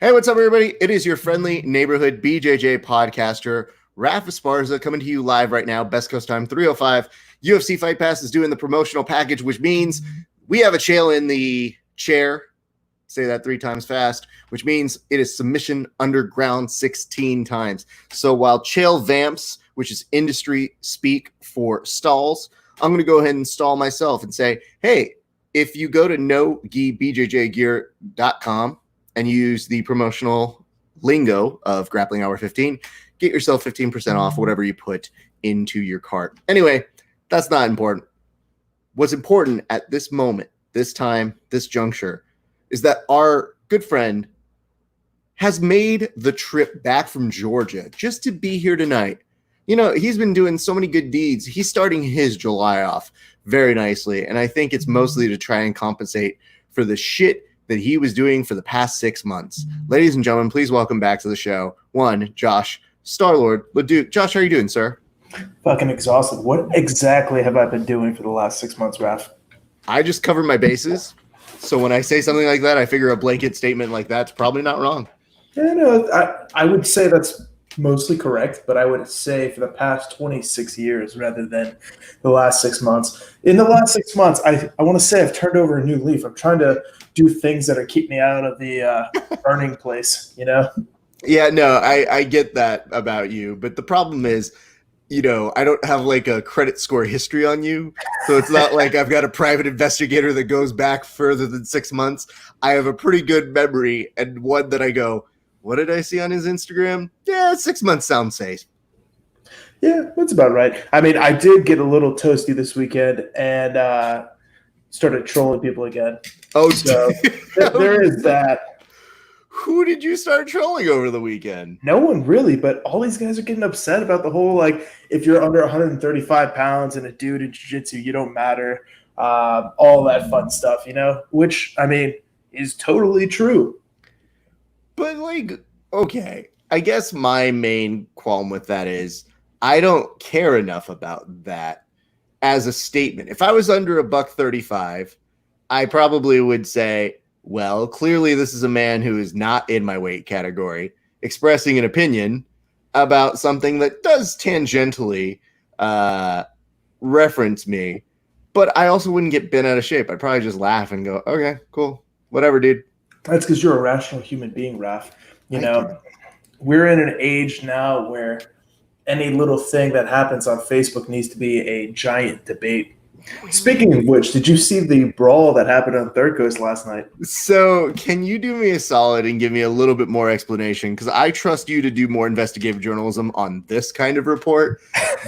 Hey, what's up, everybody? It is your friendly neighborhood BJJ podcaster, Raph Esparza, coming to you live right now. Best Coast time 3:05. UFC Fight Pass is doing the promotional package, which means we have a Chael in the chair. Say that 3 times fast, which means it is submission underground 16 times. So while Chael vamps, which is industry speak for stalls, I'm going to go ahead and stall myself and say, hey, if you go to nogibjjgear.com and use the promotional lingo of Grappling Hour 15, get yourself 15% off whatever you put into your cart. Anyway, that's not important. What's important at this moment, this time, this juncture, is that our good friend has made the trip back from Georgia just to be here tonight. You know, he's been doing so many good deeds. He's starting his July off very nicely, and I think it's mostly to try and compensate for the shit that he was doing for the past 6 months. Ladies and gentlemen, please welcome back to the show, one, Josh Starlord LeDuc. Josh, how are you doing, sir? Fucking exhausted. What exactly have I been doing for the last 6 months, Raph? I just covered my bases. So when I say something like that, I figure a blanket statement like that's probably not wrong. Yeah, no, I would say that's mostly correct, but I would say for the past 26 years rather than the last 6 months. In the last 6 months, I want to say I've turned over a new leaf. I'm trying to do things that are keep me out of the burning place, you know? Yeah, no, I get that about you. But the problem is, you know, I don't have like a credit score history on you. So it's not like I've got a private investigator that goes back further than 6 months. I have a pretty good memory and one that I go, what did I see on his Instagram? Yeah, 6 months sounds safe. Yeah, that's about right. I mean, I did get a little toasty this weekend and started trolling people again. Oh, so there is that. Who did you start trolling over the weekend? No one really, but all these guys are getting upset about the whole, like, if you're under 135 pounds and a dude in jiu-jitsu, you don't matter, all that fun stuff, you know, which, I mean, is totally true. But, like, okay, I guess my main qualm with that is I don't care enough about that as a statement. If I was under $135, I probably would say, well, clearly this is a man who is not in my weight category expressing an opinion about something that does tangentially reference me. But I also wouldn't get bent out of shape. I'd probably just laugh and go, okay, cool, whatever, dude. That's because you're a rational human being, Raph. You know, we're in an age now where any little thing that happens on Facebook needs to be a giant debate. Speaking of which, did you see the brawl that happened on Third Coast last night? So can you do me a solid and give me a little bit more explanation? Because I trust you to do more investigative journalism on this kind of report.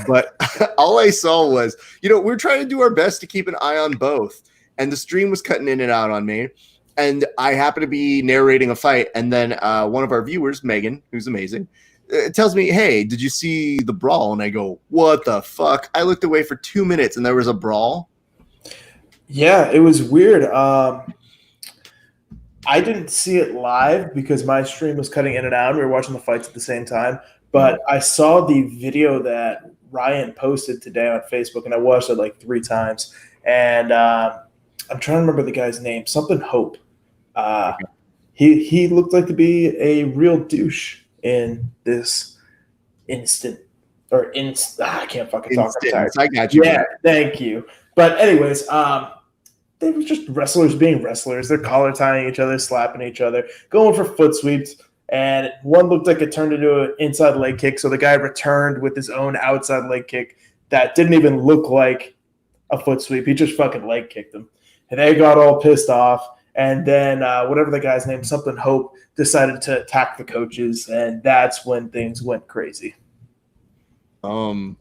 But all I saw was, you know, we're trying to do our best to keep an eye on both. And the stream was cutting in and out on me. And I happen to be narrating a fight. And then one of our viewers, Megan, who's amazing, tells me, hey, did you see the brawl? And I go, what the fuck? I looked away for 2 minutes and there was a brawl. Yeah, it was weird. I didn't see it live because my stream was cutting in and out. We were watching the fights at the same time. But I saw the video that Ryan posted today on Facebook, and I watched it like 3 times. And I'm trying to remember the guy's name. Something Hope. He looked like to be a real douche in this instant or I can't fucking talk. I got you. Yeah, thank you. But anyways, they were just wrestlers being wrestlers. They're collar tying each other, slapping each other, going for foot sweeps. And one looked like it turned into an inside leg kick. So the guy returned with his own outside leg kick that didn't even look like a foot sweep. He just fucking leg kicked him. And they got all pissed off. And then whatever the guy's name, Something Hope, decided to attack the coaches, and that's when things went crazy. How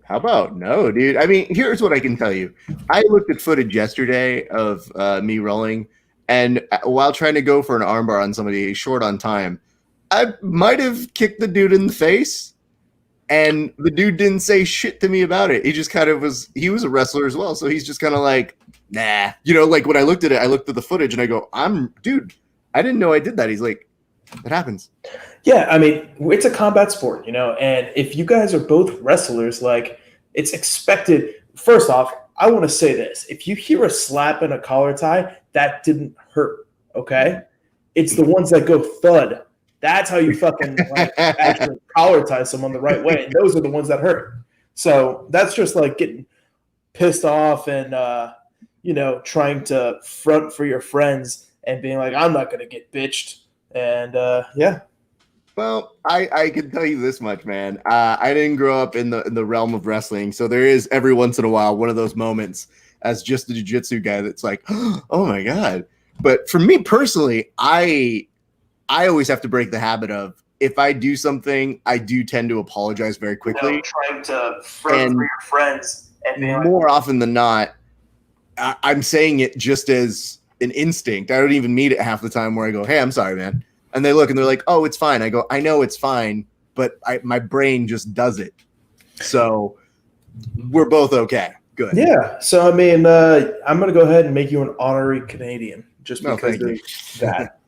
about no, dude? I mean, here's what I can tell you. I looked at footage yesterday of me rolling, and while trying to go for an armbar on somebody short on time, I might have kicked the dude in the face, and the dude didn't say shit to me about it. He just kind of was – he was a wrestler as well, so he's just kind of like – nah. You know, like when I looked at it, I looked at the footage and I go, dude, I didn't know I did that. He's like, it happens. Yeah, I mean, it's a combat sport, you know, and if you guys are both wrestlers, like, it's expected. First off, I want to say this. If you hear a slap and a collar tie, that didn't hurt, okay? It's the ones that go thud That's how you fucking like actually collar tie someone the right way. And those are the ones that hurt. So that's just like getting pissed off and trying to front for your friends and being like, I'm not gonna get bitched. And yeah. Well, I can tell you this much, man. I didn't grow up in the realm of wrestling, so there is every once in a while one of those moments as just a jiu-jitsu guy that's like, oh my God. But for me personally, I always have to break the habit of, if I do something, I do tend to apologize very quickly. Trying to front for your friends. And more often than not, I'm saying it just as an instinct. I don't even mean it half the time, where I go, hey, I'm sorry, man. And they look and they're like, oh, it's fine. I go, I know it's fine, but my brain just does it. So we're both okay. Good. Yeah. So, I mean, I'm going to go ahead and make you an honorary Canadian just because of that.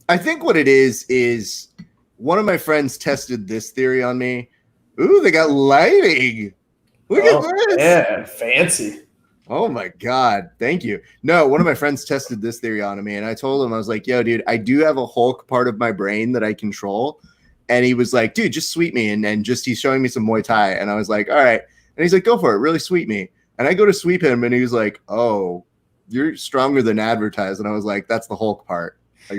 I think what it is one of my friends tested this theory on me. Ooh, they got lighting. Look at this. Yeah, fancy. Oh my God. Thank you. No, one of my friends tested this theory on me, and I told him, I was like, yo, dude, I do have a Hulk part of my brain that I control. And he was like, dude, just sweep me. And just, he's showing me some Muay Thai. And I was like, all right. And he's like, go for it. Really sweep me. And I go to sweep him, and he was like, oh, you're stronger than advertised. And I was like, that's the Hulk part. We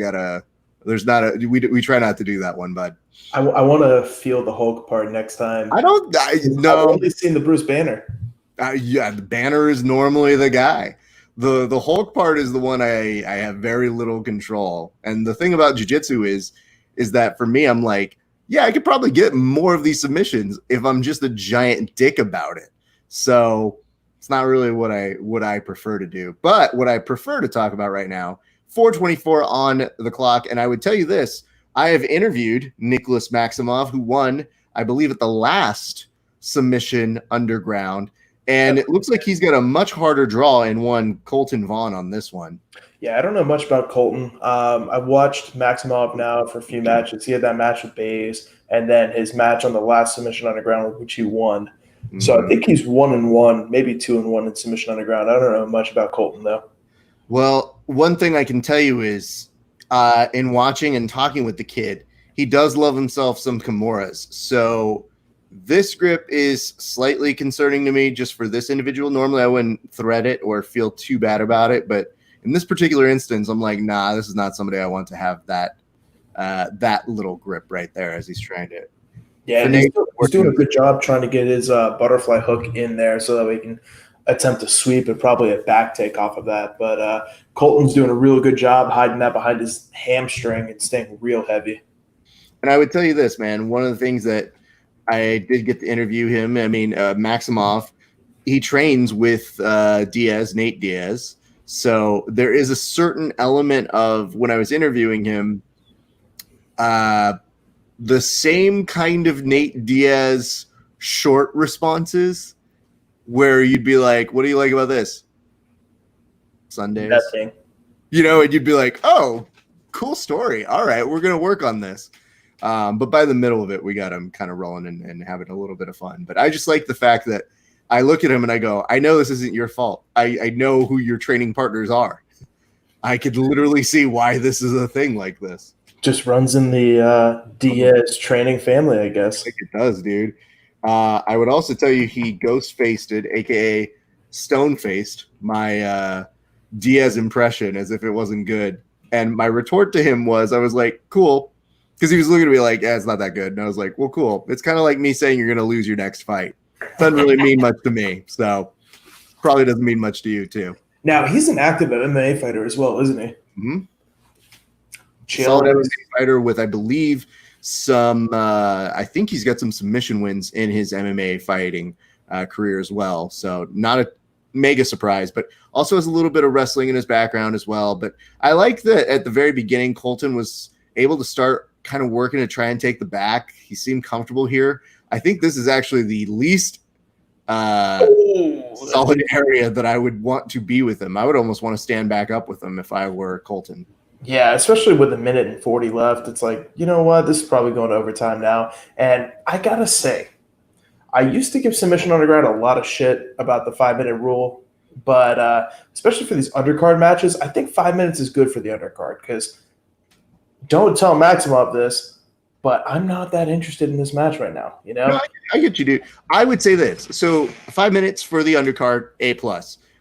try not to do that one, bud. I want to feel the Hulk part next time. I've only seen the Bruce Banner. Yeah, the Banner is normally the guy. The Hulk part is the one I have very little control. And the thing about jiu-jitsu is that for me, I'm like, yeah, I could probably get more of these submissions if I'm just a giant dick about it. So it's not really what I prefer to do. But what I prefer to talk about right now, 4:24 on the clock, and I would tell you this: I have interviewed Nicholas Maximov, who won, I believe, at the last Submission Underground. And it looks like he's got a much harder draw and won Colton Vaughn on this one. Yeah, I don't know much about Colton. I've watched Maximov now for a few matches. He had that match with Bays, and then his match on the last Submission Underground, which he won. Mm-hmm. So I think he's 1-1, maybe 2-1 in Submission Underground. I don't know much about Colton, though. Well, one thing I can tell you is, in watching and talking with the kid, he does love himself some Kimuras. So this grip is slightly concerning to me just for this individual. Normally I wouldn't thread it or feel too bad about it, but in this particular instance, I'm like, nah, this is not somebody I want to have that little grip right there as he's trying to. Yeah, and he's doing a good job trying to get his butterfly hook in there so that we can attempt to sweep and probably a back take off of that. But Colton's doing a real good job hiding that behind his hamstring and staying real heavy. And I would tell you this, man, one of the things that I did get to interview him. I mean, Maximov, he trains with Nate Diaz. So there is a certain element of, when I was interviewing him, the same kind of Nate Diaz short responses where you'd be like, what do you like about this? Sundays. Nothing. And you'd be like, oh, cool story. All right, we're going to work on this. But by the middle of it, we got him kind of rolling and having a little bit of fun. But I just like the fact that I look at him and I go, I know this isn't your fault. I know who your training partners are. I could literally see why this is a thing like this. Just runs in the Diaz training family, I guess. I think it does, dude. I would also tell you he ghost-faced it, a.k.a. stone-faced, my Diaz impression as if it wasn't good. And my retort to him was, I was like, cool. Because he was looking at me like, yeah, it's not that good. And I was like, well, cool. It's kind of like me saying you're going to lose your next fight. Doesn't really mean much to me. So probably doesn't mean much to you, too. Now, he's an active MMA fighter as well, isn't he? Mm-hmm. Solid MMA fighter with, I believe, some I think he's got some submission wins in his MMA fighting career as well. So not a mega surprise, but also has a little bit of wrestling in his background as well. But I like that at the very beginning, Colton was able to start kind of working to try and take the back. He seemed comfortable here. I think this is actually the least solid area that I would want to be with him. I would almost want to stand back up with him if I were Colton. Yeah, especially with 1:40 left. It's like, you know what? This is probably going to overtime now. And I got to say, I used to give Submission Underground a lot of shit about the 5-minute rule. But especially for these undercard matches, I think 5 minutes is good for the undercard because don't tell Maximov this, but I'm not that interested in this match right now. You know, No, I get you, dude. I would say this. So 5 minutes for the undercard, A+.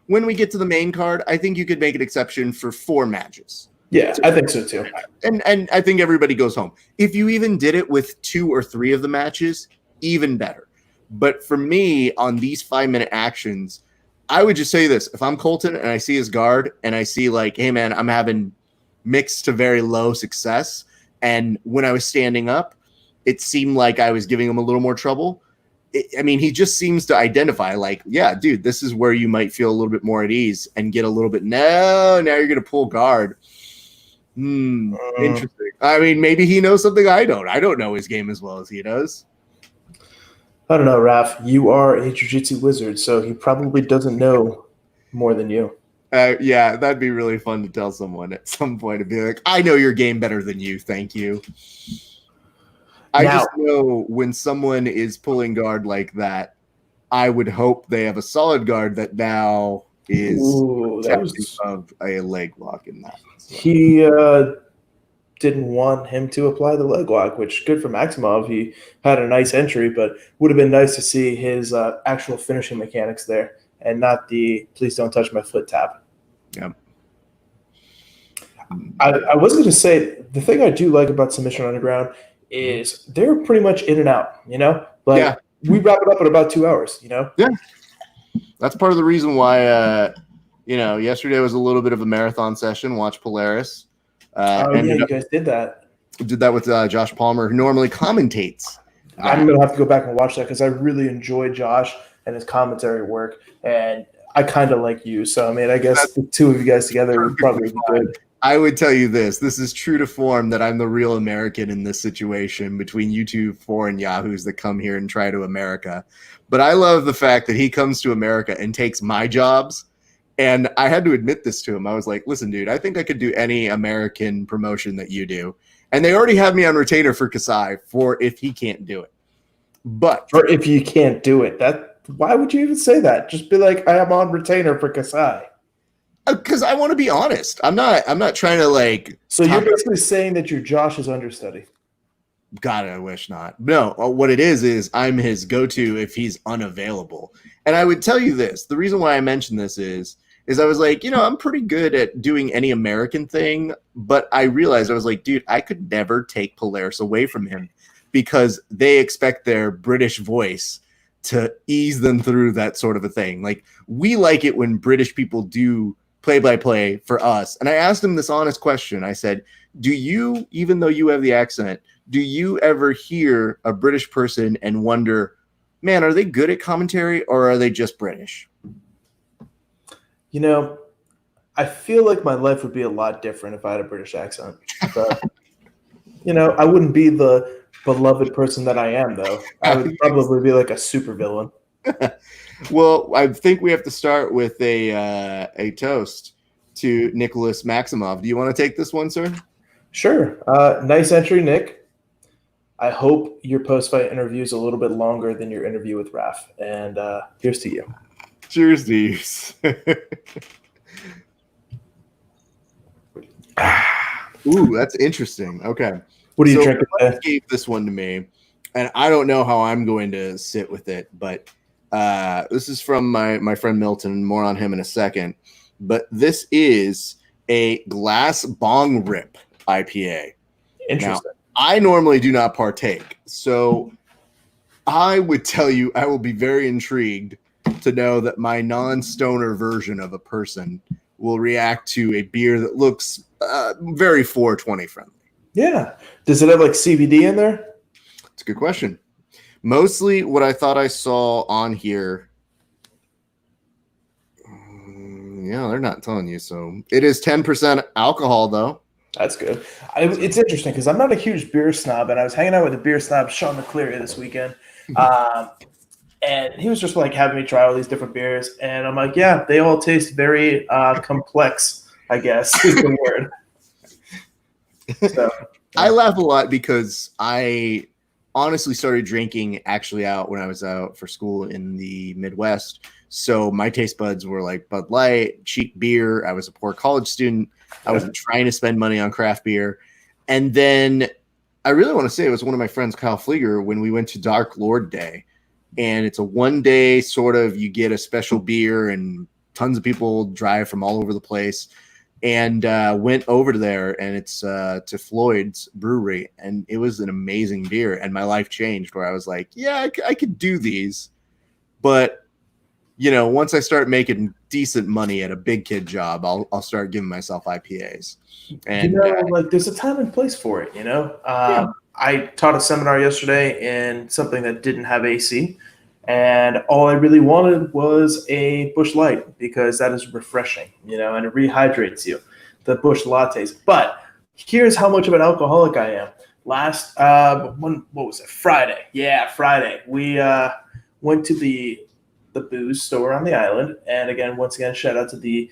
When we get to the main card, I think you could make an exception for 4 matches. yeah, I think so too. And I think everybody goes home. If you even did it with 2 or 3 of the matches, even better. But for me, on these 5-minute actions, I would just say this. If I'm Colton and I see his guard and I see like, hey, man, I'm having mixed to very low success. And when I was standing up, it seemed like I was giving him a little more trouble. I mean, he just seems to identify like, yeah, dude, this is where you might feel a little bit more at ease and get a little bit, now you're going to pull guard. Interesting. I mean, maybe he knows something I don't. I don't know his game as well as he does. I don't know, Raph. You are a jiu-jitsu wizard, so he probably doesn't know more than you. Yeah, that'd be really fun to tell someone at some point to be like, I know your game better than you. Thank you. I just know when someone is pulling guard like that, I would hope they have a solid guard that now is of a leg lock in that. So. He didn't want him to apply the leg lock, which good for Maximov. He had a nice entry, but would have been nice to see his actual finishing mechanics there and not the please don't touch my foot tap. Yeah. I was going to say the thing I do like about Submission Underground is they're pretty much in and out, you know? Like we wrap it up in about 2 hours, you know? Yeah. That's part of the reason why, yesterday was a little bit of a marathon session. Watch Polaris. You guys did that. Did that with Josh Palmer, who normally commentates. I'm going to have to go back and watch that because I really enjoy Josh and his commentary work. And I kind of like you. So, I mean, I guess the 2 of you guys together would probably be good. I would tell you this. This is true to form that I'm the real American in this situation between you 2 foreign yahoos that come here and try to America. But I love the fact that he comes to America and takes my jobs. And I had to admit this to him. I was like, listen, dude, I think I could do any American promotion that you do. And they already have me on retainer for Kasai for if he can't do it. But or if you can't do it, why would you even say that? Just be like, I am on retainer for Kasai. Because I want to be honest. I'm not trying to like. So you're basically saying that you're Josh's understudy. God, I wish not. No, what it is I'm his go-to if he's unavailable. And I would tell you this. The reason why I mentioned this is I was like, I'm pretty good at doing any American thing, but I realized I was like, dude, I could never take Polaris away from him because they expect their British voice to ease them through that sort of a thing. Like, we like it when British people do play-by-play for us. And I asked him this honest question. I said, do you, even though you have the accent, do you ever hear a British person and wonder, man, are they good at commentary or are they just British? I feel like my life would be a lot different if I had a British accent. But, I wouldn't be the beloved person that I am, though. I would probably be like a supervillain. Well, I think we have to start with a toast to Nicholas Maximov. Do you want to take this one, sir? Sure. Nice entry, Nick. I hope your post-fight interview is a little bit longer than your interview with Raph. And here's to you. Cheers to you. Ooh, that's interesting. Okay. What are you drinking today? Gave this one to me, and I don't know how I'm going to sit with it, but this is from my friend Milton. More on him in a second. But this is a Glass Bong Rip IPA. Interesting. Now, I normally do not partake, so I would tell you I will be very intrigued to know that my non-stoner version of a person will react to a beer that looks very 420 friendly. Yeah. Does it have like CBD in there? It's a good question. Mostly what I thought I saw on here. Yeah, they're not telling you. So it is 10% alcohol, though. That's good. It's interesting because I'm not a huge beer snob, and I was hanging out with a beer snob, Sean McCleary, this weekend. And he was just like having me try all these different beers. And I'm like, yeah, they all taste very complex, I guess is the word. So, I laugh a lot because I honestly started drinking actually out when I was out for school in the Midwest. So my taste buds were like Bud Light, cheap beer. I was a poor college student. I wasn't trying to spend money on craft beer. And then I really want to say it was one of my friends, Kyle Flieger, when we went to Dark Lord Day. And it's a 1 day sort of, you get a special beer and tons of people drive from all over the place. And went over to there, and it's to Floyd's Brewery. And it was an amazing beer. And my life changed where I was like, yeah, I could do these. But, you know, once I start making decent money at a big kid job, I'll start giving myself IPAs. And you know, like there's a time and place for it, you know. I taught a seminar yesterday in something that didn't have AC, and all I really wanted was a Busch Light because that is refreshing, you know, and it rehydrates you, the Busch lattes. But here's how much of an alcoholic I am. What was it? Friday. Yeah, Friday. We went to the booze store on the island, and once again, shout out to the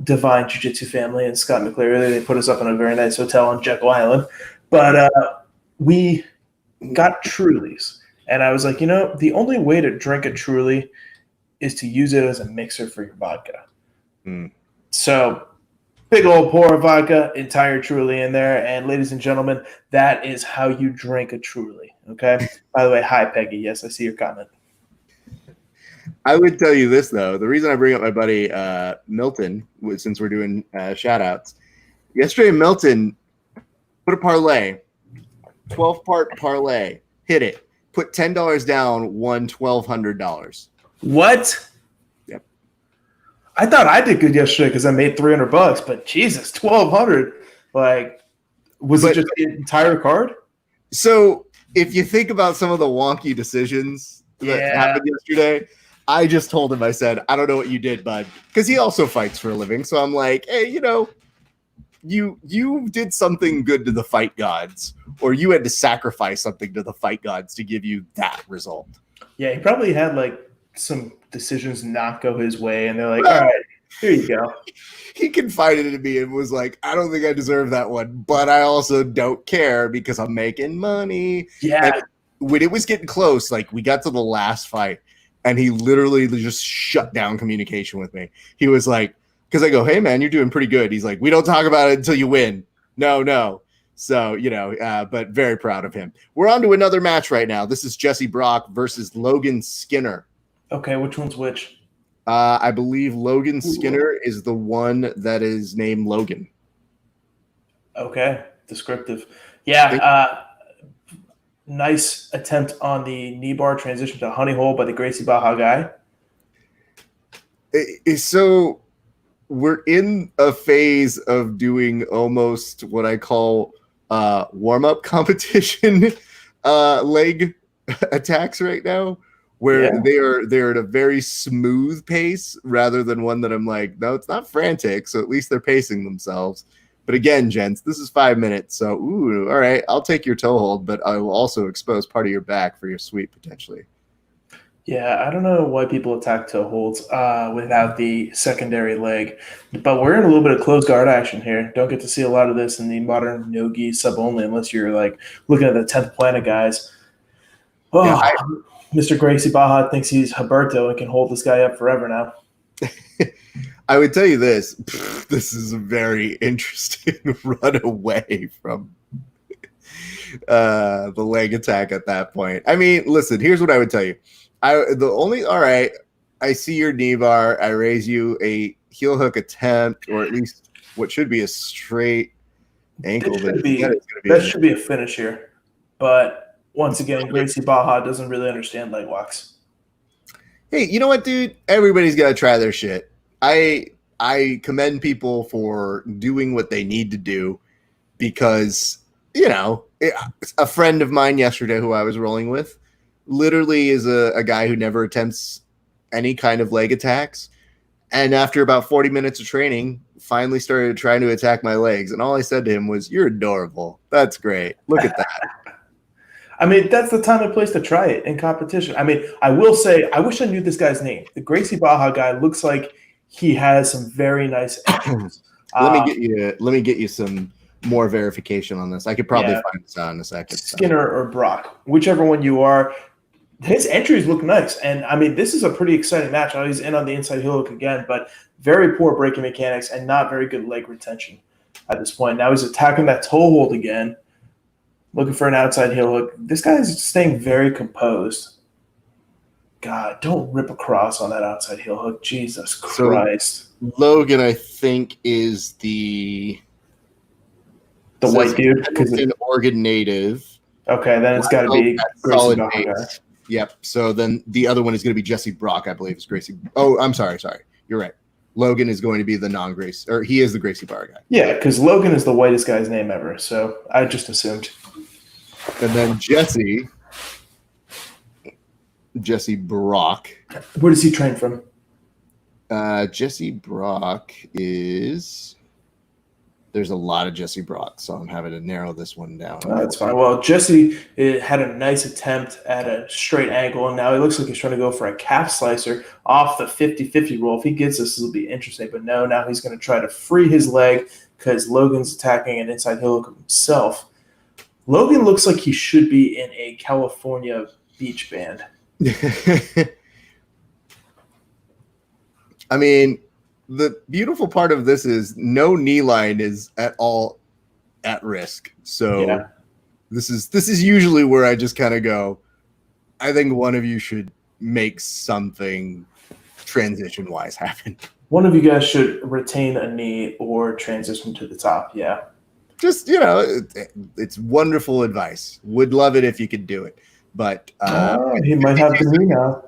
Divine Jiu-Jitsu family and Scott McCleary. They put us up in a very nice hotel on Jekyll Island. But we got Trulies. And I was like, you know, the only way to drink a Truly is to use it as a mixer for your vodka. So big old pour of vodka, entire Truly in there. And ladies and gentlemen, that is how you drink a Truly. Okay? By the way, hi, Peggy. Yes, I see your comment. I would tell you this, though. The reason I bring up my buddy Milton, since we're doing shout-outs, yesterday Milton put a parlay, 12-part parlay, hit it, put $10 down, won $1,200. What? Yep. I thought I did good yesterday because I made $300, but Jesus, $1,200. Like, was it just the entire card? So if you think about some of the wonky decisions that happened yesterday, I just told him, I said, I don't know what you did, bud, because he also fights for a living. So I'm like, hey, you know, you did something good to the fight gods, or you had to sacrifice something to the fight gods to give you that result. Yeah, he probably had like some decisions not go his way, and they're like, all right, here you go. He confided in me and was like, I don't think I deserve that one, but I also don't care because I'm making money. Yeah. And when it was getting close, like we got to the last fight, and he literally just shut down communication with me. He was like, because I go, hey, man, you're doing pretty good. He's like, we don't talk about it until you win. No. So, you know, but very proud of him. We're on to another match right now. This is Jesse Brock versus Logan Skinner. Okay, which one's which? I believe Logan Skinner is the one that is named Logan. Okay, descriptive. Yeah, nice attempt on the knee bar transition to honey hole by the Gracie Baja guy. So we're in a phase of doing almost what I call warm-up competition leg attacks right now, where they're at a very smooth pace rather than one that I'm like, no, it's not frantic, so at least they're pacing themselves. But again, gents, this is 5 minutes, so all right, I'll take your toe hold, but I will also expose part of your back for your sweep potentially. Yeah, I don't know why people attack toe holds without the secondary leg, but we're in a little bit of closed guard action here. Don't get to see a lot of this in the modern no-gi sub only unless you're like looking at the 10th planet guys. Oh, yeah, Mr. Gracie Baja thinks he's Huberto and can hold this guy up forever now. I would tell you this. This is a very interesting run away from the leg attack at that point. I mean, listen, here's what I would tell you. All right, I see your knee bar. I raise you a heel hook attempt, or at least what should be a straight ankle. That should be a finish here. But once again, Gracie Baja doesn't really understand leg walks. Hey, you know what, dude? Everybody's got to try their shit. I commend people for doing what they need to do because, you know, a friend of mine yesterday who I was rolling with literally is a guy who never attempts any kind of leg attacks. And after about 40 minutes of training, finally started trying to attack my legs. And all I said to him was, you're adorable. That's great. Look at that. I mean, that's the time and place to try it in competition. I mean, I will say, I wish I knew this guy's name. The Gracie Baja guy looks like he has some very nice entries. Let me get you some more verification on this. I could probably find this out in a second. Skinner or Brock, whichever one you are. His entries look nice. And, I mean, this is a pretty exciting match. He's in on the inside heel hook again, but very poor breaking mechanics and not very good leg retention. at this point. Now he's attacking that toe hold again, looking for an outside heel hook. This guy's staying very composed. God, don't rip across on that outside heel hook. Jesus Christ. So Logan, I think, is the white dude. An Oregon native. Okay, then it's got to be solid base. Yep. So then the other one is going to be Jesse Brock, I believe, is Gracie. Oh, I'm sorry. You're right. Logan is going to be the non-Gracie, or he is the Gracie Bar guy. Yeah, because Logan is the whitest guy's name ever, so I just assumed. And then Jesse Brock. Where does he train from? Jesse Brock is... There's a lot of Jesse Brock, so I'm having to narrow this one down. Oh, that's fine. Well, Jesse had a nice attempt at a straight angle, and now he looks like he's trying to go for a calf slicer off the 50-50 roll. If he gets this, it'll be interesting. But no, now he's going to try to free his leg because Logan's attacking an inside heel hook himself. Logan looks like he should be in a California beach band. I mean, the beautiful part of this is no knee line is at all at risk. So this is usually where I just kind of go, I think one of you should make something transition wise happen. One of you guys should retain a knee or transition to the top. Yeah. Just, it's wonderful advice. Would love it if you could do it. But he might have the knee now.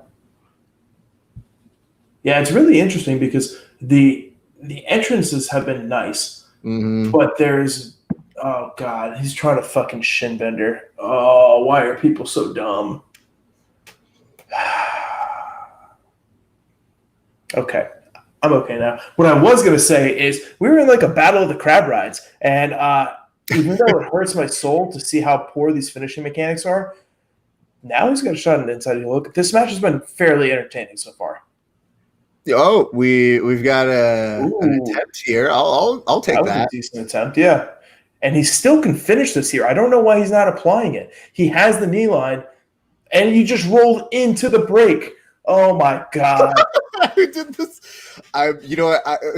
Yeah, it's really interesting because the entrances have been nice, but there's oh god, he's trying to fucking shin bender. Oh, why are people so dumb? Okay, I'm okay now. What I was gonna say is we were in like a battle of the crab rides, and even though it hurts my soul to see how poor these finishing mechanics are, now he's got a shot at an inside heel hook. This match has been fairly entertaining so far. Oh, we've got an attempt here. I'll take that. A decent attempt, yeah. And he still can finish this here. I don't know why he's not applying it. He has the knee line, and he just rolled into the break. Oh my god! Who did this?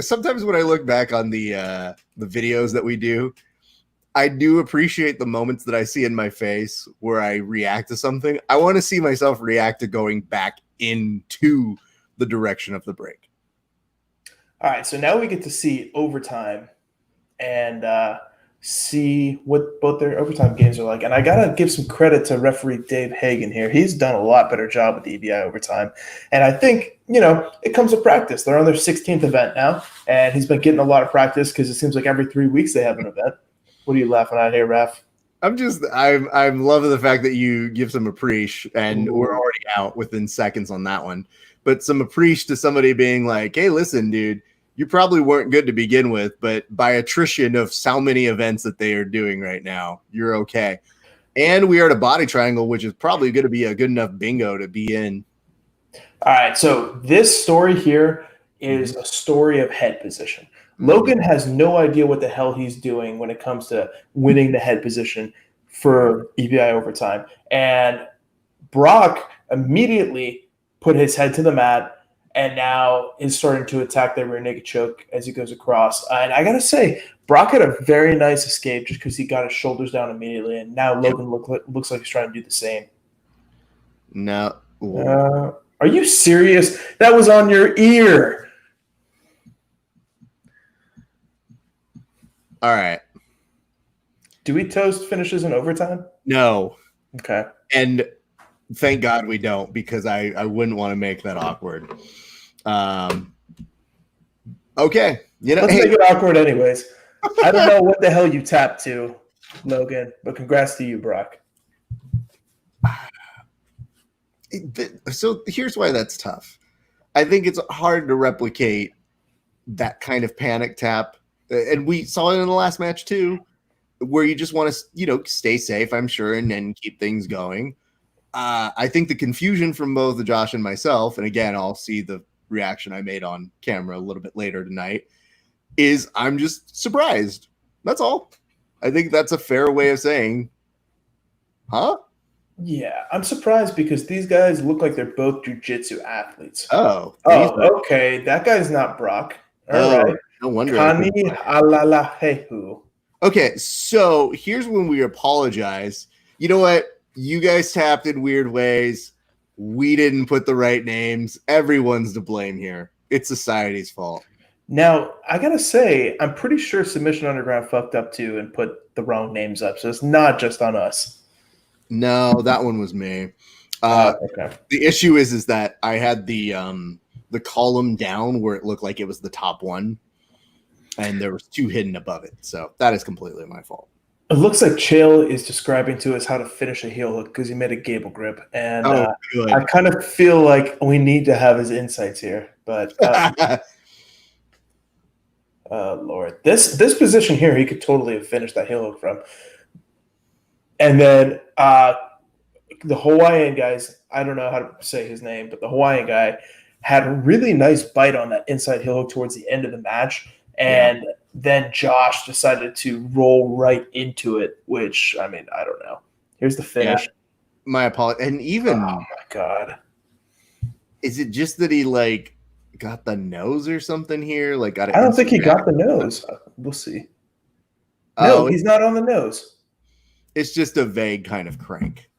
Sometimes when I look back on the videos that we do, I do appreciate the moments that I see in my face where I react to something. I want to see myself react to going back into the direction of the break. All right, so now we get to see overtime and see what both their overtime games are like. And I got to give some credit to referee Dave Hagan here. He's done a lot better job with the EBI overtime. And I think, it comes with practice. They're on their 16th event now, and he's been getting a lot of practice because it seems like every 3 weeks they have an event. What are you laughing at here, Raf? I'm loving the fact that you give some appreciation, and we're already out within seconds on that one. But some appreciation to somebody being like, hey, listen, dude, you probably weren't good to begin with, but by attrition of so many events that they are doing right now, you're okay. And we are at a body triangle, which is probably going to be a good enough bingo to be in. All right, so this story here is a story of head position. Logan has no idea what the hell he's doing when it comes to winning the head position for EBI overtime. And Brock immediately put his head to the mat and now is starting to attack the rear naked choke as he goes across. And I got to say, Brock had a very nice escape just because he got his shoulders down immediately. And now Logan looks like he's trying to do the same. No. Are you serious? That was on your ear. All right. DeWitt Toast finishes in overtime? No. Okay. And thank God we don't, because I wouldn't want to make that awkward. Okay. Let's make it awkward anyways. I don't know what the hell you tapped to, Logan, but congrats to you, Brock. So here's why that's tough. I think it's hard to replicate that kind of panic tap. And we saw it in the last match too, where you just want to, stay safe, I'm sure, and then keep things going. I think the confusion from both Josh and myself, and again, I'll see the reaction I made on camera a little bit later tonight, is I'm just surprised. That's all. I think that's a fair way of saying, huh? Yeah, I'm surprised because these guys look like they're both jiu-jitsu athletes. Oh, okay. That guy's not Brock. All right. No wonder. Kani alalahehu. Okay, so here's when we apologize. You know what? You guys tapped in weird ways. We didn't put the right names. Everyone's to blame here. It's society's fault. Now, I gotta say, I'm pretty sure Submission Underground fucked up too and put the wrong names up, so it's not just on us. No, that one was me. Okay. The issue is that I had the column down where it looked like it was the top one, and there was 2 hidden above it. So that is completely my fault. It looks like Chael is describing to us how to finish a heel hook because he made a gable grip, and good. I kind of feel like we need to have his insights here. But Lord, this position here, he could totally have finished that heel hook from. And then the Hawaiian guys, I don't know how to say his name, but the Hawaiian guy had a really nice bite on that inside heel hook towards the end of the match. And then Josh decided to roll right into it, which, I mean, I don't know. Here's the finish. Yeah. My apologies. And even, oh my God. Is it just that he like got the nose or something here? Like, I don't think he got the nose. We'll see. No, he's not on the nose. It's just a vague kind of crank.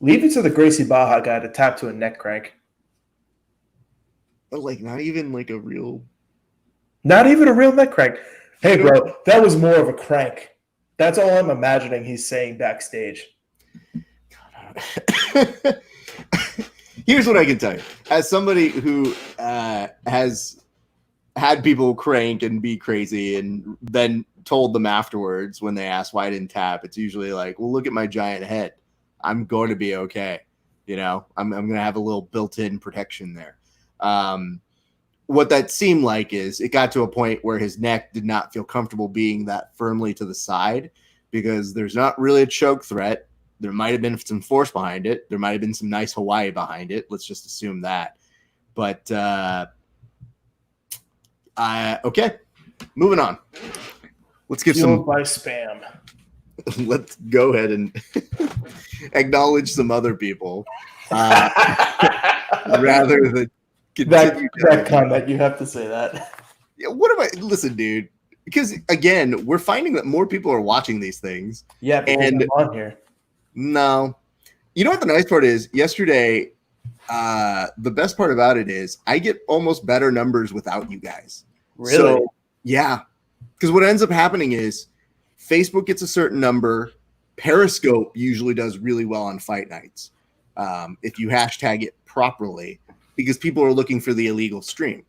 Leave it to the Gracie Baja guy to tap to a neck crank. But like, not even like a real. Not even a real neck crank. Hey, bro, that was more of a crank. That's all I'm imagining he's saying backstage. Here's what I can tell you. As somebody who has had people crank and be crazy and then told them afterwards when they ask why I didn't tap, it's usually like, well, look at my giant head. I'm going to be okay. You know, I'm going to have a little built-in protection there. What that seemed like is it got to a point where his neck did not feel comfortable being that firmly to the side because there's not really a choke threat. There might have been some force behind it. There might have been some nice Hawaii behind it. Let's just assume that. But, okay, moving on. Let's give some by spam. Let's go ahead and acknowledge some other people rather than that comment. You have to say that. Yeah, what am I? Listen, dude. Because again, we're finding that more people are watching these things. Yeah, and I'm on here. No, you know what the nice part is? Yesterday, the best part about it is I get almost better numbers without you guys. Really? So, yeah. Because what ends up happening is Facebook gets a certain number. Periscope usually does really well on fight nights if you hashtag it properly, because people are looking for the illegal stream.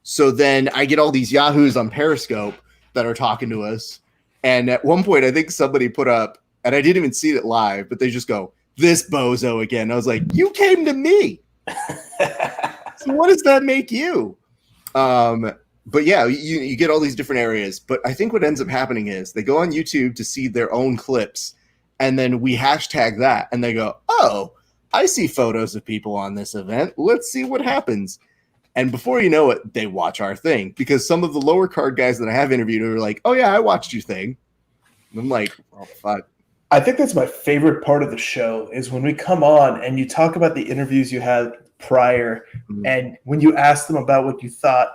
So then I get all these yahoos on Periscope that are talking to us. And at one point, I think somebody put up, and I didn't even see it live, but they just go, "This bozo again." I was like, you came to me. So what does that make you? But yeah, you get all these different areas. But I think what ends up happening is they go on YouTube to see their own clips, and then we hashtag that, and they go, "Oh, I see photos of people on this event. Let's see what happens." And before you know it, they watch our thing, because some of the lower card guys that I have interviewed are like, "Oh yeah, I watched your thing." And I'm like, "Oh fuck." I think that's my favorite part of the show is when we come on and you talk about the interviews you had prior, and when you ask them about what you thought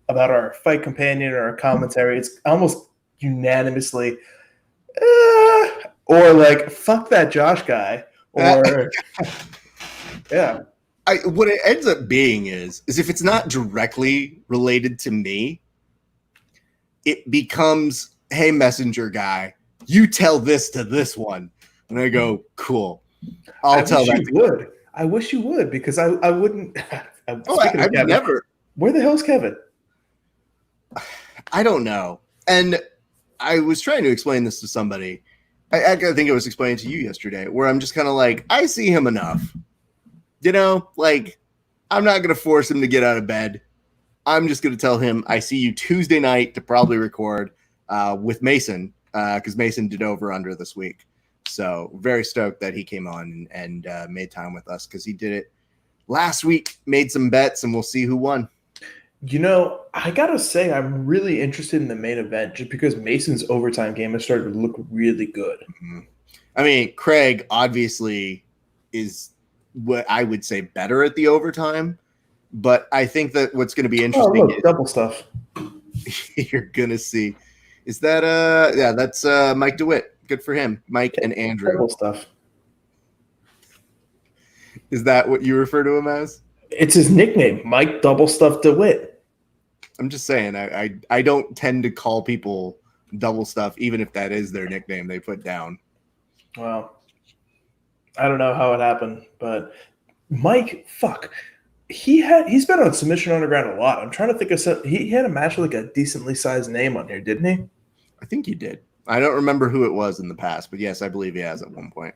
about our fight companion or our commentary, it's almost unanimously, or like, fuck that Josh guy, or yeah. What it ends up being is if it's not directly related to me, it becomes, "Hey, messenger guy, you tell this to this one." And I go, "Cool. I'll tell that." Would. I wish you would, because I wouldn't. I've never. Where the hell's Kevin? I don't know. And I was trying to explain this to somebody. I think I was explaining to you yesterday, where I'm just kind of like, I see him enough. You know, like, I'm not going to force him to get out of bed. I'm just going to tell him I see you Tuesday night to probably record with Mason, because Mason did over under this week. So very stoked that he came on and made time with us, because he did it last week, made some bets, and we'll see who won. You know, I got to say, I'm really interested in the main event just because Mason's overtime game has started to look really good. Mm-hmm. I mean, Craig obviously is what I would say better at the overtime, But I think that what's going to be Oh, interesting look, double stuff. you're going to see is that that's Mike DeWitt. Good for him. Mike and Andrew. Double stuff. Is that what you refer to him as? It's his nickname, Mike Double Stuff DeWitt. I'm just saying, I don't tend to call people double stuff, even if that is their nickname they put down. Well, I don't know how it happened, but Mike, he's been on Submission Underground a lot. I'm trying to think of he had a match with like a decently sized name on here, didn't he? I think he did. I don't remember who it was in the past, but yes, I believe he has at one point.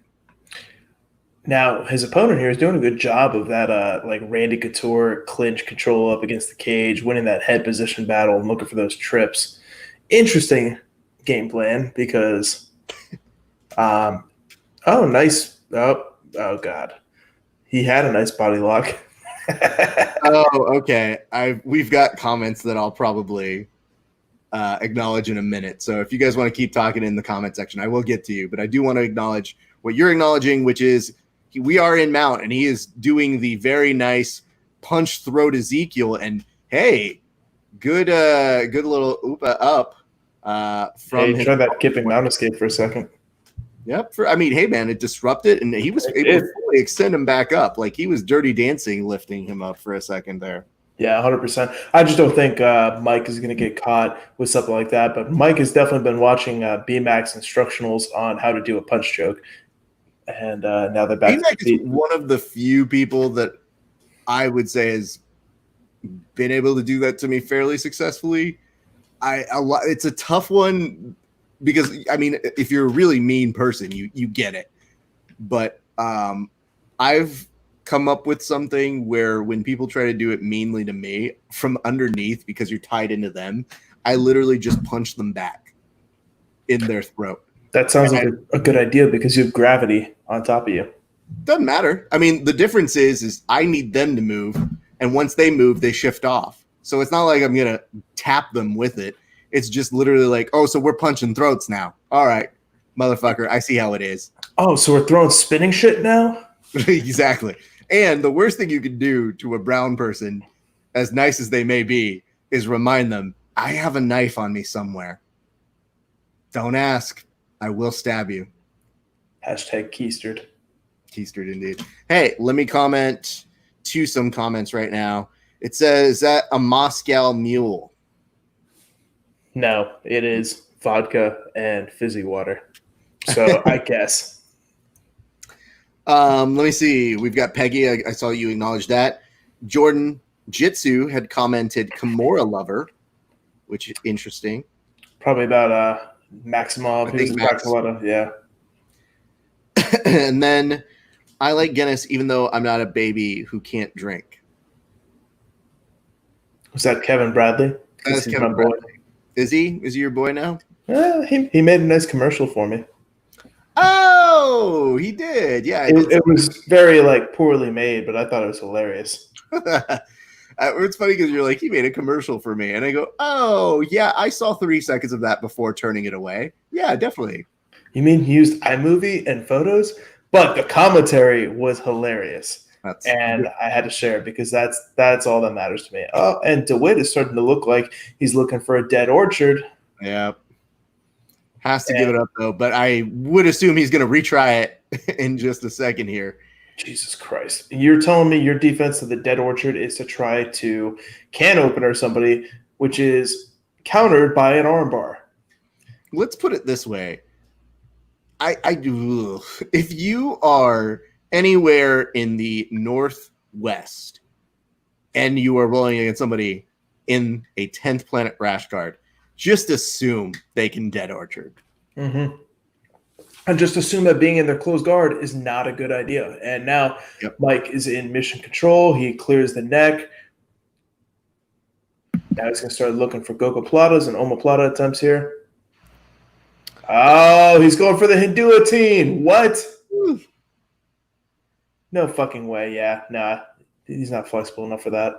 Now, his opponent here is doing a good job of that like Randy Couture clinch control up against the cage, winning that head position battle and looking for those trips. Interesting game plan because nice. Oh God. He had a nice body lock. Oh, okay. We've got comments that I'll probably acknowledge in a minute. So if you guys want to keep talking in the comment section, I will get to you. But I do want to acknowledge what you're acknowledging, which is we are in mount, and he is doing the very nice punch throat Ezekiel. And hey, good little oopa up from his. Try that kipping mount escape for a second. Yep. Hey man, it disrupted, and he was able to fully extend him back up. Like he was dirty dancing, lifting him up for a second there. Yeah, 100%. I just don't think Mike is going to get caught with something like that. But Mike has definitely been watching BMAX instructionals on how to do a punch choke. And now they're back. BMAX is one of the few people that I would say has been able to do that to me fairly successfully. It's a tough one because, I mean, if you're a really mean person, you get it. But I've come up with something where when people try to do it meanly to me from underneath because you're tied into them, I literally just punch them back in their throat. That sounds like a good idea because you have gravity on top of you. Doesn't matter. I mean, the difference is I need them to move, and once they move, they shift off. So it's not like I'm going to tap them with it. It's just literally like, oh, so we're punching throats now. All right, motherfucker, I see how it is. Oh, so we're throwing spinning shit now? Exactly. And the worst thing you can do to a brown person, as nice as they may be, is remind them, I have a knife on me somewhere. Don't ask. I will stab you. Hashtag keistered. Keistered indeed. Hey, let me comment to some comments right now. It says, is that a Moscow mule? No, it is vodka and fizzy water. So I guess. Let me see. We've got Peggy. I saw you acknowledge that. Jordan Jitsu had commented Kimura lover, which is interesting. Probably about Maximov. He was talking a lot of, yeah. And then I like Guinness, even though I'm not a baby who can't drink. Was that Kevin Bradley? That's Kevin Bradley. Is he? Is he your boy now? He made a nice commercial for me. Oh, he did. Yeah, it was very poorly made, but I thought it was hilarious. It's funny because you're like, he made a commercial for me, and I go, oh yeah, I saw 3 seconds of that before turning it away. Yeah, definitely. You mean he used iMovie and photos, but the commentary was hilarious, and I had to share it because that's all that matters to me. Oh, and DeWitt is starting to look like he's looking for a dead orchard. Yeah. Has to give it up, though. But I would assume he's going to retry it in just a second here. Jesus Christ. You're telling me your defense of the dead orchard is to try to can opener somebody, which is countered by an armbar. Let's put it this way. I do. If you are anywhere in the Northwest and you are rolling against somebody in a 10th Planet Rash Guard, just assume they can dead orchard. Mm-hmm. And just assume that being in their closed guard is not a good idea. And now Mike is in mission control. He clears the neck. Now he's going to start looking for gogoplatas and omoplata attempts here. Oh, he's going for the Hinduatine. What? No fucking way. Yeah, nah. He's not flexible enough for that.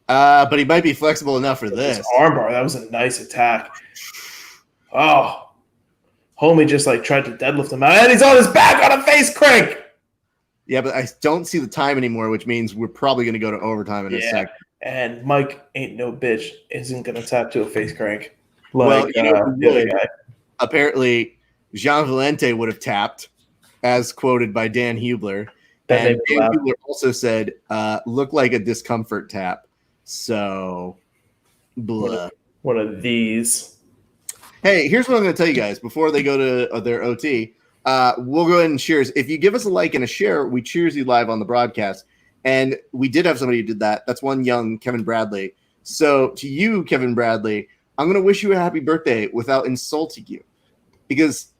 But he might be flexible enough for this. Armbar, that was a nice attack. Oh, homie just tried to deadlift him out, and he's on his back on a face crank. Yeah, but I don't see the time anymore, which means we're probably going to go to overtime in a sec. And Mike ain't no bitch isn't going to tap to a face crank Well, like you know who the other would? guy. Apparently, Jean Valente would have tapped, as quoted by Dan Hubler. That made And me Dan laugh. Hubler also said, look like a discomfort tap. So, blah. One of these. Hey, here's what I'm going to tell you guys before they go to their OT. We'll go ahead and cheers. If you give us a like and a share, we cheers you live on the broadcast. And we did have somebody who did that. That's one young Kevin Bradley. So to you, Kevin Bradley, I'm going to wish you a happy birthday without insulting you. Because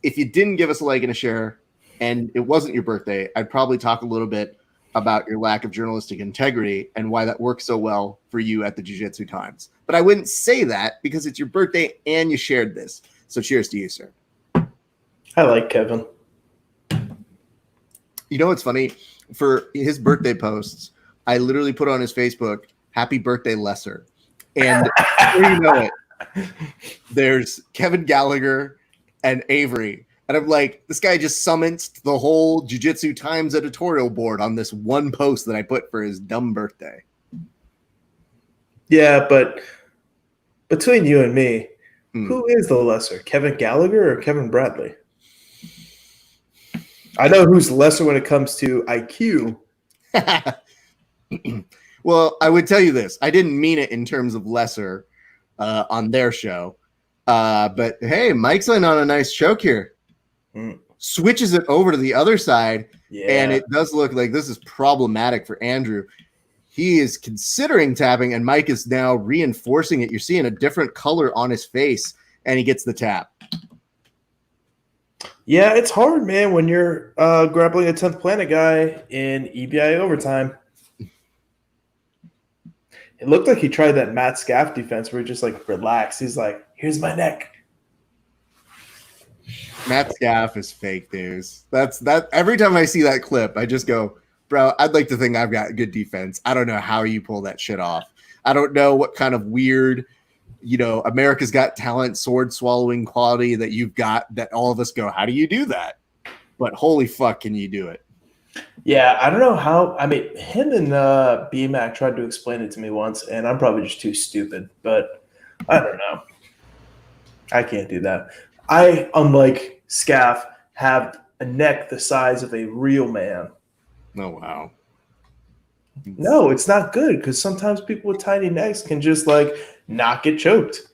if you didn't give us a like and a share and it wasn't your birthday, I'd probably talk a little bit about your lack of journalistic integrity and why that works so well for you at the Jiu-Jitsu Times. But I wouldn't say that because it's your birthday and you shared this. So cheers to you, sir. I like Kevin. You know what's funny? For his birthday posts, I literally put on his Facebook, happy birthday, Lesser. And before you know it, there's Kevin Gallagher and Avery. And I'm like, this guy just summoned the whole Jiu-Jitsu Times editorial board on this one post that I put for his dumb birthday. Yeah, but between you and me, who is the lesser, Kevin Gallagher or Kevin Bradley? I know who's lesser when it comes to IQ. Well, I would tell you this. I didn't mean it in terms of lesser on their show. But hey, Mike's in on a nice choke here. Switches it over to the other side, and it does look like this is problematic for Andrew. He is considering tapping, and Mike is now reinforcing it. You're seeing a different color on his face, and he gets the tap. Yeah, it's hard, man, when you're grappling a 10th Planet guy in EBI overtime. It looked like he tried that Matt Scaff defense where he just like relaxed. He's like, here's my neck. Matt Scaff is fake news. That's that. Every time I see that clip, I just go, bro, I'd like to think I've got good defense. I don't know how you pull that shit off. I don't know what kind of weird, America's Got Talent sword swallowing quality that you've got that all of us go, how do you do that? But holy fuck, can you do it? Yeah, I don't know how. I mean, him and BMAC tried to explain it to me once, and I'm probably just too stupid. But I don't know. I can't do that. I, unlike Scaff, have a neck the size of a real man. Oh, wow. No, it's not good because sometimes people with tiny necks can just like not get choked.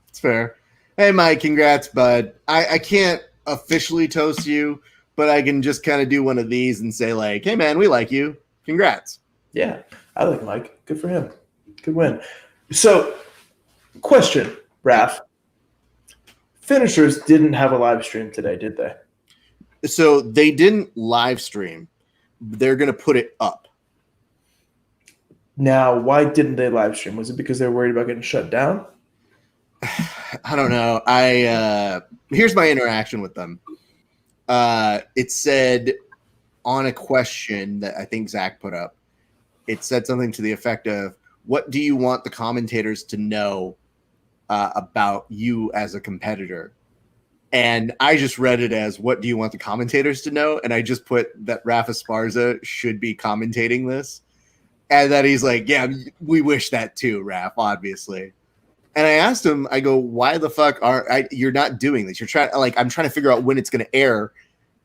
It's fair. Hey, Mike, congrats, bud. I can't officially toast you, but I can just kind of do one of these and say like, hey, man, we like you. Congrats. Yeah, I like Mike. Good for him. Good win. So, question, Raph. Finishers didn't have a live stream today, did they? So they didn't live stream. They're going to put it up. Now, why didn't they live stream? Was it because they were worried about getting shut down? I don't know. Here's my interaction with them. It said on a question that I think Zach put up, it said something to the effect of, what do you want the commentators to know about you as a competitor? And I just read it as, what do you want the commentators to know? And I just put that Rafa Esparza should be commentating this. And that he's like, yeah, we wish that too, Raph, obviously. And I asked him, I go, why the fuck you're not doing this? You're trying, I'm trying to figure out when it's going to air.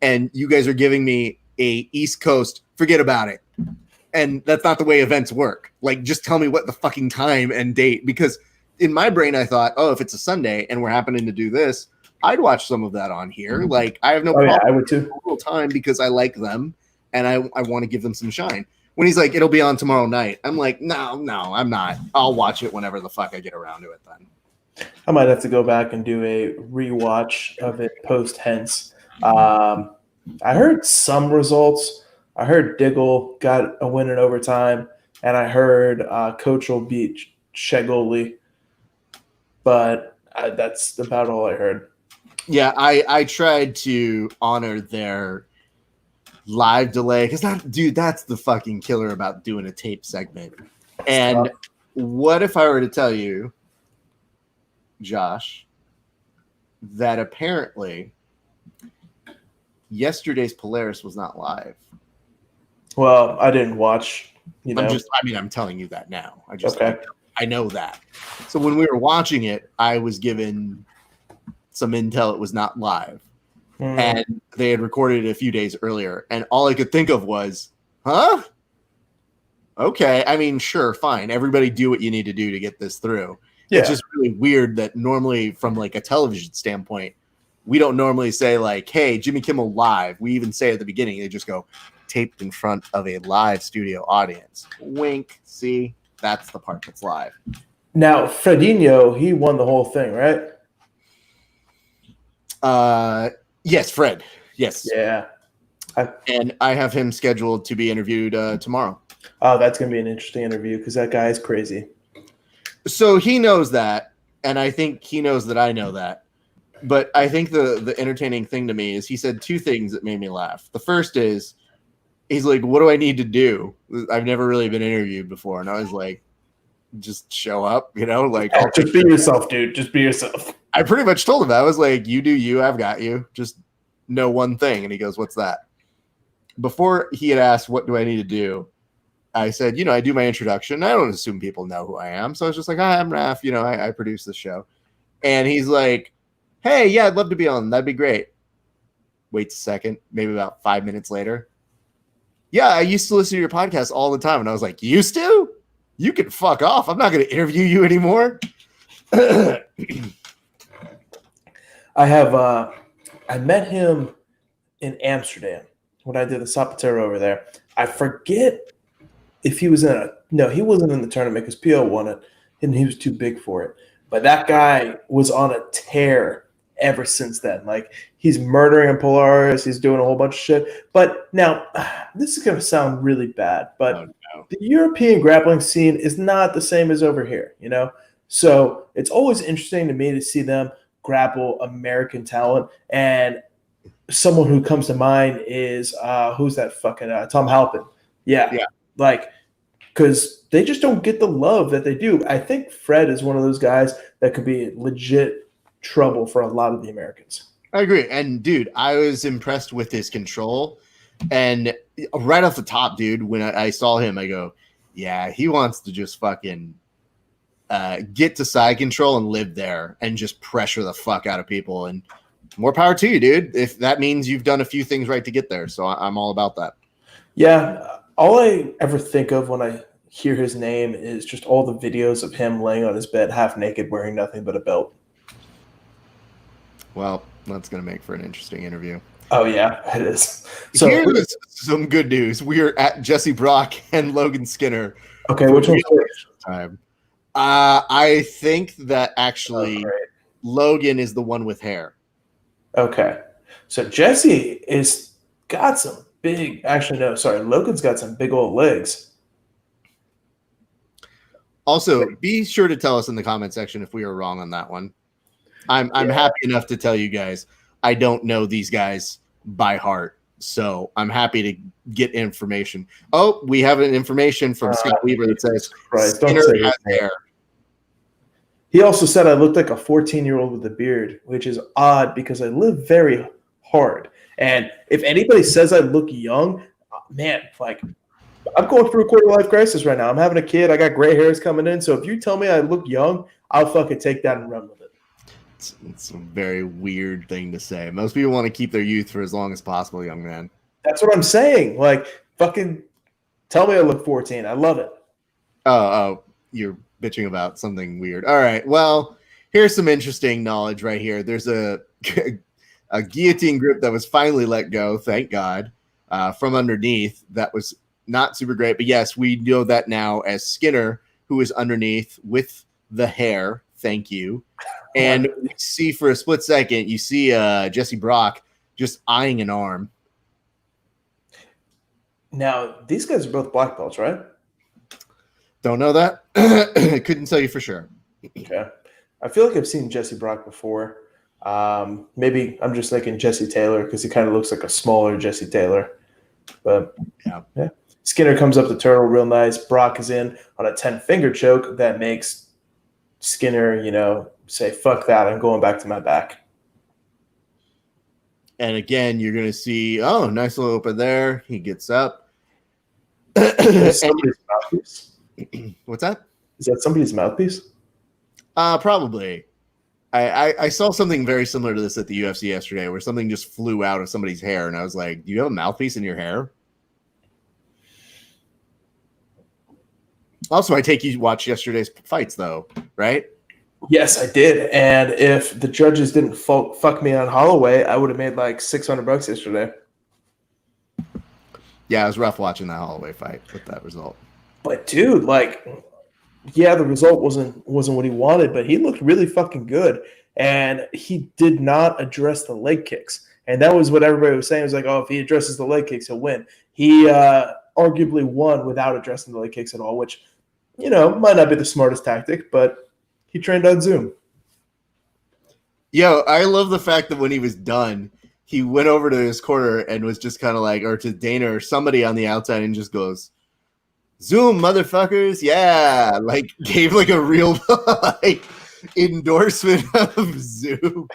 And you guys are giving me a East Coast, forget about it. And that's not the way events work. Like, just tell me what the fucking time and date. Because in my brain, I thought, oh, if it's a Sunday and we're happening to do this, I'd watch some of that on here. Like, I have no problem. Yeah, I would too. A little time because I like them and I want to give them some shine. When he's like, it'll be on tomorrow night, I'm like, no, I'm not. I'll watch it whenever the fuck I get around to it then. I might have to go back and do a rewatch of it post-hence. I heard some results. I heard Diggle got a win in overtime, and I heard Coach will beat Shegoli. But that's about all I heard. Yeah, I tried to honor their live delay because that's the fucking killer about doing a tape segment. And what if I were to tell you, Josh, that apparently yesterday's Polaris was not live. Well, I didn't watch. I'm telling you that now. Okay. I know that. So when we were watching it, I was given some intel it was not live. And they had recorded it a few days earlier. And all I could think of was, huh? Okay. I mean, sure, fine. Everybody do what you need to do to get this through. Yeah. It's just really weird that normally from like a television standpoint, we don't normally say like, hey, Jimmy Kimmel live. We even say at the beginning, they just go taped in front of a live studio audience. Wink. See, that's the part that's live. Now, Fredinho, he won the whole thing, right? Yes, Fred. Yes. Yeah. And I have him scheduled to be interviewed tomorrow. Oh, that's going to be an interesting interview because that guy is crazy. So he knows that, and I think he knows that I know that. But I think the entertaining thing to me is he said two things that made me laugh. The first is he's like, what do I need to do? I've never really been interviewed before. And I was like, just show up, like just be yourself, dude. Just be yourself. I pretty much told him that. I was like, you do you, I've got you. Just know one thing. And he goes, what's that? Before he had asked, what do I need to do? I said, I do my introduction. I don't assume people know who I am. So I was just like, hi, I'm Raph. I produce the show. And he's like, hey, yeah, I'd love to be on. That'd be great. Waits a second, maybe about 5 minutes later. Yeah, I used to listen to your podcast all the time. And I was like, used to? You can fuck off. I'm not going to interview you anymore. I met him in Amsterdam when I did the Zapatero over there. I forget if he was he wasn't in the tournament because PO won it and he was too big for it. But that guy was on a tear ever since then. Like, he's murdering in Polaris. He's doing a whole bunch of shit. But now, this is going to sound really bad, but the European grappling scene is not the same as over here, So it's always interesting to me to see them grapple American talent. And someone who comes to mind is, who's that fucking Tom Halpin? Yeah. Like, because they just don't get the love that they do. I think Fred is one of those guys that could be legit trouble for a lot of the Americans. I agree. And dude, I was impressed with his control. And right off the top, dude, when I saw him, I go, yeah, he wants to just fucking get to side control and live there and just pressure the fuck out of people. And more power to you, dude. If that means you've done a few things right to get there. So I'm all about that. Yeah. All I ever think of when I hear his name is just all the videos of him laying on his bed half naked wearing nothing but a belt. Well, that's going to make for an interesting interview. Oh, yeah, it is. So here's some good news. We are at Jesse Brock and Logan Skinner. Okay, which one's time? I think that actually Logan is the one with hair. Okay. So Jesse is got some big, actually, no, sorry. Logan's got some big old legs. Also, be sure to tell us in the comment section if we are wrong on that one. I'm happy enough to tell you guys I don't know these guys by heart, so I'm happy to get information. Oh, we have an information from Scott Weaver that says Skinner has hair. He also said I looked like a 14-year-old with a beard, which is odd because I live very hard. And if anybody says I look young, man, like, I'm going through a quarter-life crisis right now. I'm having a kid. I got gray hairs coming in. So if you tell me I look young, I'll fucking take that and run with it. It's a very weird thing to say. Most people want to keep their youth for as long as possible, young man. That's what I'm saying. Like, fucking tell me I look 14. I love it. Oh, you're bitching about something weird. All right. Well, here's some interesting knowledge right here. There's a guillotine grip that was finally let go, thank God, from underneath. That was not super great. But yes, we know that now as Skinner, who is underneath with the hair. Thank you. And we see for a split second, you see Jesse Brock just eyeing an arm. Now, these guys are both black belts, right? Don't know that. Couldn't tell you for sure. Okay. I feel like I've seen Jesse Brock before. Maybe I'm just thinking Jesse Taylor because he kind of looks like a smaller Jesse Taylor. But yeah. Skinner comes up the turtle real nice. Brock is in on a 10-finger choke that makes Skinner, say, fuck that. I'm going back to my back. And again, you're going to see, oh, nice little open there. He gets up. Somebody's mouthpiece. What's that? Is that somebody's mouthpiece? Probably. I saw something very similar to this at the UFC yesterday where something just flew out of somebody's hair. And I was like, do you have a mouthpiece in your hair? Also, I take you watched yesterday's fights, though, right? Yes, I did. And if the judges didn't fuck me on Holloway, I would have made like $600 yesterday. Yeah, it was rough watching that Holloway fight with that result. But dude, like, yeah, the result wasn't what he wanted, but he looked really fucking good. And he did not address the leg kicks. And that was what everybody was saying. It was like, oh, if he addresses the leg kicks, he'll win. He arguably won without addressing the leg kicks at all, which, you know, might not be the smartest tactic, but he trained on Zoom. Yo, I love the fact that when he was done, he went over to his corner and was just kind of like, or to Dana or somebody on the outside and just goes, Zoom, motherfuckers. Yeah. Like, gave like a real like endorsement of Zoom.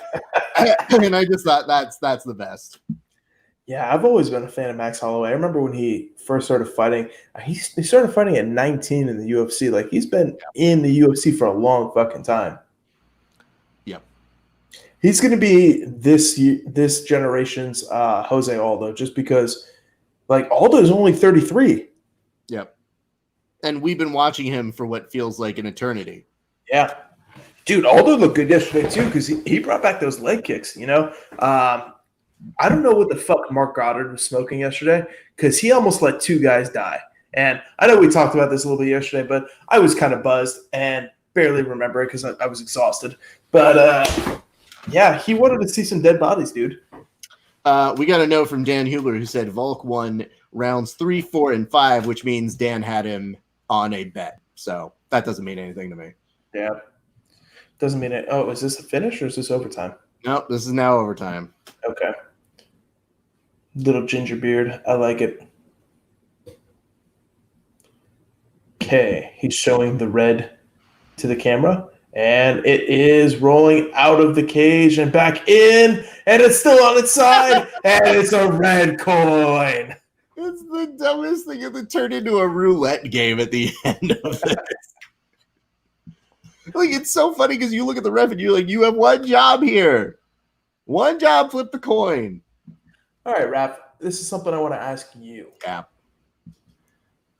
And I just thought that's the best. Yeah, I've always been a fan of Max Holloway. I remember when he first started fighting. He started fighting at 19 in the UFC. Like, he's been in the UFC for a long fucking time. Yep. He's going to be this generation's Jose Aldo, just because, like, Aldo is only 33. Yep. And we've been watching him for what feels like an eternity. Yeah. Dude, Aldo looked good yesterday, too, because he brought back those leg kicks, you know? I don't know what the fuck Mark Goddard was smoking yesterday, because he almost let two guys die. And I know we talked about this a little bit yesterday, but I was kind of buzzed and barely remember it because I was exhausted. But, yeah, he wanted to see some dead bodies, dude. We got a note from Dan Hubler who said Volk won rounds 3, 4, and 5, which means Dan had him on a bet. So that doesn't mean anything to me. Yeah. Doesn't mean it. Oh, is this a finish or is this overtime? Nope, this is now overtime. Okay. Little ginger beard. I like it. Okay. He's showing the red to the camera. And it is rolling out of the cage and back in. And it's still on its side. And it's a red coin. It's the dumbest thing. It turned into a roulette game at the end of it. Like, it's so funny because you look at the ref and you're like, you have one job here. One job, flip the coin. All right, Raph. This is something I want to ask you. Yeah.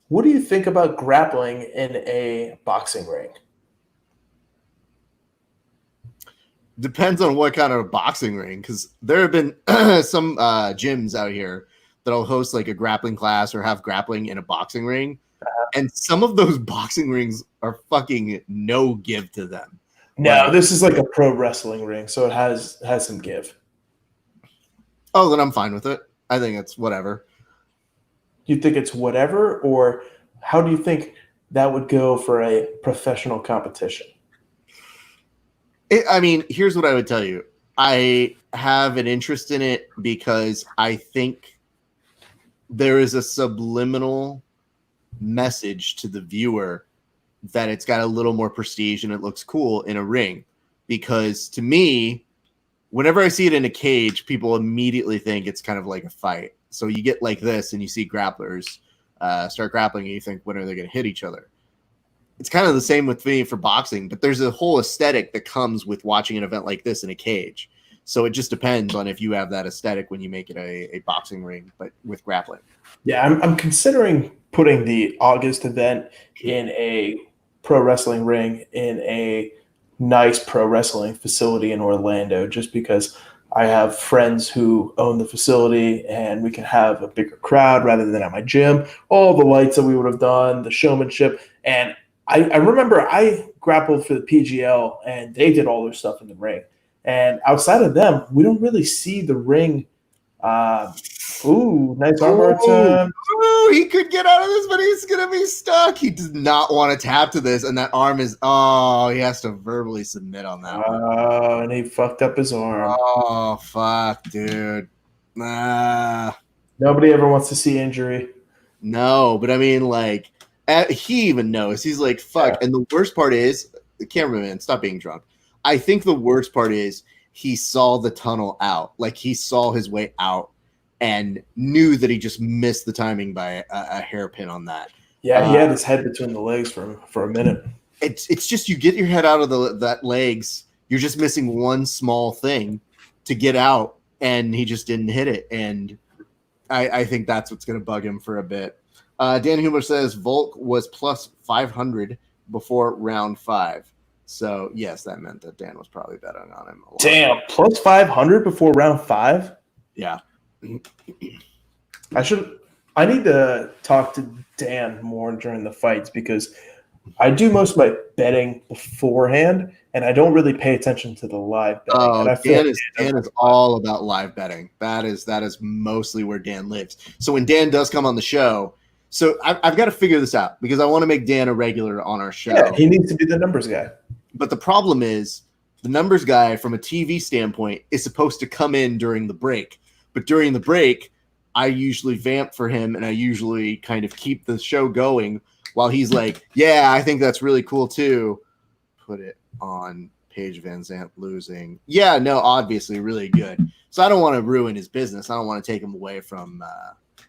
What do you think about grappling in a boxing ring? Depends on what kind of boxing ring, because there have been some gyms out here that'll host like a grappling class or have grappling in a boxing ring. And some of those boxing rings are fucking no give to them. No, this is like a pro wrestling ring, so it has some give. Oh, then I'm fine with it. I think it's whatever. You think it's whatever, or how do you think that would go for a professional competition? I mean, here's what I would tell you. I have an interest in it because I think there is a subliminal message to the viewer that it's got a little more prestige and it looks cool in a ring. Because to me, whenever I see it in a cage, people immediately think it's kind of like a fight. So you get like this and you see grapplers start grappling and you think, when are they going to hit each other? It's kind of the same with me for boxing, but there's a whole aesthetic that comes with watching an event like this in a cage. So it just depends on if you have that aesthetic when you make it a boxing ring, but with grappling. Yeah, I'm considering putting the August event in a pro wrestling ring in a nice pro wrestling facility in Orlando, just because I have friends who own the facility and we can have a bigger crowd rather than at my gym. All the lights that we would have done, the showmanship. And I remember I grappled for the PGL and they did all their stuff in the ring. And outside of them, we don't really see the ring. Nice armbar time. Ooh, he could get out of this, but he's going to be stuck. He does not want to tap to this, and that arm is, he has to verbally submit on that one. Oh, and he fucked up his arm. Oh, fuck, dude. Nobody ever wants to see injury. No, but I mean, like, he even knows. He's like, fuck. Yeah. And the worst part is, the cameraman, stop being drunk. I think the worst part is he saw the tunnel out. Like he saw his way out and knew that he just missed the timing by a hairpin on that. Yeah, he had his head between the legs for a minute. It's just you get your head out of that legs. You're just missing one small thing to get out, and he just didn't hit it. And I think that's what's going to bug him for a bit. Dan Huber says Volk was plus 500 before round 5. So, yes, that meant that Dan was probably betting on him a lot. Damn, plus 500 before round 5? Yeah. I need to talk to Dan more during the fights because I do most of my betting beforehand, and I don't really pay attention to the live betting. And I feel Dan is all about live betting. That is mostly where Dan lives. So when Dan does come on the show, so I've got to figure this out because I want to make Dan a regular on our show. Yeah, he needs to be the numbers guy. But the problem is the numbers guy from a TV standpoint is supposed to come in during the break. But during the break, I usually vamp for him and I usually kind of keep the show going while he's like, yeah, I think that's really cool too. Put it on Paige Van Zandt losing. Yeah, no, obviously really good. So I don't want to ruin his business. I don't want to take him away from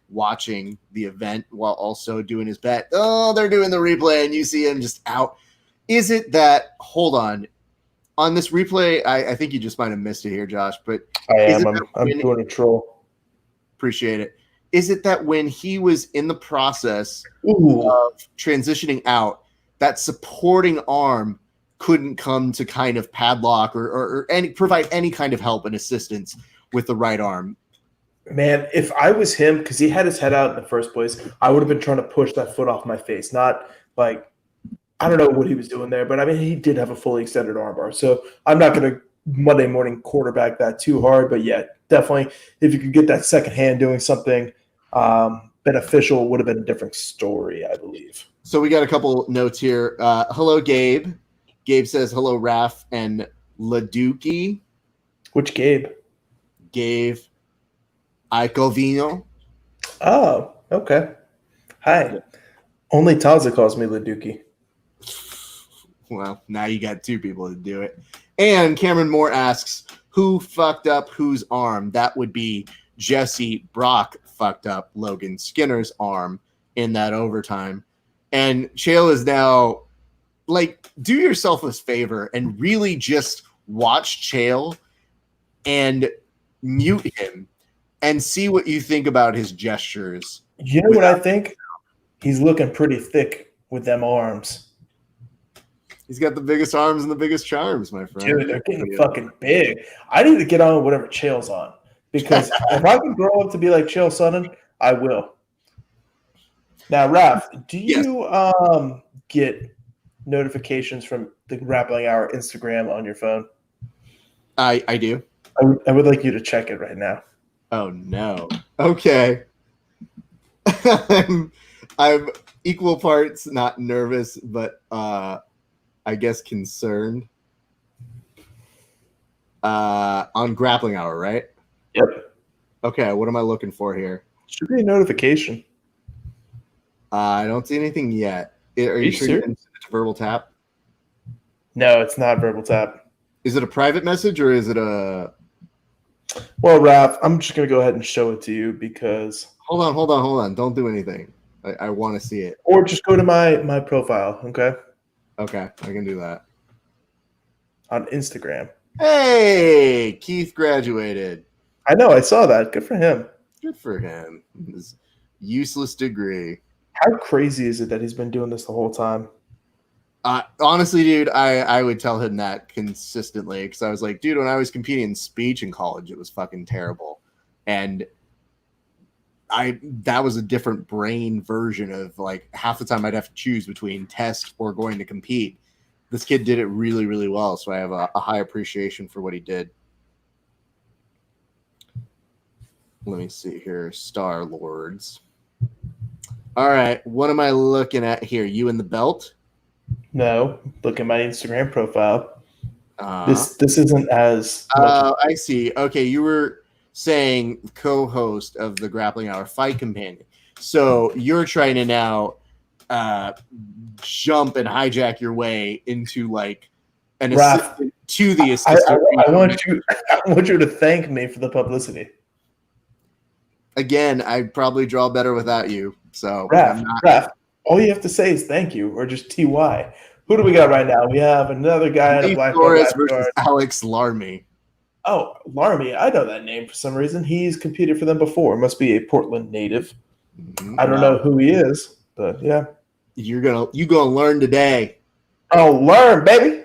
watching the event while also doing his bet. Oh, they're doing the replay and you see him just out. Is it that, hold on this replay, I think you just might have missed it here, Josh, but I'm doing a troll. Appreciate it. Is it that when he was in the process of transitioning out, that supporting arm couldn't come to kind of padlock or provide any kind of help and assistance with the right arm? Man, if I was him, because he had his head out in the first place, I would have been trying to push that foot off my face. Not like, I don't know what he was doing there, but I mean, he did have a fully extended armbar. So I'm not going to Monday morning quarterback that too hard. But yeah, definitely, if you could get that second hand doing something beneficial, would have been a different story, I believe. So we got a couple notes here. Hello, Gabe. Gabe says, hello, Raf and Laduki. Which Gabe? Gabe Icovino. Oh, okay. Hi. Only Taza calls me Laduki. Well, now you got two people to do it. And Cameron Moore asks, who fucked up whose arm? That would be Jesse. Brock fucked up Logan Skinner's arm in that overtime. And Chael is now, like, do yourself a favor and really just watch Chael and mute him and see what you think about his gestures. You know what I think? He's looking pretty thick with them arms. He's got the biggest arms and the biggest charms, my friend. Dude, they're getting fucking big. I need to get on whatever Chael's on because if I can grow up to be like Chael Sonnen, I will. Now, Raph, do you get notifications from the Grappling Hour Instagram on your phone? I do. I would like you to check it right now. Oh, no. Okay. I'm equal parts not nervous, but I guess concerned. On Grappling Hour, right? Yep. Okay, what am I looking for here? Should be a notification. I don't see anything yet. Are you sure you didn't send it to Verbal Tap? No, it's not Verbal Tap. Is it a private message or is it a... Well, Raph, I'm just going to go ahead and show it to you because... Hold on. Don't do anything. I want to see it. Or just go to my profile, okay? Okay, I can do that. On Instagram. Hey, Keith graduated. I know, I saw that. Good for him. Good for him. His useless degree. How crazy is it that he's been doing this the whole time? Honestly, dude, I would tell him that consistently because I was like, dude, when I was competing in speech in college, it was fucking terrible. And that was a different brain version of like half the time I'd have to choose between test or going to compete. This kid did it really, really well. So I have a high appreciation for what he did. Let me see here. Star Lords. All right. What am I looking at here? You in the belt? No. Look at my Instagram profile. This isn't as I see. Okay. You were saying co-host of the Grappling Hour Fight Companion. So you're trying to now jump and hijack your way into like an Raph, assistant to the assistant. I want you to thank me for the publicity. Again, I'd probably draw better without you. So Raph, all you have to say is thank you or just TY. Who do we got right now? We have another guy in a black belt versus Alex Larmy. Oh, Larmy. I know that name for some reason. He's competed for them before. Must be a Portland native. I don't know who he is, but yeah. You're gonna learn today. Oh, learn, baby.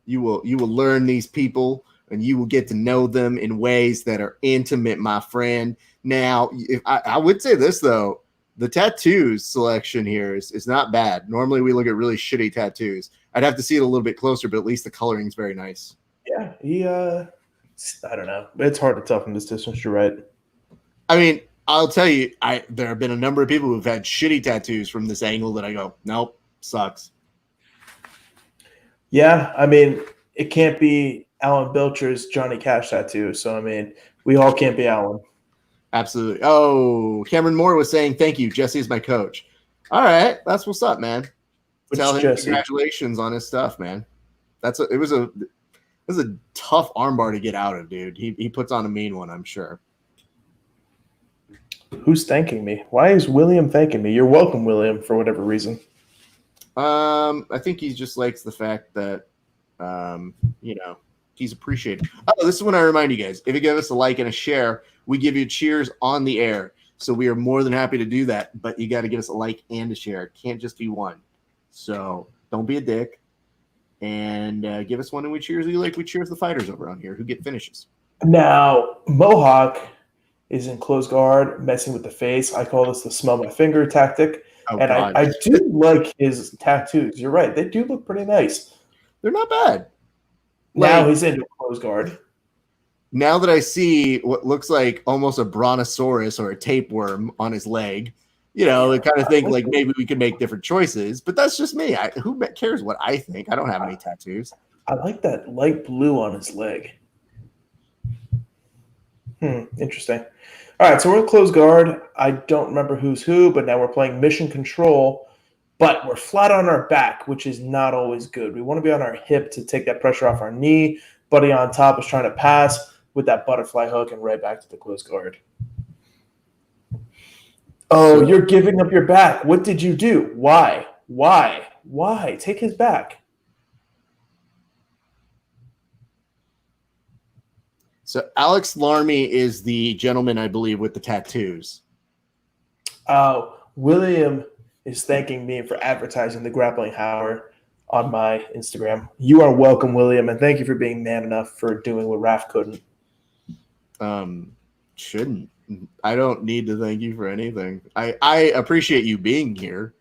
You will learn these people, and you will get to know them in ways that are intimate, my friend. Now, if I would say this though, the tattoos selection here is not bad. Normally, we look at really shitty tattoos. I'd have to see it a little bit closer, but at least the coloring is very nice. Yeah, he. I don't know. It's hard to tell from this distance. You're right. I mean, I'll tell you, there have been a number of people who've had shitty tattoos from this angle that I go, nope, sucks. Yeah, I mean, it can't be Alan Belcher's Johnny Cash tattoo. So, I mean, we all can't be Alan. Absolutely. Oh, Cameron Moore was saying, thank you. Jesse is my coach. All right. That's what's up, man. Tell him congratulations on his stuff, man. It was a tough armbar to get out of, dude. He puts on a mean one, I'm sure. Who's thanking me? Why is William thanking me? You're welcome, William, for whatever reason. I think he just likes the fact that, he's appreciated. Oh, this is when I remind you guys, if you give us a like and a share, we give you cheers on the air. So we are more than happy to do that, but you got to give us a like and a share. It can't just be one. So don't be a dick and give us one and we cheers you like we cheers the fighters over on here who get finishes. Now, Mohawk is in close guard, messing with the face. I call this the smell my finger tactic. Oh, and I do like his tattoos. You're right. They do look pretty nice. They're not bad. Now he's into close guard. Now that I see what looks like almost a brontosaurus or a tapeworm on his leg, I kind of think like maybe we could make different choices, but that's just me. Who cares what I think? I don't have any tattoos. I like that light blue on his leg. Interesting. All right, so we're in close guard. I don't remember who's who, but now we're playing mission control, but we're flat on our back, which is not always good. We want to be on our hip to take that pressure off our knee. Buddy on top is trying to pass with that butterfly hook and right back to the close guard. Oh, you're giving up your back. What did you do? Why? Take his back. So Alex Larmy is the gentleman, I believe, with the tattoos. William is thanking me for advertising the Grappling Hour on my Instagram. You are welcome, William, and thank you for being man enough for doing what Raph couldn't. Shouldn't. I don't need to thank you for anything. I appreciate you being here,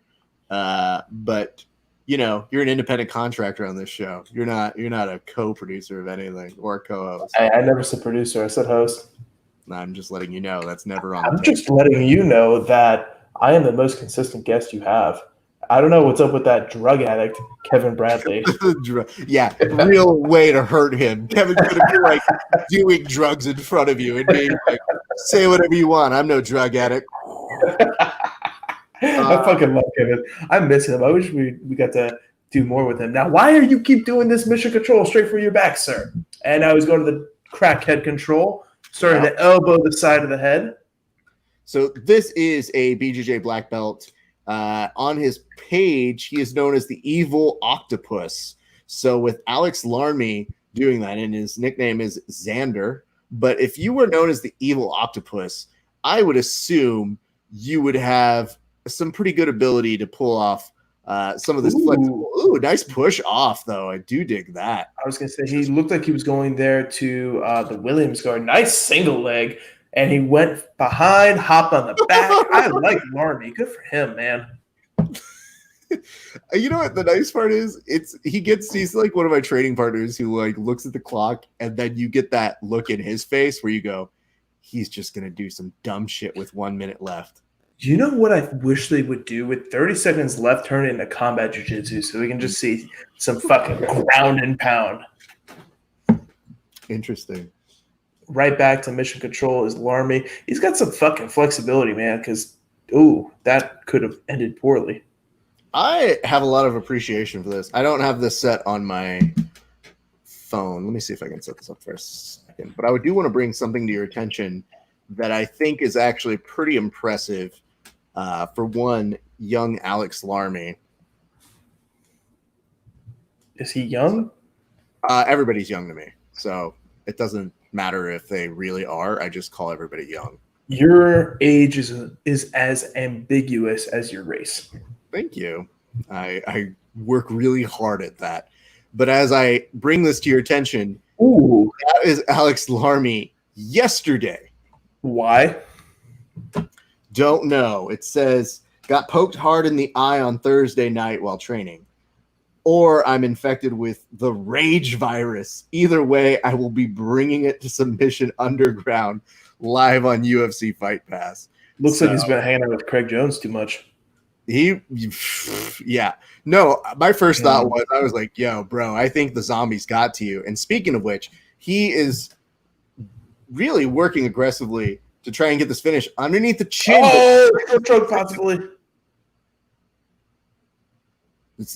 but you're an independent contractor on this show. You're not a co-producer of anything or a co-host. I never said producer. I said host. I'm just letting you know that's never on. I'm just letting you know that I am the most consistent guest you have. I don't know what's up with that drug addict, Kevin Bradley. Yeah, real way to hurt him. Kevin could have been like doing drugs in front of you and being like, say whatever you want. I'm no drug addict. I fucking love Kevin. I miss him. I wish we got to do more with him. Now, why are you keep doing this mission control straight for your back, sir? And now he's going to the crackhead control, starting to elbow the side of the head. So this is a BJJ black belt. On his page, he is known as the Evil Octopus. So with Alex Larmy doing that, and his nickname is Xander. But if you were known as the Evil Octopus, I would assume you would have some pretty good ability to pull off some of this flexible. Ooh, nice push off, though. I do dig that. I was going to say, he looked like he was going there to the Williams guard. Nice single leg. And he went behind, hopped on the back. I like Larmy. Good for him, man. You know what the nice part is? He's like one of my training partners who like looks at the clock, and then you get that look in his face where you go, he's just going to do some dumb shit with 1 minute left. You know what I wish they would do with 30 seconds left, turn it into combat jiu-jitsu so we can just see some fucking ground and pound. Interesting. Right back to mission control is Larmy. He's got some fucking flexibility, man, because, that could have ended poorly. I have a lot of appreciation for this. I don't have this set on my phone. Let me see if I can set this up for a second. But I do want to bring something to your attention that I think is actually pretty impressive for one young Alex Larmy. Is he young? Everybody's young to me, so it doesn't matter if they really are. I just call everybody young. Your age is as ambiguous as your race. Thank you. I work really hard at that. But as I bring this to your attention, that is Alex Larmy yesterday. Why? Don't know. It says, got poked hard in the eye on Thursday night while training. Or I'm infected with the rage virus. Either way, I will be bringing it to Submission Underground live on UFC Fight Pass. Looks like he's been hanging out with Craig Jones too much. Yeah. No, my first thought was, I was like, yo, bro, I think the zombies got to you. And speaking of which, he is really working aggressively to try and get this finish underneath the chin. Oh, choke possibly.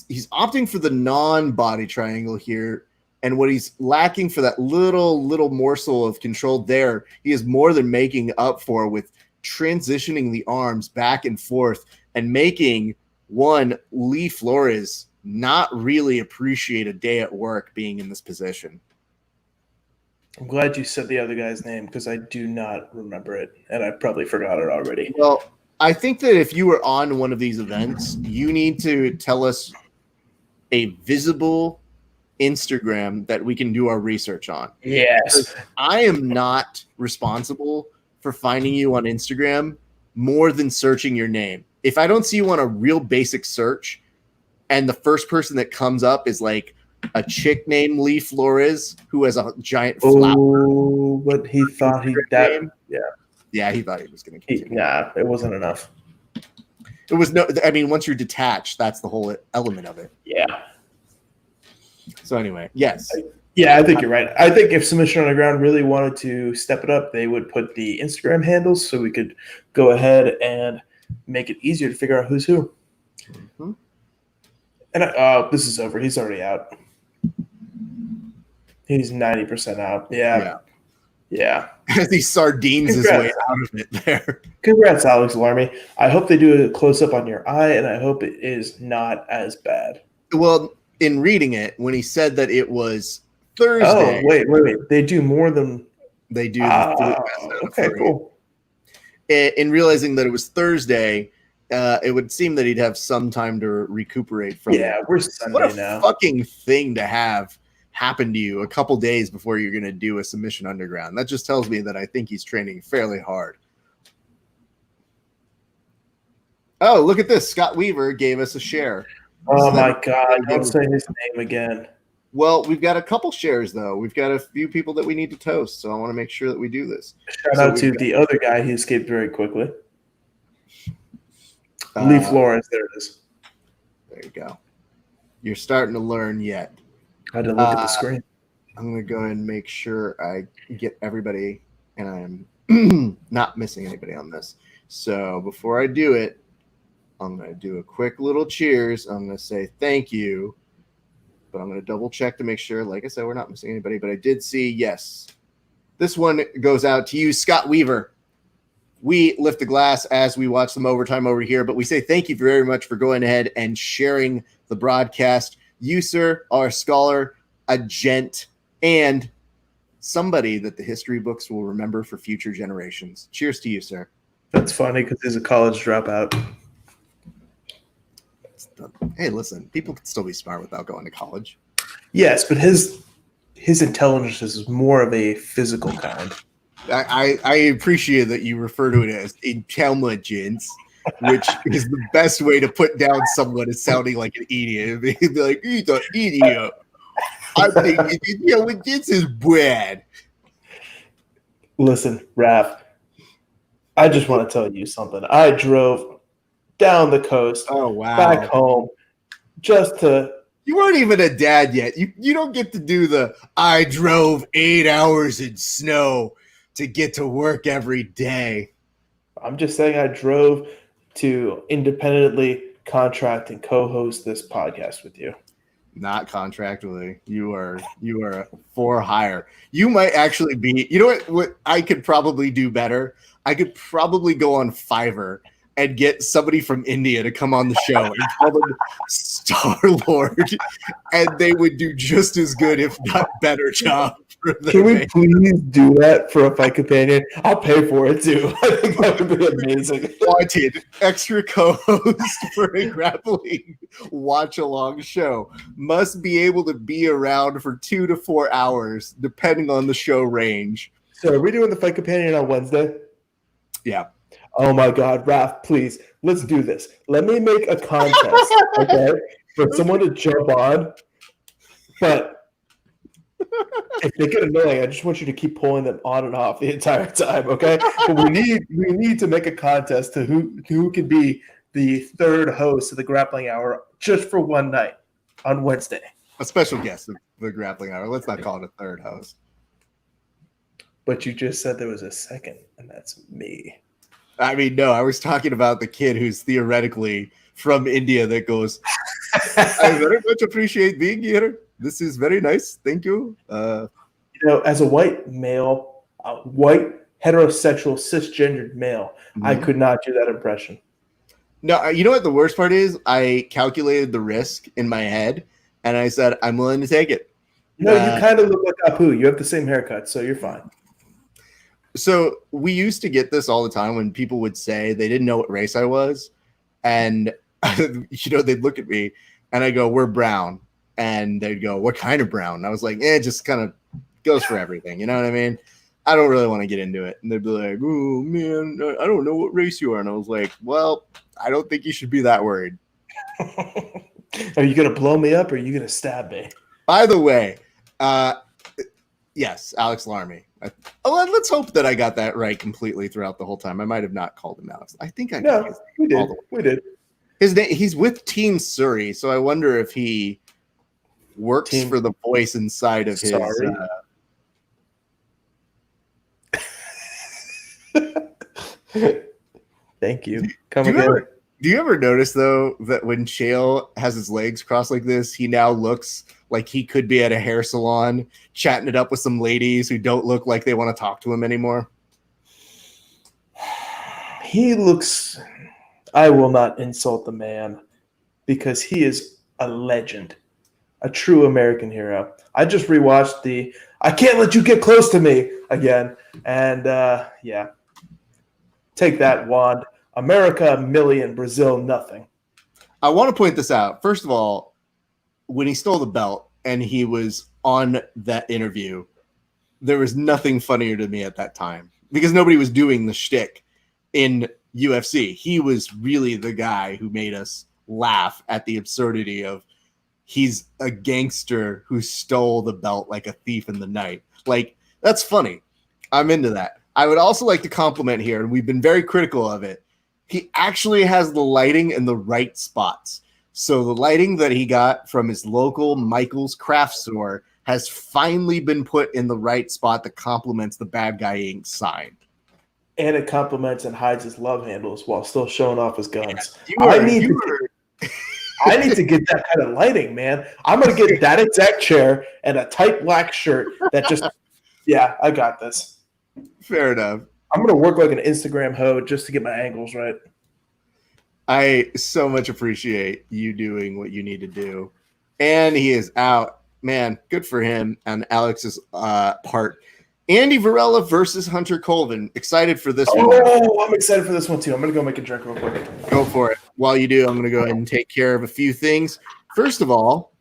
He's opting for the non-body triangle here, and what he's lacking for that little morsel of control there, he is more than making up for with transitioning the arms back and forth and making one Lee Flores not really appreciate a day at work being in this position. I'm glad you said the other guy's name because I do not remember it, and I probably forgot it already. Well, I think that if you were on one of these events, you need to tell us a visible Instagram that we can do our research on. Yes. Because I am not responsible for finding you on Instagram more than searching your name. If I don't see you on a real basic search and the first person that comes up is like a chick named Lee Flores who has a giant flower. Oh, but he thought he that. Yeah. Yeah, he thought he was going to continue. Nah, it wasn't enough. It was no. I mean, once you're detached, that's the whole element of it. Yeah. So anyway, yes. Yeah, I think you're right. I think if Submission Underground really wanted to step it up, they would put the Instagram handles so we could go ahead and make it easier to figure out who's who. Mm-hmm. And this is over. He's already out. He's 90% out. Yeah. As he sardines his way out of it there. Congrats, Alex Larmy. I hope they do a close-up on your eye, and I hope it is not as bad. Well, in reading it, when he said that it was Thursday. Oh, wait. They do more than... They do. Okay, cool. In realizing that it was Thursday, it would seem that he'd have some time to recuperate from it. Yeah, we're Sunday what a now. Fucking thing to have happen to you a couple days before you're going to do a Submission Underground. That just tells me that I think he's training fairly hard. Oh, look at this. Scott Weaver gave us a share. Oh, my God. Don't say his name again. Well, we've got a couple shares, though. We've got a few people that we need to toast, so I want to make sure that we do this. Shout out to the other guy who escaped very quickly. Lee Flores. There it is. There you go. You're starting to learn yet. I had to look at the screen. I'm going to go ahead and make sure I get everybody, and I'm not missing anybody on this. So before I do it, I'm going to do a quick little cheers. I'm going to say thank you, but I'm going to double check to make sure. Like I said, we're not missing anybody, but I did see, yes. This one goes out to you, Scott Weaver. We lift the glass as we watch some overtime over here, but we say thank you very much for going ahead and sharing the broadcast. You, sir, are a scholar, a gent, and somebody that the history books will remember for future generations. Cheers to you, sir. That's funny because he's a college dropout. Hey, listen, people can still be smart without going to college. Yes, but his intelligence is more of a physical kind. I appreciate that you refer to it as intelligence, which is the best way to put down someone as sounding like an idiot. They'd be like, he's an idiot. I think intelligence is bad. Listen, Raph, I just want to tell you something. I drove down the coast, back home, just to... You weren't even a dad yet. You don't get to do the, I drove 8 hours in snow to get to work every day. I'm just saying I drove to independently contract and co-host this podcast with you. Not contractually. You are for hire. You might actually be. You know what I could probably do better? I could probably go on Fiverr and get somebody from India to come on the show and call them Star Lord, and they would do just as good, if not better, job. Can we please do that for a Fight Companion? I'll pay for it too. I think that would be amazing. Wanted extra co-host for a grappling watch-along show. Must be able to be around for 2 to 4 hours, depending on the show range. So are we doing the Fight Companion on Wednesday? Yeah. Oh my God, Raph, please, let's do this. Let me make a contest, okay, for someone to jump on. But if they get annoying, I just want you to keep pulling them on and off the entire time, okay? But we need to make a contest to who can be the third host of the Grappling Hour just for one night on Wednesday. A special guest of the Grappling Hour. Let's not call it a third host. But you just said there was a second, and that's me. I mean, no, I was talking about the kid who's theoretically from India that goes, I very much appreciate being here. This is very nice. Thank you. As a white male, white heterosexual cisgendered male, I could not do that impression. No, you know what the worst part is? I calculated the risk in my head, and I said, I'm willing to take it. You kind of look like Apu. You have the same haircut, so you're fine. So we used to get this all the time when people would say they didn't know what race I was. And, they'd look at me, and I go, we're brown. And they'd go, what kind of brown? And I was like, it just kind of goes for everything. You know what I mean? I don't really want to get into it. And they'd be like, oh, man, I don't know what race you are. And I was like, well, I don't think you should be that worried. Are you going to blow me up or are you going to stab me? By the way, yes, Alex Larmy. Let's hope that I got that right completely throughout the whole time. I might have not called him Alex. I think I got his name. We did. His name, he's with Team Surrey, so I wonder if he works for the voice inside of his. Thank you. Come again. Do you ever notice, though, that when Chael has his legs crossed like this, he now looks like he could be at a hair salon chatting it up with some ladies who don't look like they want to talk to him anymore? He looks... I will not insult the man because he is a legend, a true American hero. I just rewatched the I Can't Let You Get Close to Me again. And, yeah. Take that, Wand. America, a million. Brazil, nothing. I want to point this out. First of all, when he stole the belt and he was on that interview, there was nothing funnier to me at that time because nobody was doing the shtick in UFC. He was really the guy who made us laugh at the absurdity of he's a gangster who stole the belt like a thief in the night. Like, that's funny. I'm into that. I would also like to compliment here, and we've been very critical of it. He actually has the lighting in the right spots. So the lighting that he got from his local Michael's craft store has finally been put in the right spot that complements the Bad Guy Inc. sign. And it complements and hides his love handles while still showing off his guns. Yeah, I need to get that kind of lighting, man. I'm going to get that exact chair and a tight black shirt that just, yeah, I got this. Fair enough. I'm going to work like an Instagram hoe just to get my angles right. I so much appreciate you doing what you need to do. And he is out. Man, good for him and Alex's part. Andy Varela versus Hunter Colvin. Excited for this one. Oh, I'm excited for this one too. I'm going to go make a drink real quick. Go for it. While you do, I'm going to go ahead and take care of a few things. First of all,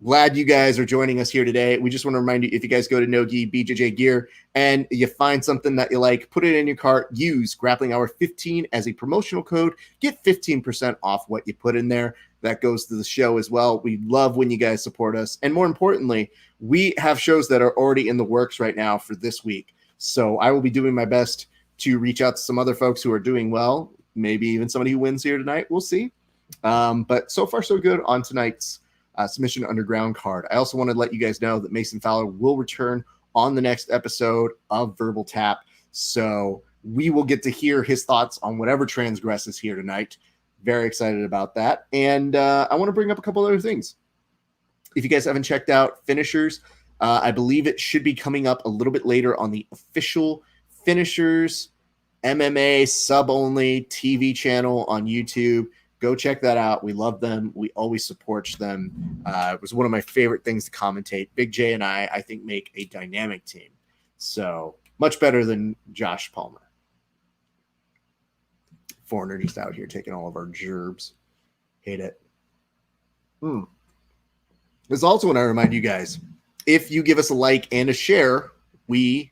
glad you guys are joining us here today. We just want to remind you, if you guys go to No-Gi BJJ Gear and you find something that you like, put it in your cart, use Grappling Hour 15 as a promotional code, get 15% off what you put in there. That goes to the show as well. We love when you guys support us. And more importantly, we have shows that are already in the works right now for this week. So I will be doing my best to reach out to some other folks who are doing well, maybe even somebody who wins here tonight. We'll see. But so far, so good on tonight's Submission Underground card. I also want to let you guys know that Mason Fowler will return on the next episode of Verbal Tap. So we will get to hear his thoughts on whatever transgresses here tonight. Very excited about that. And I want to bring up a couple other things. If you guys haven't checked out Finishers, I believe it should be coming up a little bit later on the official Finishers MMA sub-only TV channel on YouTube. Go check that out. We love them. We always support them. It was one of my favorite things to commentate. Big J and I think, make a dynamic team. So much better than Josh Palmer. Foreigner just out here taking all of our gerbs. Hate it. This is also when I remind you guys, if you give us a like and a share, we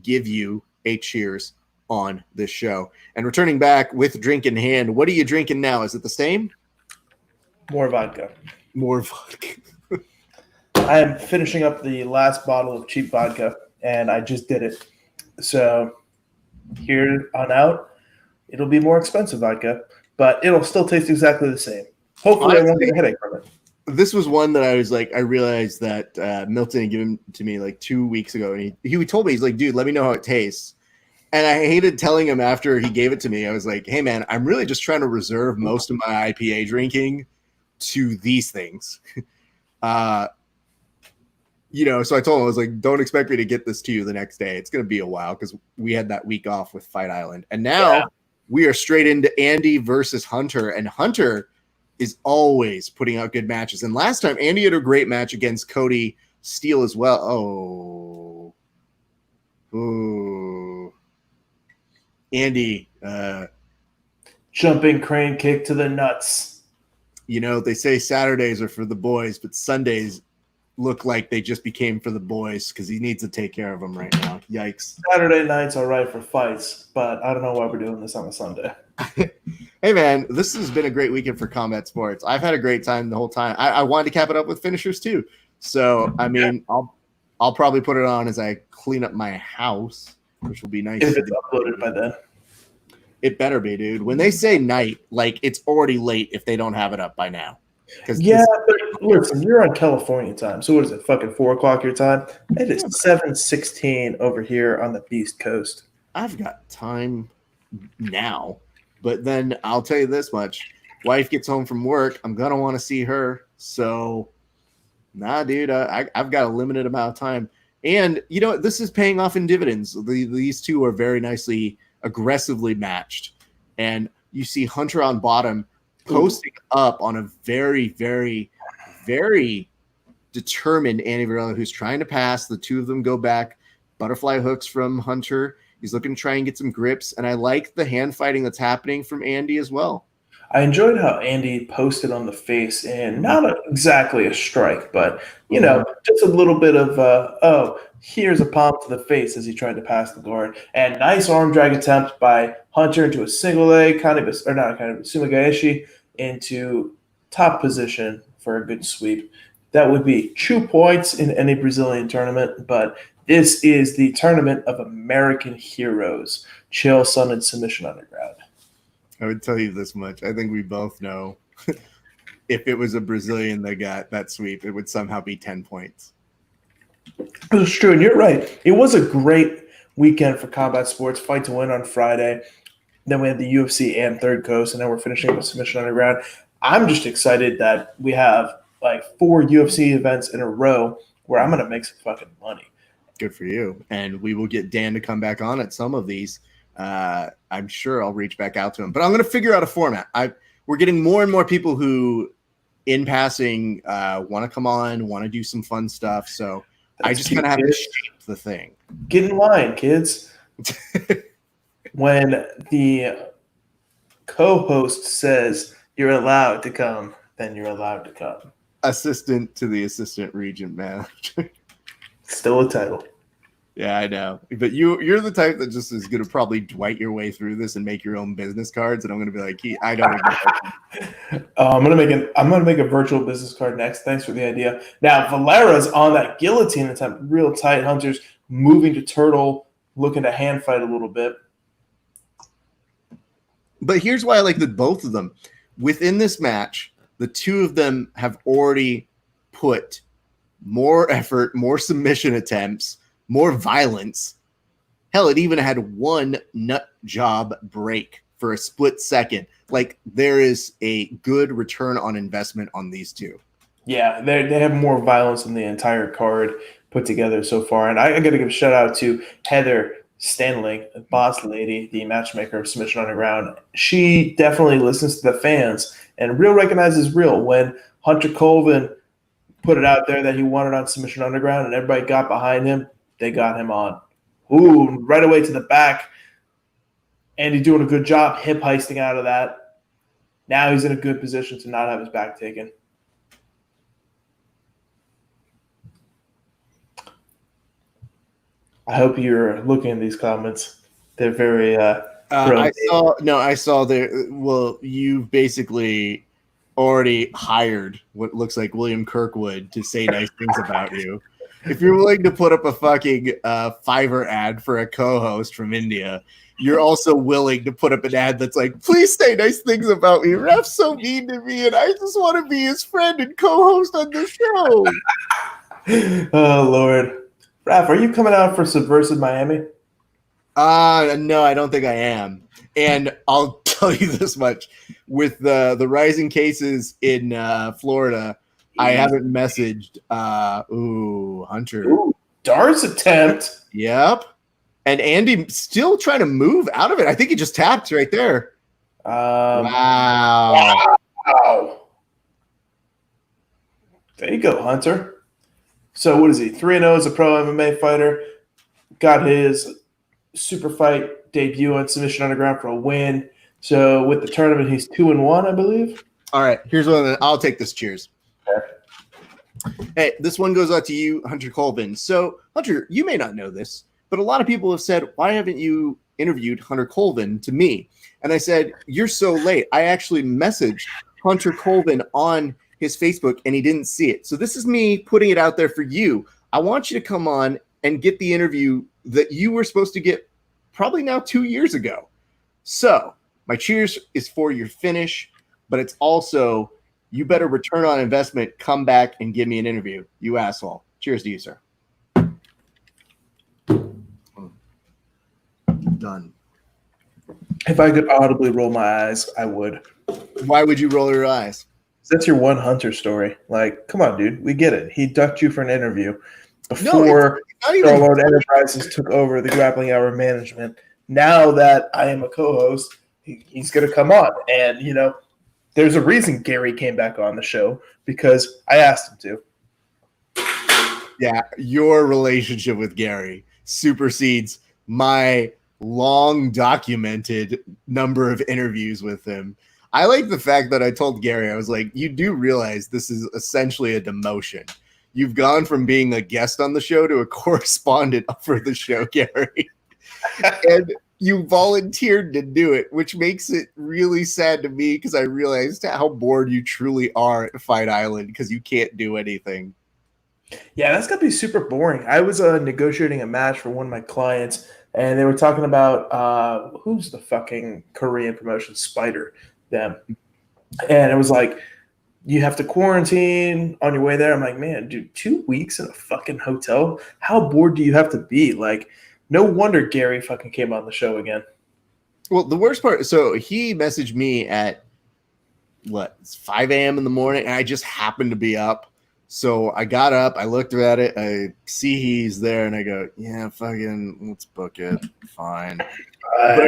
give you a cheers on this show. And returning back with drink in hand, what are you drinking now? Is it the same? More vodka. More vodka. I am finishing up the last bottle of cheap vodka, and I just did it. So here on out, it'll be more expensive vodka, but it'll still taste exactly the same. Hopefully, I won't get a headache from it. This was one that I was like, I realized that Milton had given to me like 2 weeks ago, and he told me, he's like, dude, let me know how it tastes. And I hated telling him after he gave it to me. I was like, hey, man, I'm really just trying to reserve most of my IPA drinking to these things. So I told him, I was like, don't expect me to get this to you the next day. It's going to be a while because we had that week off with Fight Island. And now we are straight into Andy versus Hunter. And Hunter is always putting out good matches. And last time, Andy had a great match against Cody Steele as well. Andy. Jumping crane kick to the nuts. They say Saturdays are for the boys, but Sundays look like they just became for the boys because he needs to take care of them right now. Yikes. Saturday night's all right for fights, but I don't know why we're doing this on a Sunday. Hey, man, this has been a great weekend for combat sports. I've had a great time the whole time. I wanted to cap it up with Finishers, too. So, I mean, I'll probably put it on as I clean up my house, which will be nice. If it's uploaded by then. It better be, dude. When they say night, like, it's already late if they don't have it up by now. Yeah, but listen, you're on California time. So what is it, fucking 4 o'clock your time? It is 7:16 over here on the East Coast. I've got time now. But then I'll tell you this much. Wife gets home from work. I'm going to want to see her. So, nah, dude, I've got a limited amount of time. And, this is paying off in dividends. These two are very nicely, aggressively matched. And you see Hunter on bottom posting up on a very, very, very determined Andy Varela who's trying to pass. The two of them go back. Butterfly hooks from Hunter. He's looking to try and get some grips, and I like the hand fighting that's happening from Andy as well. I enjoyed how Andy posted on the face, and not exactly a strike, but, just a little bit of, here's a palm to the face as he tried to pass the guard. And nice arm drag attempt by Hunter into a single leg, Sumagaeshi into top position for a good sweep. That would be 2 points in any Brazilian tournament, but this is the tournament of American heroes. Chael Sonnen submission underground. I would tell you this much. I think we both know if it was a Brazilian that got that sweep, it would somehow be 10 points. It's true, and you're right. It was a great weekend for combat sports. Fight to win on Friday. Then we had the UFC and Third Coast, and then we're finishing with submission underground. I'm just excited that we have like 4 UFC events in a row where I'm going to make some fucking money. Good for you. And we will get Dan to come back on at some of these. I'm sure I'll reach back out to him. But I'm going to figure out a format. We're getting more and more people who, in passing, want to come on, want to do some fun stuff. So I just kind of have to shape the thing. Get in line, kids. When the co-host says you're allowed to come, then you're allowed to come. Assistant to the assistant regent manager. Still a title. Yeah, I know. But you're the type that just is going to probably Dwight your way through this and make your own business cards. And I'm going to be like, I don't even I'm going to make a virtual business card next. Thanks for the idea. Now, Valera's on that guillotine attempt. Real tight. Hunter's moving to turtle, looking to hand fight a little bit. But here's why I like both of them. Within this match, the two of them have already put more effort, more submission attempts, more violence. Hell, it even had one nut job break for a split second. Like, there is a good return on investment on these two. Yeah, they have more violence than the entire card put together so far. And I got to give a shout out to Heather Stanley, the boss lady, the matchmaker of Submission Underground. She definitely listens to the fans, and real recognizes real. When Hunter Colvin put it out there that he wanted on Submission Underground and everybody got behind him, they got him on. Ooh, right away to the back. Andy doing a good job hip heisting out of that. Now he's in a good position to not have his back taken. I hope you're looking at these comments. They're very I saw there. Well, you've basically already hired what looks like William Kirkwood to say nice things about you. If you're willing to put up a fucking Fiverr ad for a co-host from India, you're also willing to put up an ad that's like, please say nice things about me. Raph's so mean to me, and I just want to be his friend and co-host on the show. Oh, Lord. Raph, are you coming out for Subversive Miami? No, I don't think I am. And I'll tell you this much. With the rising cases in Florida, I haven't messaged Hunter. Ooh, darts attempt. Yep. And Andy still trying to move out of it. I think he just tapped right there. Wow. There you go, Hunter. So what is he? 3-0 as a pro MMA fighter. Got his super fight debut on Submission Underground for a win. So with the tournament, he's 2-1, I believe. All right. Here's one. I'll take this. Cheers. Okay. Hey, this one goes out to you, Hunter Colvin. So, Hunter, you may not know this, but a lot of people have said, why haven't you interviewed Hunter Colvin to me? And I said, you're so late. I actually messaged Hunter Colvin on his Facebook and he didn't see it. So this is me putting it out there for you. I want you to come on and get the interview that you were supposed to get probably now 2 years ago. So my cheers is for your finish, but it's also, you better return on investment, come back and give me an interview, you asshole. Cheers to you, sir. Done. If I could audibly roll my eyes, I would. Why would you roll your eyes? That's your one Hunter story. Like, come on, dude. We get it. He ducked you for an interview before Starlord Enterprises took over the Grappling Hour management. Now that I am a co-host, he's going to come on. And, you know, there's a reason Gary came back on the show, because I asked him to. Yeah, your relationship with Gary supersedes my long documented number of interviews with him. I like the fact that I told Gary, I was like, you do realize this is essentially a demotion. You've gone from being a guest on the show to a correspondent for the show, Gary. And you volunteered to do it, which makes it really sad to me because I realized how bored you truly are at Fight Island because you can't do anything. Yeah, that's got to be super boring. I was negotiating a match for one of my clients, and they were talking about who's the fucking Korean promotion, Spider, them. And it was like, you have to quarantine on your way there. I'm like, man, dude, 2 weeks in a fucking hotel? How bored do you have to be? Like, no wonder Gary fucking came on the show again. Well, the worst part, so he messaged me at, it's 5 a.m. in the morning, and I just happened to be up. So I got up, I looked at it, I see he's there, and I go, yeah, fucking, let's book it. Fine. But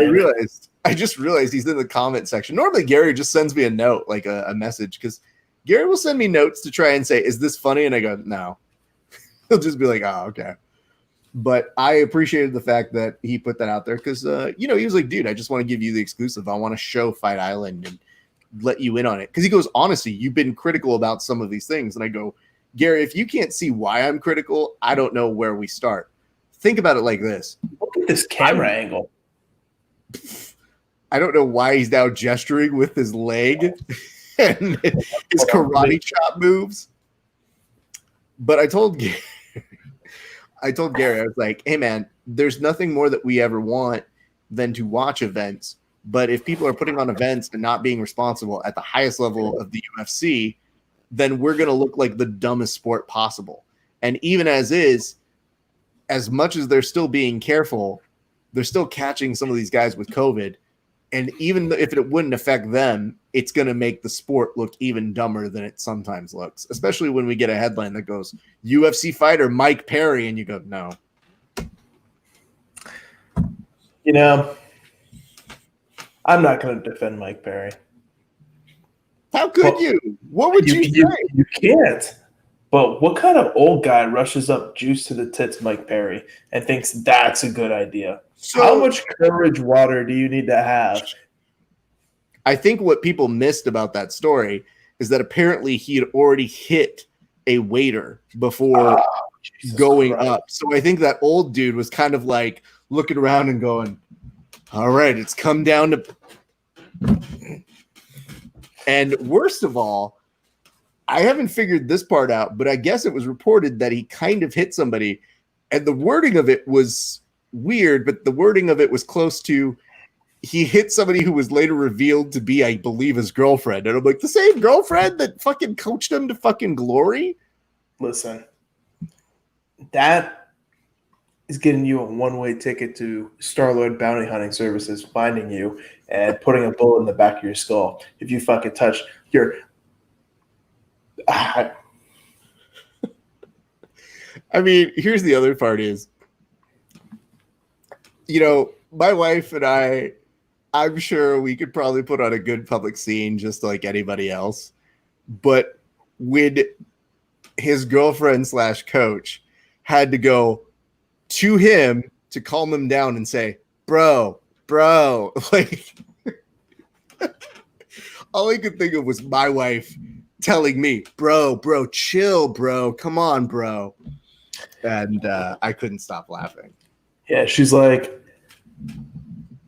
I just realized he's in the comment section. Normally, Gary just sends me a note, like a message, because Gary will send me notes to try and say, is this funny? And I go, no. He'll just be like, oh, okay. But I appreciated the fact that he put that out there because, he was like, dude, I just want to give you the exclusive. I want to show Fight Island and let you in on it. Because he goes, honestly, you've been critical about some of these things. And I go, Gary, if you can't see why I'm critical, I don't know where we start. Think about it like this. Look at this camera angle. I don't know why he's now gesturing with his leg and his karate chop moves. But I told Gary, I was like, hey, man, there's nothing more that we ever want than to watch events. But if people are putting on events and not being responsible at the highest level of the UFC, then we're going to look like the dumbest sport possible. And even as is, as much as they're still being careful, they're still catching some of these guys with COVID. And even if it wouldn't affect them, it's going to make the sport look even dumber than it sometimes looks, especially when we get a headline that goes UFC fighter Mike Perry, and you go, no. You know, I'm not going to defend Mike Perry. How could you? What would you say? You can't. But what kind of old guy rushes up juice to the tits Mike Perry and thinks that's a good idea? So, how much courage water do you need to have? I think what people missed about that story is that apparently he had already hit a waiter before going up. So I think that old dude was kind of like looking around and going, all right, it's come down to... And worst of all, I haven't figured this part out, but I guess it was reported that he kind of hit somebody, and the wording of it was weird, but the wording of it was close to he hit somebody who was later revealed to be, I believe, his girlfriend. And I'm like, the same girlfriend that fucking coached him to fucking glory? Listen, that is getting you a one-way ticket to Star-Lord Bounty Hunting Services finding you and putting a bullet in the back of your skull if you fucking touch your... I mean, here's the other part is, you know, my wife and I'm sure we could probably put on a good public scene just like anybody else. But when his girlfriend / coach had to go to him to calm him down and say, bro, like all I could think of was my wife telling me, bro, chill, bro. Come on, bro. And I couldn't stop laughing. Yeah, she's like,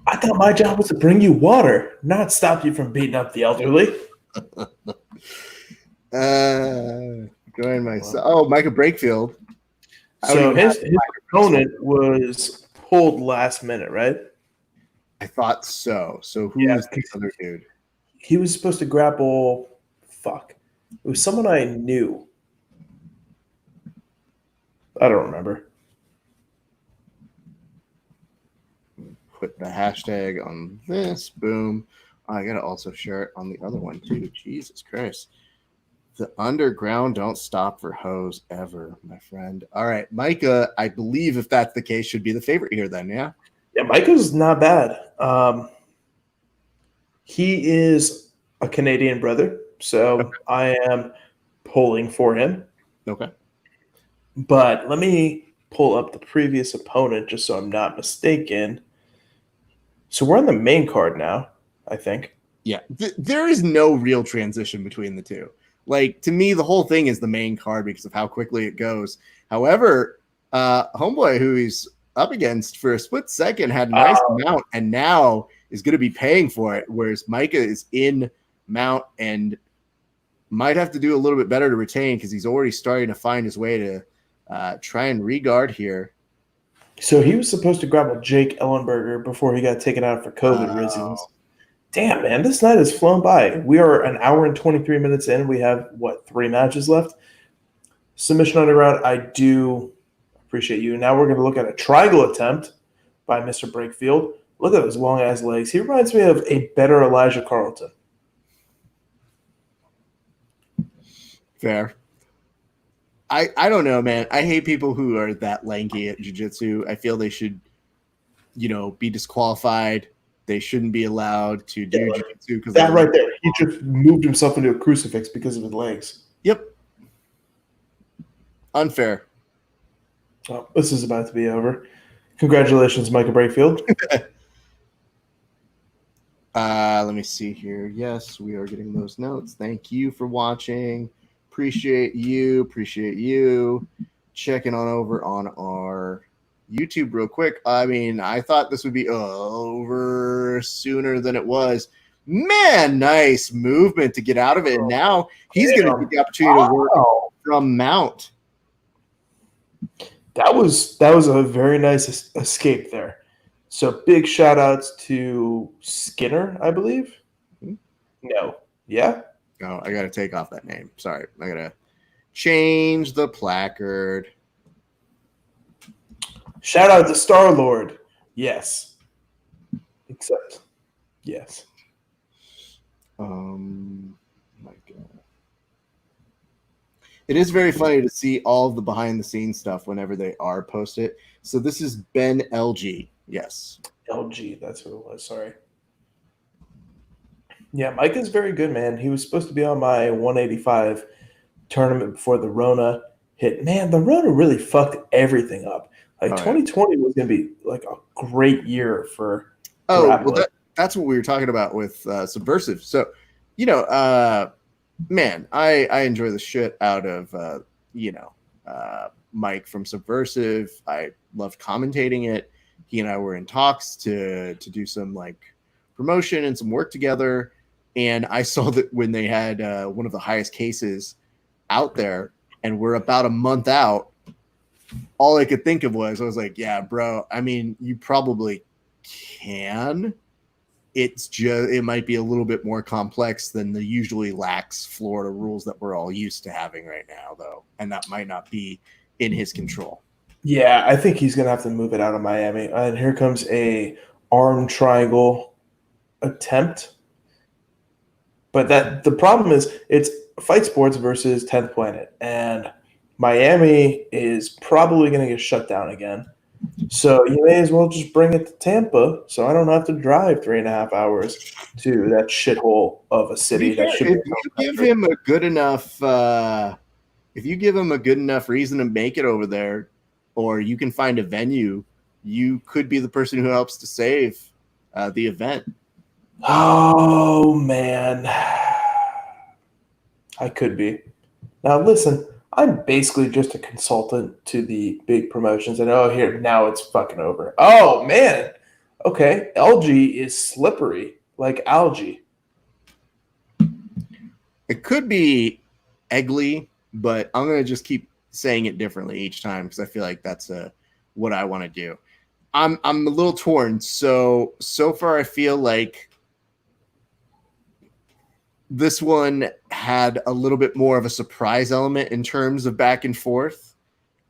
I thought my job was to bring you water, not stop you from beating up the elderly. Going myself. Oh, Micah Brakefield. So his opponent was pulled last minute, right? I thought so. So who was the other dude? He was supposed to grapple. Fuck. It was someone I knew. I don't remember. Put the hashtag on this. Boom. Oh, I got to also share it on the other one, too. Jesus Christ. The underground don't stop for hoes ever, my friend. All right. Micah, I believe if that's the case, should be the favorite here then, yeah? Yeah, Micah's not bad. He is a Canadian brother, so okay. I am pulling for him. Okay. But let me pull up the previous opponent just so I'm not mistaken. So we're on the main card now, I think. Yeah. There is no real transition between the two. Like, to me, the whole thing is the main card because of how quickly it goes. However, homeboy who he's up against for a split second had a nice mount and now is going to be paying for it, whereas Micah is in mount and might have to do a little bit better to retain because he's already starting to find his way to try and regard here. So he was supposed to grapple Jake Ellenberger before he got taken out for COVID reasons. Damn, man, this night has flown by. We are an hour and 23 minutes in. We have, 3 matches left? Submission Underground, I do appreciate you. Now we're going to look at a triangle attempt by Mr. Brakefield. Look at those long-ass legs. He reminds me of a better Elijah Carlton. Fair. I don't know, man. I hate people who are that lanky at jiu-jitsu. I feel they should, be disqualified. They shouldn't be allowed to do jiu-jitsu because that right there. He just moved himself into a crucifix because of his legs. Yep. Unfair. Oh, this is about to be over. Congratulations, Micah Brakefield. Let me see here. Yes, we are getting those notes. Thank you for watching. Appreciate you. Checking on over on our YouTube real quick. I mean, I thought this would be over sooner than it was. Man, nice movement to get out of it. And now he's going to get the opportunity to work from mount. That was a very nice escape there. So big shout outs to Skinner, I believe. No. Yeah? No, I got to take off that name. Sorry. I got to change the placard. Shout out to Star-Lord. Yes. Except, yes. My God. It is very funny to see all of the behind the scenes stuff whenever they are posted. So this is Ben LG. Yes. LG, that's who it was. Sorry. Yeah, Mike is very good, man. He was supposed to be on my 185 tournament before the Rona hit. Man, the Rona really fucked everything up. Like Oh, yeah. 2020 was going to be like a great year for Oh, grappling. well, that's what we were talking about with Subversive. So, man, I enjoy the shit out of, Mike from Subversive. I loved commentating it. He and I were in talks to do some like promotion and some work together. And I saw that when they had one of the highest cases out there and we're about a month out, all I could think of was, I was like, yeah, bro, I mean, you probably can. It's just, it might be a little bit more complex than the usually lax Florida rules that we're all used to having right now, though. And that might not be in his control. Yeah, I think he's going to have to move it out of Miami. And here comes a arm triangle attempt. But the problem is it's Fight Sports versus 10th Planet. And Miami is probably going to get shut down again. So you may as well just bring it to Tampa so I don't have to drive 3.5 hours to that shithole of a city. If you give him a good enough reason to make it over there, or you can find a venue, you could be the person who helps to save the event. Oh, man. I could be. Now, listen, I'm basically just a consultant to the big promotions. And, here, now it's fucking over. Oh, man. Okay. Algae is slippery, like algae. It could be Eggly, but I'm going to just keep saying it differently each time because I feel like that's what I want to do. I'm a little torn. So far I feel like this one had a little bit more of a surprise element in terms of back and forth.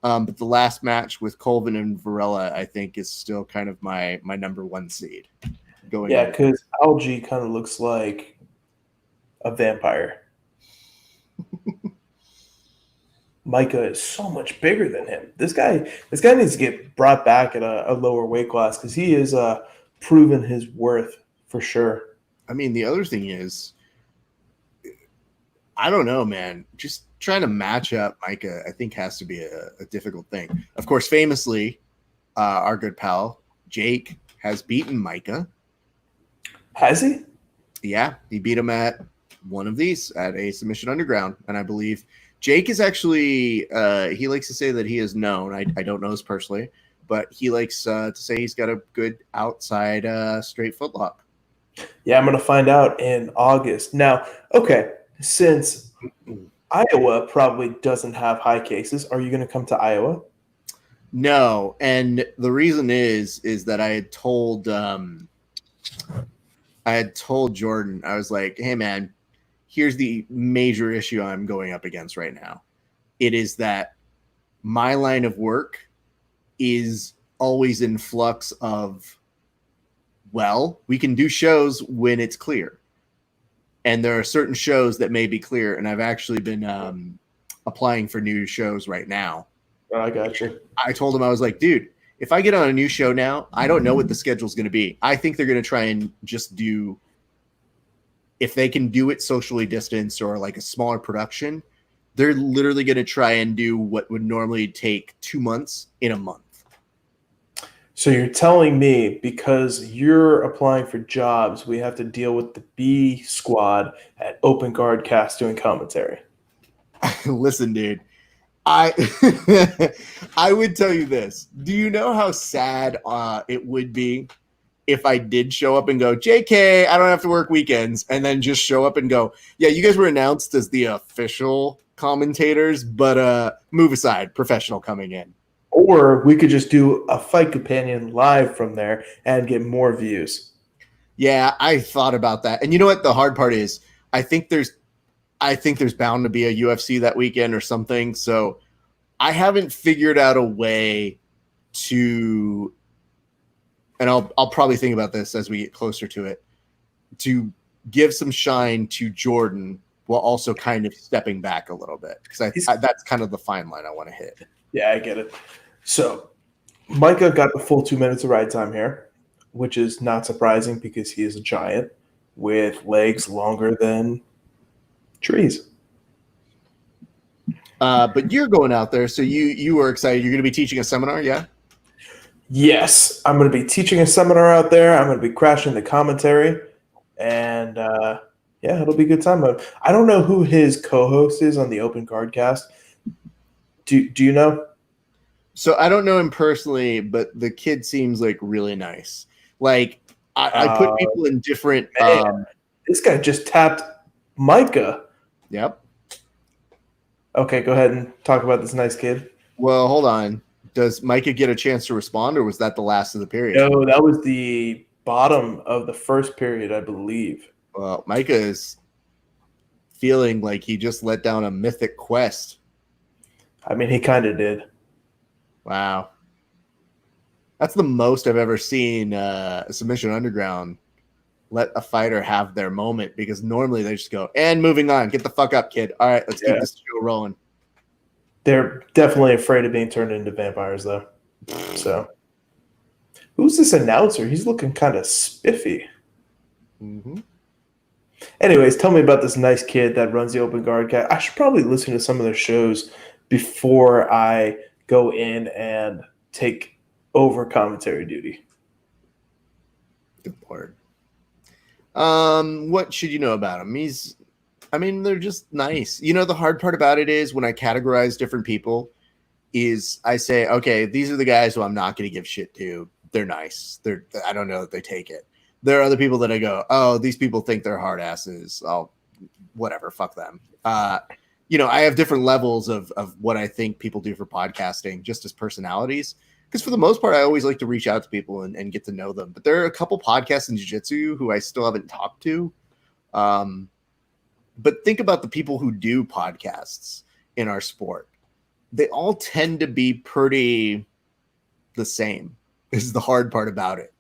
But the last match with Colvin and Varela, I think, is still kind of my number one seed. Yeah, because Algae kind of looks like a vampire. Micah is so much bigger than him. This guy needs to get brought back at a lower weight class because he is proven his worth for sure. I mean, the other thing is, I don't know, man. Just trying to match up Micah, I think, has to be a difficult thing. Of course, famously, our good pal Jake has beaten Micah. Has he? Yeah, he beat him at one of these at a Submission Underground, and I believe Jake is actually he likes to say that he is known. I don't know this personally, but he likes to say he's got a good outside straight footlock. Yeah, I'm going to find out in August. Now, okay, since Iowa probably doesn't have high cases, are you going to come to Iowa? No, and the reason is that I had told Jordan, I was like, hey man, here's the major issue I'm going up against right now. It is that my line of work is always in flux of, well, we can do shows when it's clear. And there are certain shows that may be clear. And I've actually been applying for new shows right now. Oh, I got you. I told him, I was like, dude, if I get on a new show now, I don't know what the schedule's going to be. I think they're going to try and just do, if they can do it socially distanced or like a smaller production, they're literally going to try and do what would normally take 2 months in a month. So you're telling me because you're applying for jobs, we have to deal with the B squad at Open Guard Cast doing commentary. Listen, dude, I would tell you this. Do you know how sad it would be if I did show up and go, JK, I don't have to work weekends, and then just show up and go, yeah, you guys were announced as the official commentators, but move aside, professional coming in. Or we could just do a Fight Companion live from there and get more views. Yeah, I thought about that. And you know what? The hard part is I think there's bound to be a UFC that weekend or something. So I haven't figured out a way to, and I'll probably think about this as we get closer to it, to give some shine to Jordan while also kind of stepping back a little bit, because that's kind of the fine line I want to hit. Yeah, I get it. So Micah got the full 2 minutes of ride time here, which is not surprising because he is a giant with legs longer than trees. But you're going out there, so you are excited. You're going to be teaching a seminar, yeah? Yes, I'm going to be teaching a seminar out there. I'm going to be crashing the commentary, and yeah, it'll be a good time. I don't know who his co-host is on the Open Card Cast. Do you know? So I don't know him personally, but the kid seems like really nice. Like I put people in different. This guy just tapped Micah. Yep. Okay, go ahead and talk about this nice kid. Well, hold on. Does Micah get a chance to respond, or was that the last of the period? No, that was the bottom of the first period, I believe. Well, Micah is feeling like he just let down a mythic quest. I mean, he kind of did. Wow. That's the most I've ever seen Submission Underground let a fighter have their moment, because normally they just go, and moving on. Get the fuck up, kid. All right, let's keep this show rolling. They're definitely afraid of being turned into vampires, though. So, who's this announcer? He's looking kind of spiffy. Mm-hmm. Anyways, tell me about this nice kid that runs the Open Guard Cat. I should probably listen to some of their shows before I go in and take over commentary duty. Good Lord. What should you know about him? They're just nice. You know, the hard part about it is when I categorize different people is I say, okay, these are the guys who I'm not going to give shit to. They're nice. I don't know that they take it. There are other people that I go, oh, these people think they're hard asses. Oh, whatever. Fuck them. I have different levels of what I think people do for podcasting just as personalities. Because for the most part, I always like to reach out to people and get to know them. But there are a couple podcasts in jiu-jitsu who I still haven't talked to. But think about the people who do podcasts in our sport. They all tend to be pretty the same, is the hard part about it.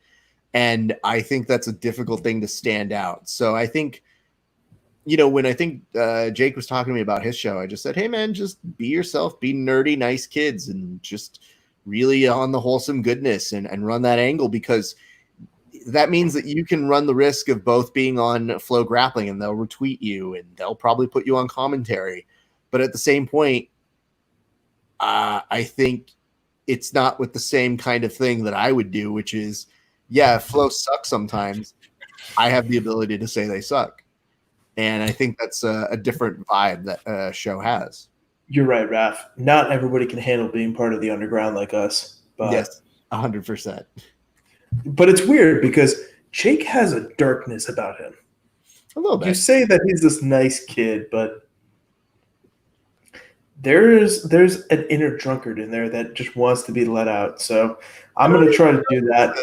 And I think that's a difficult thing to stand out. So I think, when I think Jake was talking to me about his show, I just said, hey, man, just be yourself, be nerdy, nice kids, and just really on the wholesome goodness and run that angle, because that means that you can run the risk of both being on Flow Grappling and they'll retweet you and they'll probably put you on commentary. But at the same point, I think it's not with the same kind of thing that I would do, which is, yeah, Flow sucks sometimes. I have the ability to say they suck. And I think that's a different vibe that show has. You're right, Raph. Not everybody can handle being part of the underground like us. But yes, 100%. But it's weird because Jake has a darkness about him. A little bit. You say that he's this nice kid, but there's an inner drunkard in there that just wants to be let out. So I'm going to try to do that.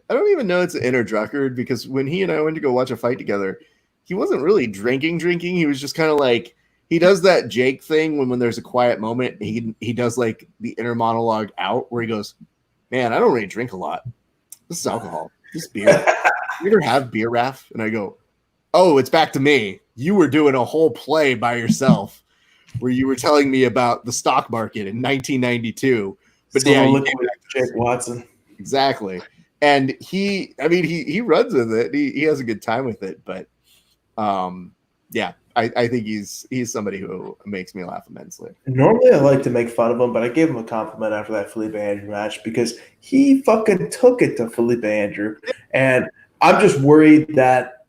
I don't even know it's an inner drunkard, because when he and I went to go watch a fight together, he wasn't really drinking. He was just kind of like, he does that Jake thing when there's a quiet moment. He does like the inner monologue out where he goes, man, I don't really drink a lot. This is alcohol. This is beer. You ever have beer, Raph? And I go, oh, it's back to me. You were doing a whole play by yourself where you were telling me about the stock market in 1992. But so yeah, look at Jake Watson. Exactly. And he runs with it. He has a good time with it. But yeah, I think he's somebody who makes me laugh immensely. Normally, I like to make fun of him, but I gave him a compliment after that Felipe Andrew match because he fucking took it to Felipe Andrew. And I'm just worried that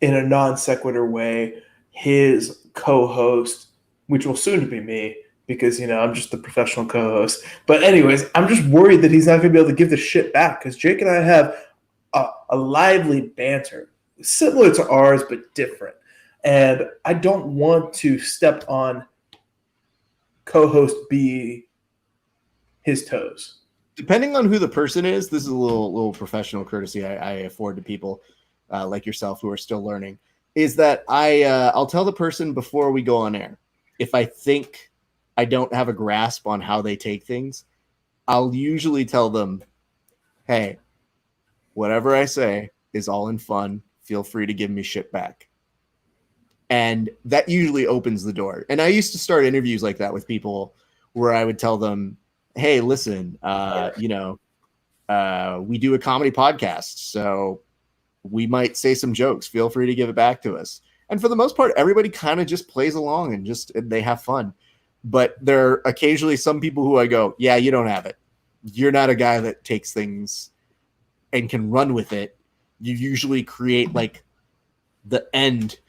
in a non sequitur way, his co-host, which will soon to be me, because, I'm just the professional co-host. But anyways, I'm just worried that he's not going to be able to give the shit back, because Jake and I have a lively banter, similar to ours, but different. And I don't want to step on co-host B his toes. Depending on who the person is, this is a little professional courtesy I afford to people like yourself who are still learning, is that I'll tell the person before we go on air. If I think I don't have a grasp on how they take things, I'll usually tell them, hey, whatever I say is all in fun. feel free to give me shit back. And that usually opens the door. And I used to start interviews like that with people where I would tell them, hey, listen, we do a comedy podcast, so we might say some jokes. Feel free to give it back to us. And for the most part, everybody kind of just plays along and they have fun. But there are occasionally some people who I go, yeah, you don't have it. You're not a guy that takes things and can run with it. You usually create like the end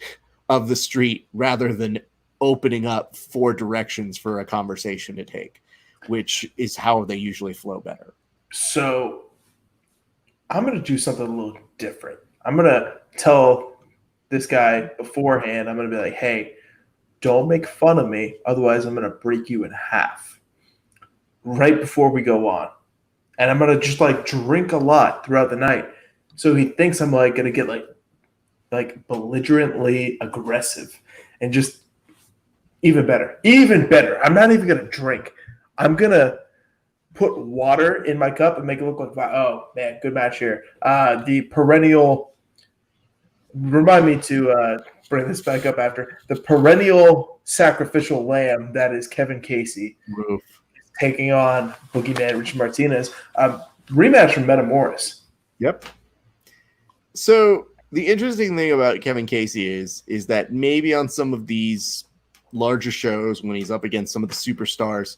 of the street rather than opening up 4 directions for a conversation to take, which is how they usually flow better. So I'm going to do something a little different. I'm going to tell this guy beforehand, I'm going to be like, hey, don't make fun of me. Otherwise, I'm going to break you in half right before we go on. And I'm going to just like drink a lot throughout the night. So he thinks I'm like going to get like belligerently aggressive and just even better. I'm not even going to drink. I'm going to put water in my cup and make it look like, oh man, good match here. The perennial, remind me to bring this back up after, the perennial sacrificial lamb that is Kevin Casey. Oof. Taking on Boogeyman Richard Martinez. Rematch from Metamoris. Yep. So the interesting thing about Kevin Casey is that maybe on some of these larger shows when he's up against some of the superstars,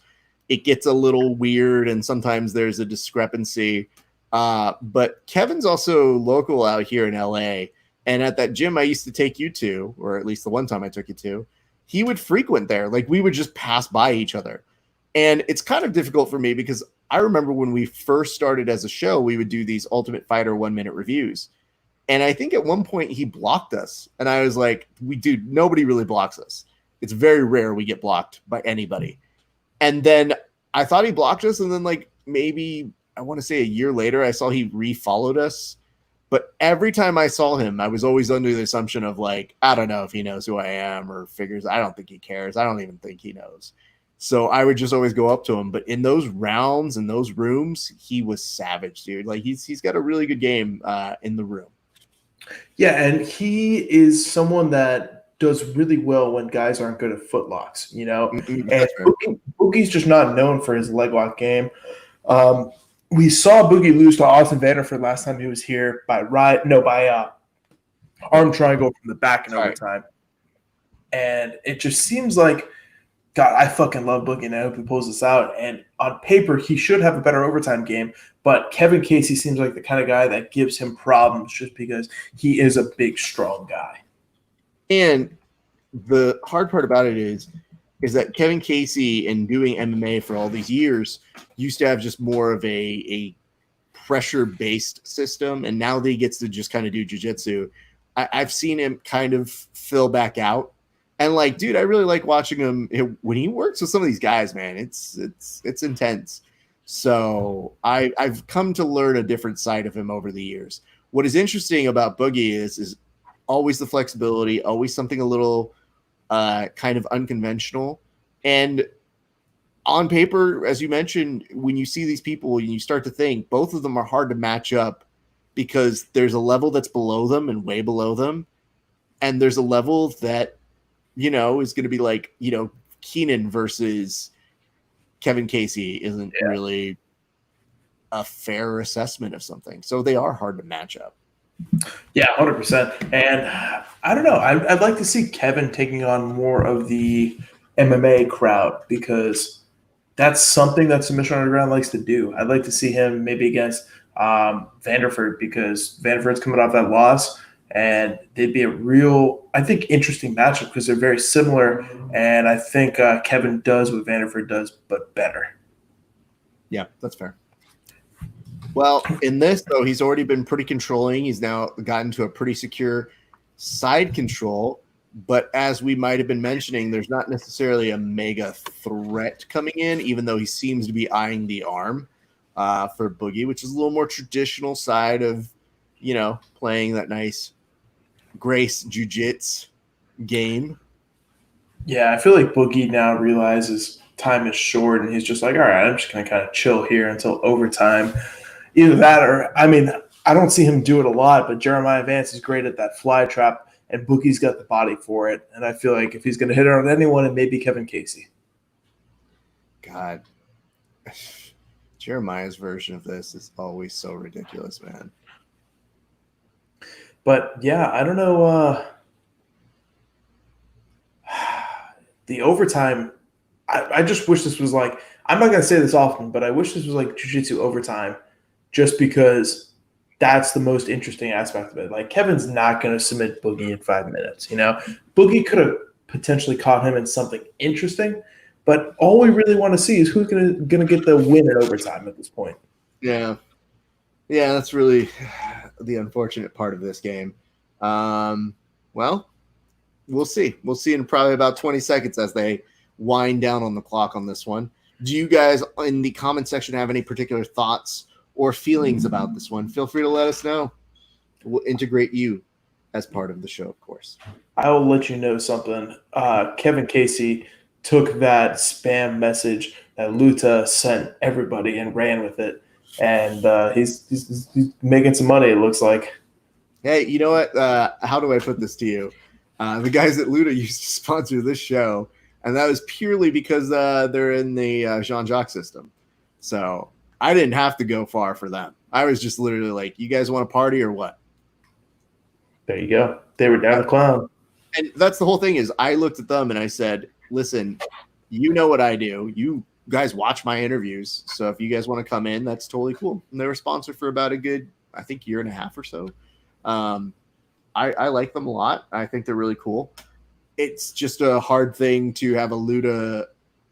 it gets a little weird and sometimes there's a discrepancy. But Kevin's also local out here in LA. And at that gym I used to take you to, or at least the one time I took you to, he would frequent there. Like we would just pass by each other. And it's kind of difficult for me because I remember when we first started as a show, we would do these Ultimate Fighter 1-minute reviews. And I think at one point he blocked us. And I was like, nobody really blocks us. It's very rare we get blocked by anybody. And then I thought he blocked us. And then like maybe I want to say a year later, I saw he refollowed us. But every time I saw him, I was always under the assumption of like, I don't know if he knows who I am or figures. I don't think he cares. I don't even think he knows. So I would just always go up to him. But in those rounds and those rooms, he was savage, dude. Like he's got a really good game in the room. Yeah, and he is someone that does really well when guys aren't good at footlocks, you know. Mm-hmm, and Boogie's just not known for his leg lock game. We saw Boogie lose to Austin Vanderford last time he was here by arm triangle from the back in overtime. And it just seems like, God, I fucking love Boogie, and I hope he pulls this out. And on paper, he should have a better overtime game. But Kevin Casey seems like the kind of guy that gives him problems just because he is a big, strong guy. And the hard part about it is that Kevin Casey, in doing MMA for all these years, used to have just more of a pressure-based system. And now that he gets to just kind of do jiu-jitsu, I've seen him kind of fill back out. And like, dude, I really like watching him when he works with some of these guys, man. It's intense. So I've come to learn a different side of him over the years. What is interesting about Boogie is always the flexibility, always something a little kind of unconventional. And on paper, as you mentioned, when you see these people and you start to think, both of them are hard to match up because there's a level that's below them and way below them. And there's a level that, you know, is going to be like, you know, Keenan versus Kevin Casey isn't really a fair assessment of something. So they are hard to match up. Yeah, 100%. And I don't know. I'd like to see Kevin taking on more of the MMA crowd because that's something that Submission Underground likes to do. I'd like to see him maybe against Vanderford because Vanderford's coming off that loss. And they'd be a real, I think, interesting matchup because they're very similar. And I think Kevin does what Vanderford does, but better. Yeah, that's fair. Well, in this, though, he's already been pretty controlling. He's now gotten to a pretty secure side control. But as we might have been mentioning, there's not necessarily a mega threat coming in, even though he seems to be eyeing the arm for Boogie, which is a little more traditional side of, you know, playing that nice Grace Jiu-Jitsu game. Yeah, I feel like Boogie now realizes time is short, and he's just like, all right, I'm just going to kind of chill here until overtime. Either that or, I mean, I don't see him do it a lot, but Jeremiah Vance is great at that fly trap, and Boogie's got the body for it. And I feel like if he's going to hit it on anyone, it may be Kevin Casey. God. Jeremiah's version of this is always so ridiculous, man. But, yeah, I don't know. The overtime, I just wish this was like – I'm not going to say this often, but I wish this was like jiu-jitsu overtime just because that's the most interesting aspect of it. Like, Kevin's not going to submit Boogie in 5 minutes, you know? Boogie could have potentially caught him in something interesting, but all we really want to see is who's going to get the win in overtime at this point. Yeah. Yeah, that's really the unfortunate part of this game. Well, we'll see. We'll see in probably about 20 seconds as they wind down on the clock on this one. Do you guys in the comment section have any particular thoughts or feelings about this one? Feel free to let us know. We'll integrate you as part of the show, of course. I will let you know something. Kevin Casey took that spam message that Luta sent everybody and ran with it. And he's making some money, it looks like. Hey, you know what? How do I put this to you? The guys at Luta used to sponsor this show, and that was purely because they're in the Jean-Jacques system. So I didn't have to go far for them. I was just literally like, you guys want to party or what? There you go. They were down the clown. And that's the whole thing is I looked at them and I said, listen, you know what I do. You guys watch my interviews. So if you guys want to come in, that's totally cool. And they were sponsored for about a good, I think, year and a half or so. I like them a lot. I think they're really cool. It's just a hard thing to have a Luta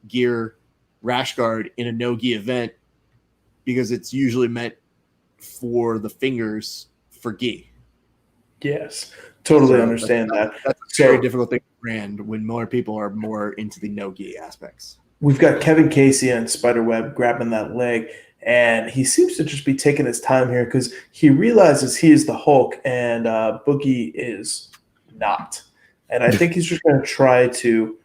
gear rash guard in a no-gi event because it's usually meant for the fingers for gi. Yes, totally understand that. That's a very difficult thing to brand when more people are more into the no-gi aspects. We've got Kevin Casey on Spiderweb grabbing that leg, and he seems to just be taking his time here because he realizes he is the Hulk and Boogie is not. And I think he's just going to try to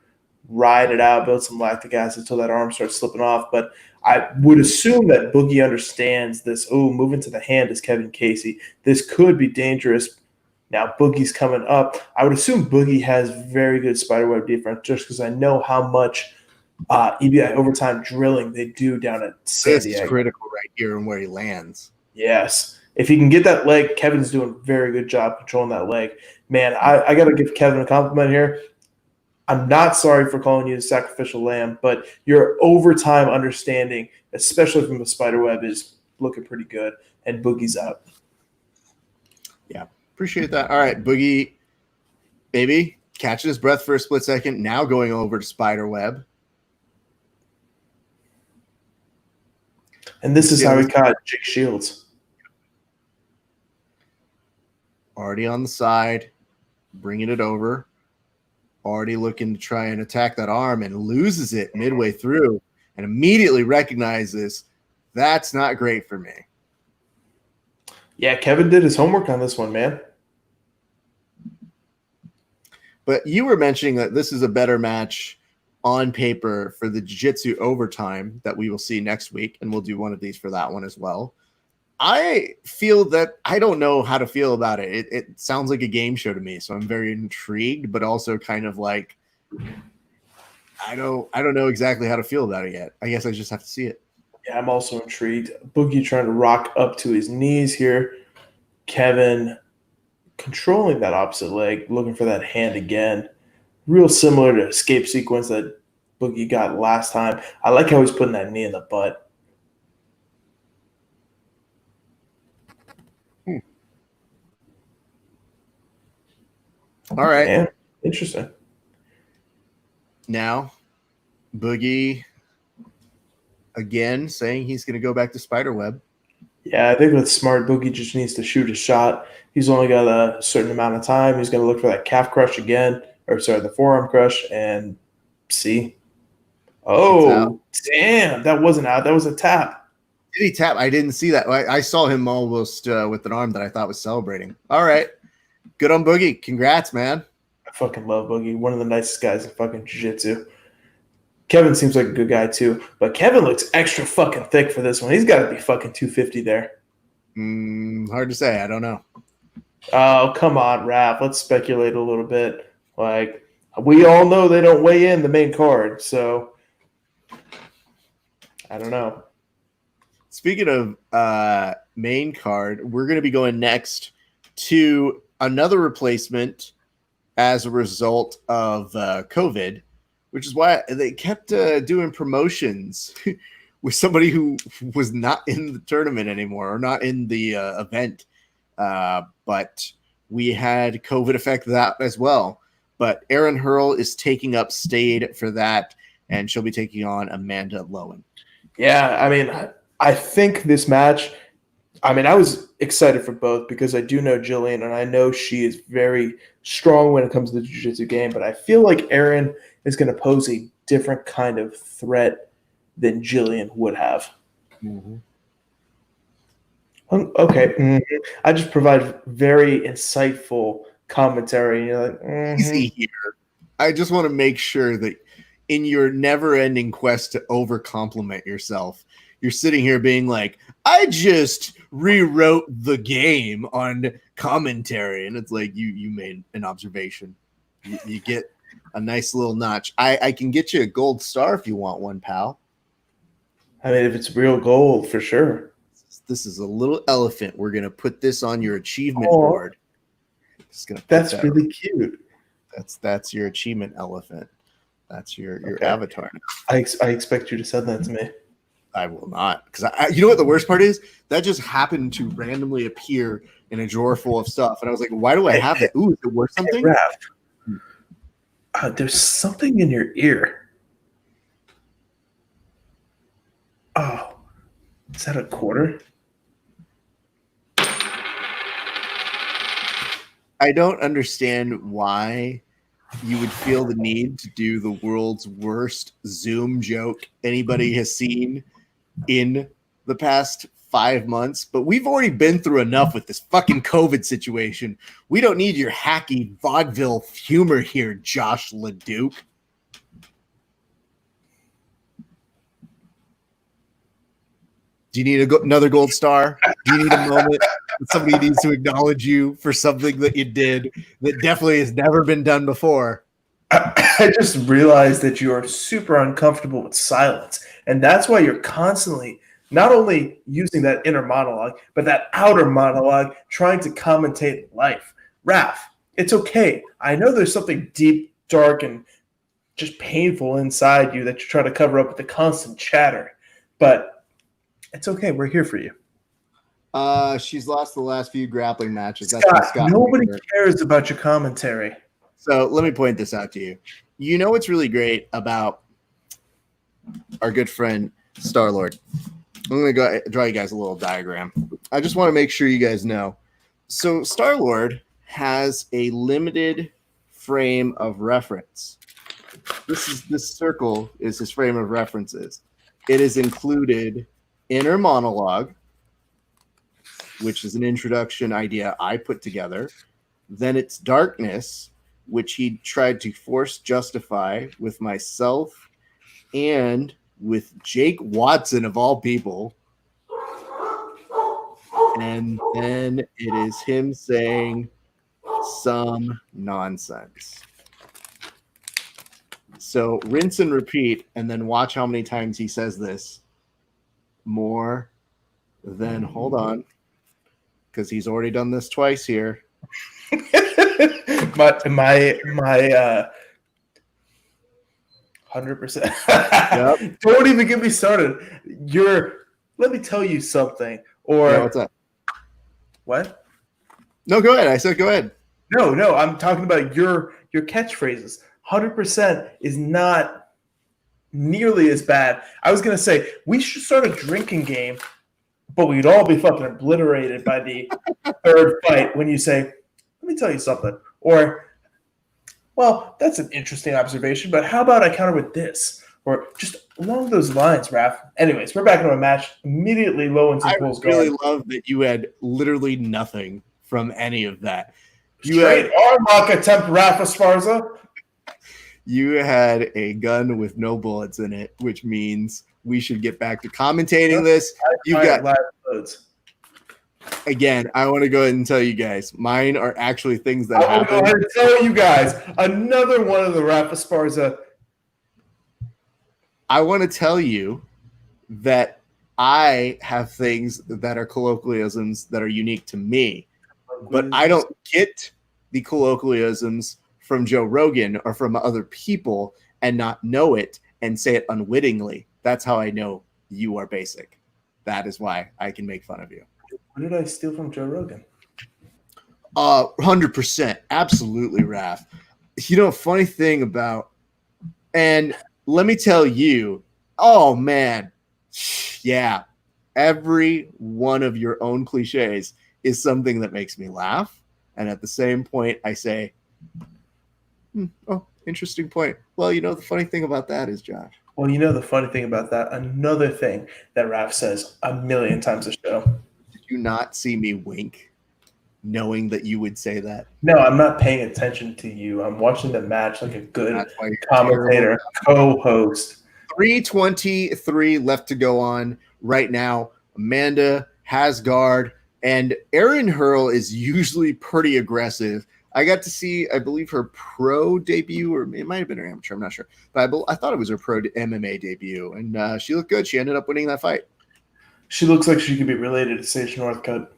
ride it out, build some lactic acid until that arm starts slipping off. But I would assume that Boogie understands this. Oh, moving to the hand is Kevin Casey. This could be dangerous. Now Boogie's coming up. I would assume Boogie has very good spiderweb defense just because I know how much EBI overtime drilling they do down at San Diego. It's critical right here and where he lands. Yes. If he can get that leg, Kevin's doing a very good job controlling that leg. Man, I got to give Kevin a compliment here. I'm not sorry for calling you the sacrificial lamb, but your overtime understanding, especially from the spiderweb, is looking pretty good, and Boogie's out. Yeah, appreciate that. All right, Boogie, baby, catching his breath for a split second, now going over to spiderweb. And this is how he caught Jake Shields. Already on the side, bringing it over. Already looking to try and attack that arm and loses it midway through and immediately recognizes that's not great for me. Yeah, Kevin did his homework on this one, man. But you were mentioning that this is a better match on paper for the jiu-jitsu overtime that we will see next week, and we'll do one of these for that one as well. I feel that I don't know how to feel about it. It sounds like a game show to me, so I'm very intrigued, but also kind of like I don't know exactly how to feel about it yet. I guess I just have to see it. Yeah, I'm also intrigued. Boogie trying to rock up to his knees here. Kevin controlling that opposite leg, looking for that hand again. Real similar to escape sequence that Boogie got last time. I like how he's putting that knee in the butt. All right. Yeah, interesting. Now, Boogie again saying he's going to go back to spiderweb. Yeah, I think with smart, Boogie just needs to shoot a shot. He's only got a certain amount of time. He's going to look for that calf crush again, or sorry, the forearm crush, and see. Oh, damn, that wasn't out. That was a tap. Did he tap? I didn't see that. I saw him almost with an arm that I thought was celebrating. All right. Good on Boogie. Congrats, man. I fucking love Boogie. One of the nicest guys in fucking jiu-jitsu. Kevin seems like a good guy too, but Kevin looks extra fucking thick for this one. He's got to be fucking 250 there. Hard to say. I don't know. Oh, come on, Raph. Let's speculate a little bit. Like, we all know they don't weigh in the main card, so I don't know. Speaking of main card, we're going to be going next to another replacement as a result of COVID, which is why they kept doing promotions with somebody who was not in the tournament anymore or not in the event. But we had COVID affect that as well. But Erin Hurl is taking up Stade for that, and she'll be taking on Amanda Lowen. Yeah, I mean, I think this match, I mean, I was excited for both because I do know Jillian, and I know she is very strong when it comes to the jiu-jitsu game, but I feel like Erin is going to pose a different kind of threat than Jillian would have. Mm-hmm. Okay. Mm-hmm. I just provide very insightful commentary. You're like, Easy here. I just want to make sure that in your never-ending quest to over-compliment yourself, you're sitting here being like, I just rewrote the game on commentary. And it's like, you made an observation. You get a nice little notch. I can get you a gold star if you want one, pal. I mean, if it's real gold, for sure. This is a little elephant. We're going to put this on your achievement board. That's really cute. That's your achievement elephant. That's your avatar. I expect you to send that to me. I will not, because you know what the worst part is? That just happened to randomly appear in a drawer full of stuff, and I was like, "Why do I have it? Ooh, is it worth something?" There's something in your ear. Oh, is that a quarter? I don't understand why you would feel the need to do the world's worst Zoom joke anybody has seen in the past 5 months, but we've already been through enough with this fucking COVID situation. We don't need your hacky vaudeville humor here, Josh LeDuc. Do you need another gold star? Do you need a moment that somebody needs to acknowledge you for something that you did that definitely has never been done before? I just realized that you are super uncomfortable with silence. And that's why you're constantly not only using that inner monologue, but that outer monologue trying to commentate life. Raph, it's okay. I know there's something deep, dark, and just painful inside you that you're trying to cover up with the constant chatter. But it's okay. We're here for you. She's lost the last few grappling matches. Scott, nobody cares about your commentary. So let me point this out to you. You know what's really great about our good friend Star-Lord? I'm going to go draw you guys a little diagram. I just want to make sure you guys know. So Star-Lord has a limited frame of reference. This circle is his frame of references. It is included inner monologue, which is an introduction idea I put together. Then it's darkness, which he tried to force justify with myself and with Jake Watson, of all people. And then it is him saying some nonsense. So rinse and repeat, and then watch how many times he says this. More than, hold on, because he's already done this twice here. my 100%. Yep. Don't even get me started. Let me tell you something. Or yeah, what's that? What? No, go ahead. I said go ahead. No, I'm talking about your catchphrases. 100% is not nearly as bad. I was gonna say we should start a drinking game, but we'd all be fucking obliterated by the third fight when you say, "Let me tell you something," or, "Well, that's an interesting observation, but how about I counter with this?" Or just along those lines, Raph. Anyways, we're back into a match. Immediately low into pulls guard. I really love that you had literally nothing from any of that. Straight arm lock attempt, Raph Esparza. You had a gun with no bullets in it, which means we should get back to commentating this. You've got live loads. Again, I want to go ahead and tell you guys, mine are actually things that I want to go happen. ahead and tell you guys another one of the Rafa Sparza. I want to tell you that I have things that are colloquialisms that are unique to me, but I don't get the colloquialisms from Joe Rogan or from other people and not know it and say it unwittingly. That's how I know you are basic. That is why I can make fun of you. What did I steal from Joe Rogan? 100%. Absolutely, Raph. You know, funny thing about, and let me tell you, oh man, yeah, every one of your own cliches is something that makes me laugh. And at the same point, I say, oh, interesting point. Well, you know, the funny thing about that is, Josh. Well, you know the funny thing about that, another thing that Raph says a million times a show. Did you not see me wink, knowing that you would say that? No, I'm not paying attention to you. I'm watching the match like a good commentator, terrible. co-host. 3:23 left to go on right now. Amanda has guard, and Erin Hurl is usually pretty aggressive. I got to see, I believe, her pro debut, or it might have been her amateur. I'm not sure, but I thought it was her pro MMA debut, and she looked good. She ended up winning that fight. She looks like she could be related to Sage Northcutt.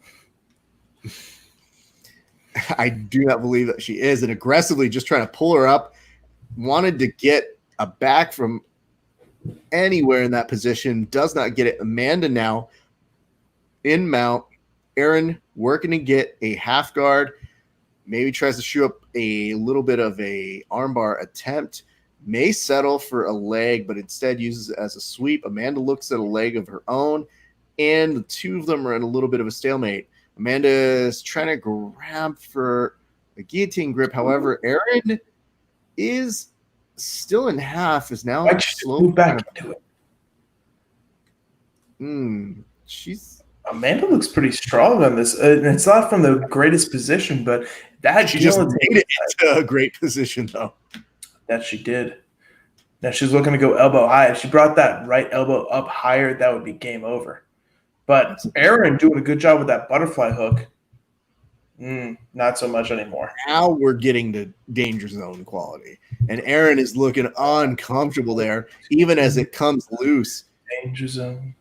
I do not believe that she is, and aggressively just trying to pull her up. Wanted to get a back from anywhere in that position. Does not get it. Amanda now in mount. Erin working to get a half guard. Maybe tries to shoot up a little bit of a armbar attempt. May settle for a leg, but instead uses it as a sweep. Amanda looks at a leg of her own, and the two of them are in a little bit of a stalemate. Amanda is trying to grab for a guillotine grip. However, Erin is still in half, is now slowly back into it. Amanda looks pretty strong on this. And it's not from the greatest position, but that she just made it into a great position, though. That she did. Now she's looking to go elbow high. If she brought that right elbow up higher, that would be game over. But Erin doing a good job with that butterfly hook. Not so much anymore. Now we're getting to danger zone quality. And Erin is looking uncomfortable there, even as it comes loose. Danger zone.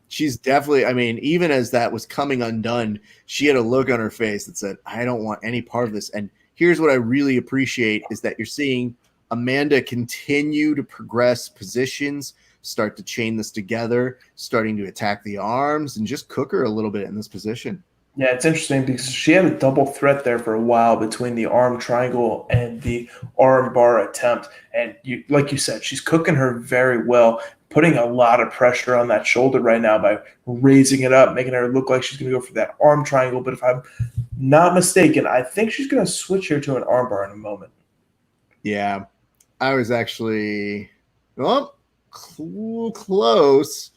She's definitely, I mean, even as that was coming undone, she had a look on her face that said, I don't want any part of this. And here's what I really appreciate is that you're seeing Amanda continue to progress positions, start to chain this together, starting to attack the arms, and just cook her a little bit in this position. Yeah, it's interesting because she had a double threat there for a while between the arm triangle and the arm bar attempt. And like you said, she's cooking her very well, putting a lot of pressure on that shoulder right now by raising it up, making her look like she's going to go for that arm triangle. But if I'm not mistaken, I think she's going to switch here to an arm bar in a moment. Yeah, I was actually close.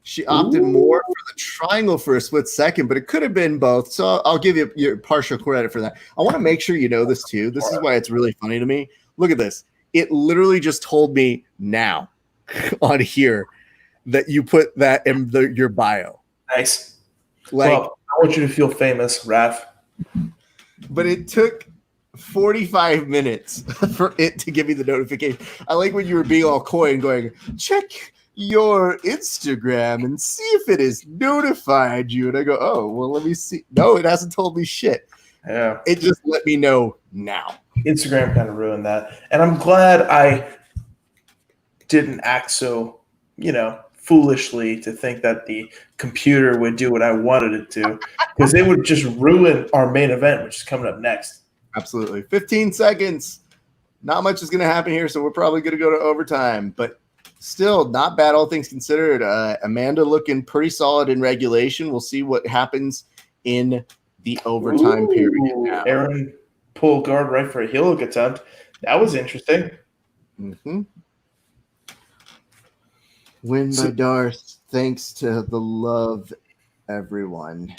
She opted more for the triangle for a split second, but it could have been both. So I'll give you your partial credit for that. I want to make sure you know this too. This is why it's really funny to me. Look at this. It literally just told me now on here that you put that in your bio. Nice. Well, I want you to feel famous, Raph. But it took 45 minutes for it to give me the notification. I like when you were being all coy and going, check your Instagram and see if it has notified you. And I go, oh, well, let me see. No, it hasn't told me shit. Yeah. It just let me know now. Instagram kind of ruined that. And I'm glad I didn't act so, foolishly to think that the computer would do what I wanted it to, because it would just ruin our main event, which is coming up next. Absolutely. 15 seconds. Not much is going to happen here, so we're probably going to go to overtime. But still, not bad, all things considered. Amanda looking pretty solid in regulation. We'll see what happens in the overtime period now. Erin pulled guard right for a heel hook attempt. That was interesting. Mm-hmm. Win by Darth, thanks to the love, everyone.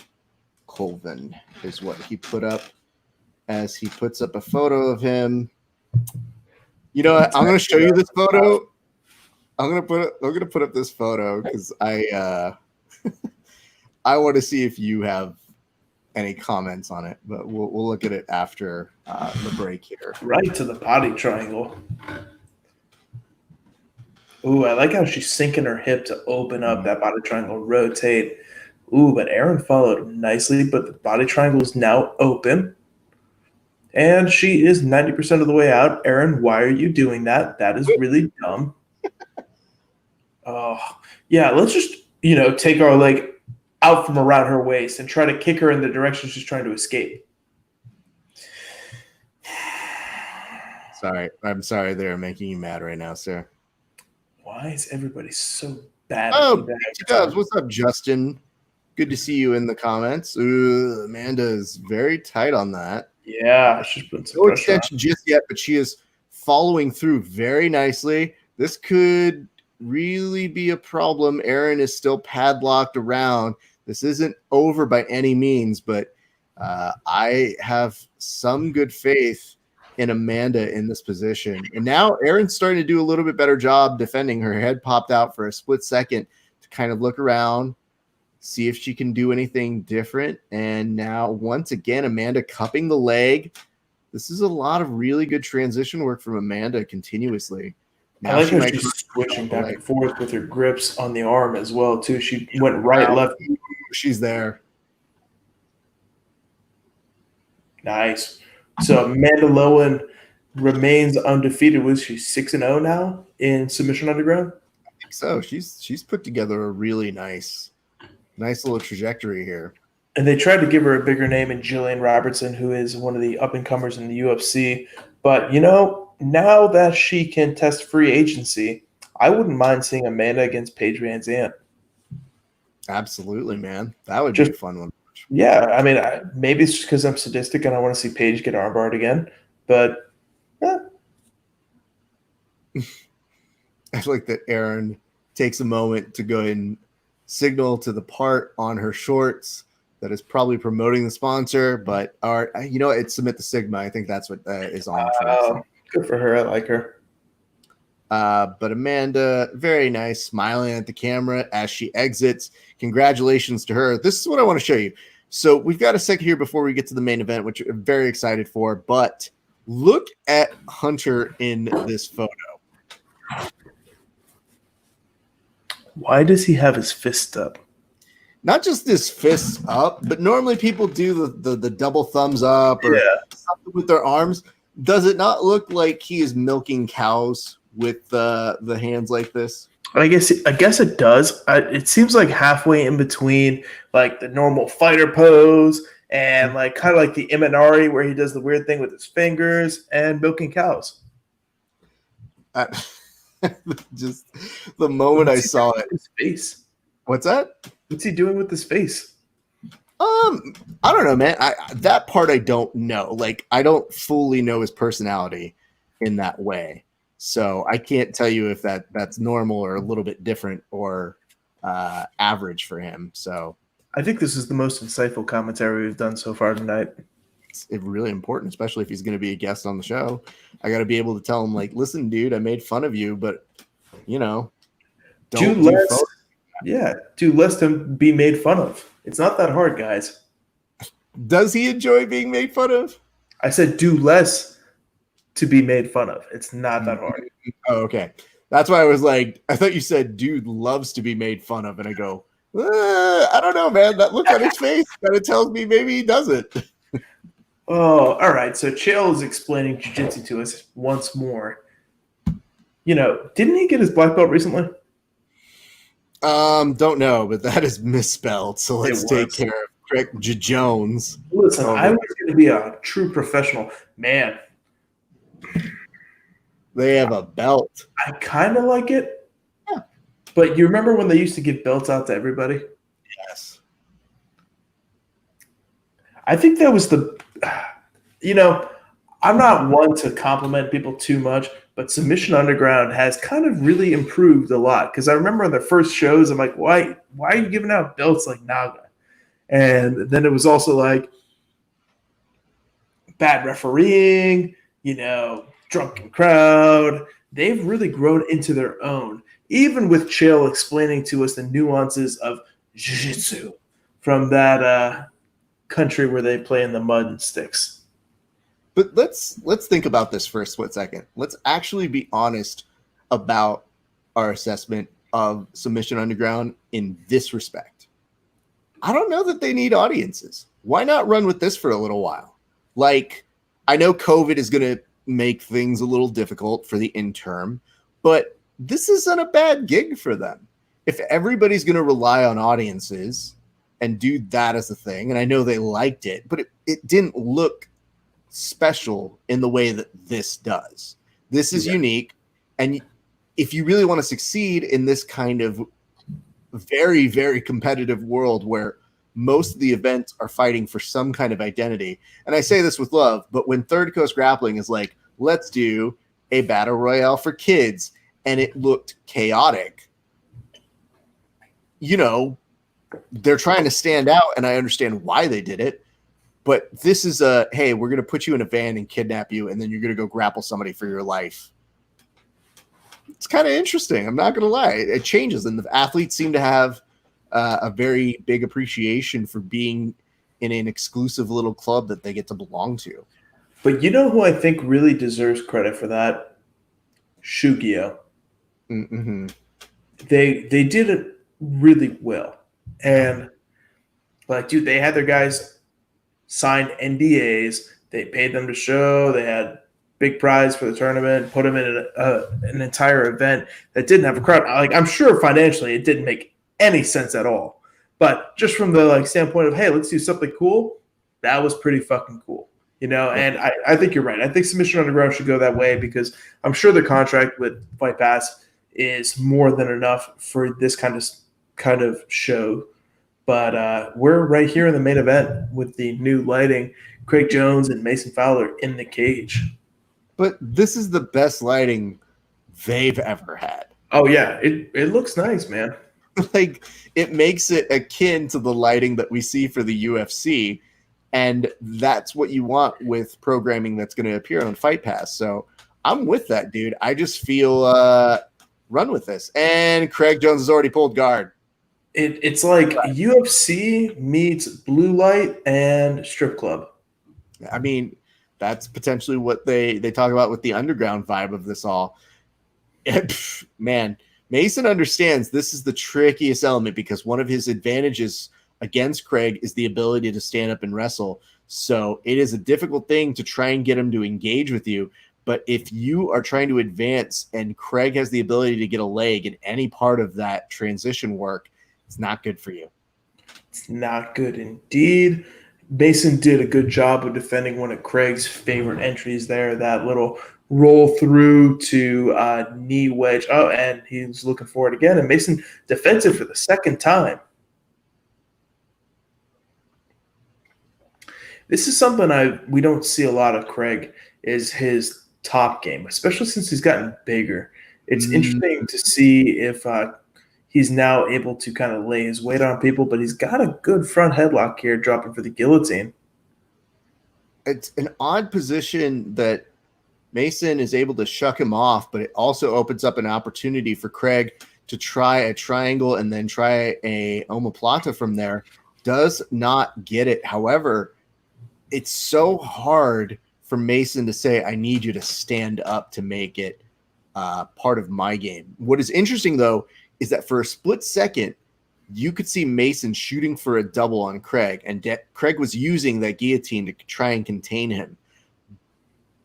Colton is what he put up as he puts up a photo of him. You know what? I'm going to show you this photo. I'm going to put up this photo because I want to see if you have any comments on it, but we'll look at it after the break here. Right to the body triangle. Ooh, I like how she's sinking her hip to open up that body triangle, rotate. Ooh, but Erin followed nicely, but the body triangle is now open. And she is 90% of the way out. Erin, why are you doing that? That is really dumb. Oh, yeah, let's just, take our leg out from around her waist and try to kick her in the direction she's trying to escape. Sorry. I'm sorry they're making you mad right now, sir. Why is everybody so bad? Oh, what's up, Justin? Good to see you in the comments. Ooh, Amanda is very tight on that. Yeah, she's putting some no pressure extension just yet, but she is following through very nicely. This could really be a problem. Erin is still padlocked around. This isn't over by any means, but I have some good faith in Amanda in this position. And now Erin's starting to do a little bit better job defending. Her head popped out for a split second to kind of look around, see if she can do anything different. And now, once again, Amanda cupping the leg. This is a lot of really good transition work from Amanda continuously. Now I like how she's switching back and forth with her grips on the arm as well, too. She went right, left. She's there. Nice. So Amanda Lowen remains undefeated. Was she 6-0 now in Submission Underground? I think so. She's put together a really nice little trajectory here. And they tried to give her a bigger name in Jillian Robertson, who is one of the up-and-comers in the UFC. But, now that she can test free agency, I wouldn't mind seeing Amanda against Paige Van Zandt. Absolutely, man. That would be a fun one. Yeah, I mean, maybe it's just because I'm sadistic and I want to see Paige get armbarred again. But, I like that Erin takes a moment to go and signal to the part on her shorts that is probably promoting the sponsor. But, it's Submit the Sigma. I think that's what is on the shorts. Good for her. I like her. But Amanda, very nice, smiling at the camera as she exits. Congratulations to her. This is what I want to show you. So we've got a second here before we get to the main event, which I'm very excited for. But look at Hunter in this photo. Why does he have his fist up? Not just his fists up, but normally people do the double thumbs up or something with their arms. Does it not look like he is milking cows with the hands like this? I guess it does. It seems like halfway in between, like the normal fighter pose and like kind of like the Imanari where he does the weird thing with his fingers and milking cows. Just the moment I saw it, his face. What's that? What's he doing with his face? I don't know, man. That part I don't know. Like, I don't fully know his personality in that way. So I can't tell you if that's normal or a little bit different or average for him. So I think this is the most insightful commentary we've done so far tonight. It's really important, especially if he's going to be a guest on the show. I got to be able to tell him, like, listen, dude, I made fun of you, but, don't do less. Yeah, do less to be made fun of. It's not that hard, guys. Does he enjoy being made fun of? I said do less to be made fun of. It's not that hard. Oh, okay. That's why I was like, I thought you said dude loves to be made fun of. And I go, I don't know, man. That look on his face kind of tells me maybe he doesn't. Oh, all right. So Chael is explaining jiu-jitsu to us once more. Didn't he get his black belt recently? Don't know, but that is misspelled. So let's take care of Craig Jones. Listen, I was going to be a true professional. Man. They have a belt. I kind of like it. Yeah. But you remember when they used to give belts out to everybody? Yes. I think that was I'm not one to compliment people too much, but Submission Underground has kind of really improved a lot. Because I remember on their first shows, I'm like, why are you giving out belts like Naga? And then it was also like bad refereeing, drunken crowd. They've really grown into their own, even with Chael explaining to us the nuances of jiu-jitsu from that country where they play in the mud and sticks. But let's think about this for a split second. Let's actually be honest about our assessment of Submission Underground in this respect. I don't know that they need audiences. Why not run with this for a little while? Like, I know COVID is going to make things a little difficult for the interim, but this isn't a bad gig for them. If everybody's going to rely on audiences and do that as a thing, and I know they liked it, but it didn't look special in the way that this does. This is unique, and if you really want to succeed in this kind of very, very competitive world where most of the events are fighting for some kind of identity, and I say this with love, but when Third Coast Grappling is like, let's do a battle royale for kids, and it looked chaotic, you know, they're trying to stand out, and I understand why they did it. But this is hey, we're going to put you in a van and kidnap you, and then you're going to go grapple somebody for your life. It's kind of interesting. I'm not going to lie. It changes, and the athletes seem to have a very big appreciation for being in an exclusive little club that they get to belong to. But you know who I think really deserves credit for that? Shugio. Mm-hmm. They did it really well. And, like, dude, they had their guys sign NDAs. They paid them to show. They had big prize for the tournament, put them in an entire event that didn't have a crowd. Like, I'm sure financially it didn't make any sense at all. But just from the standpoint of, hey, let's do something cool, that was pretty fucking cool. You know, and I think you're right. I think Submission Underground should go that way because I'm sure the contract with Fight Pass is more than enough for this kind of show. But we're right here in the main event with the new lighting, Craig Jones and Mason Fowler in the cage. But this is the best lighting they've ever had. Oh, yeah. It looks nice, man. Like, it makes it akin to the lighting that we see for the UFC. And that's what you want with programming that's going to appear on Fight Pass. So I'm with that, dude. I just feel run with this. And Craig Jones has already pulled guard. It's like UFC meets blue light and strip club. I mean, that's potentially what they talk about with the underground vibe of this all. Man, Mason understands this is the trickiest element because one of his advantages against Craig is the ability to stand up and wrestle. So it is a difficult thing to try and get him to engage with you. But if you are trying to advance and Craig has the ability to get a leg in any part of that transition work, it's not good for you. It's not good indeed. Mason did a good job of defending one of Craig's favorite entries there, that little roll through to knee wedge. Oh, and he's looking for it again. And Mason defends it for the second time. This is something we don't see a lot of Craig, is his top game, especially since he's gotten bigger. It's interesting to see if he's now able to kind of lay his weight on people, but he's got a good front headlock here, dropping for the guillotine. It's an odd position that Mason is able to shuck him off, but it also opens up an opportunity for Craig to try a triangle and then try a omoplata from there. Does not get it. However, it's so hard for Mason to say, I need you to stand up to make it part of my game. What is interesting, though, is that for a split second, you could see Mason shooting for a double on Craig, and Craig was using that guillotine to try and contain him.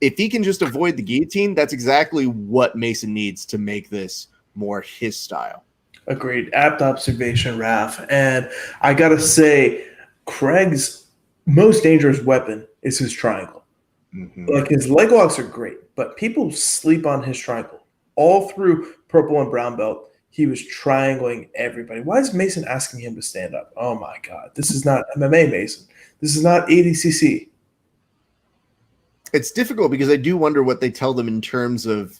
If he can just avoid the guillotine, that's exactly what Mason needs to make this more his style. Agreed. Apt observation, Raph. And I got to say, Craig's most dangerous weapon is his triangle. Mm-hmm. Like, his leg locks are great, but people sleep on his triangle. All through purple and brown belt, he was triangling everybody. Why is Mason asking him to stand up? Oh, my God. This is not MMA, Mason. This is not ADCC. It's difficult because I do wonder what they tell them in terms of,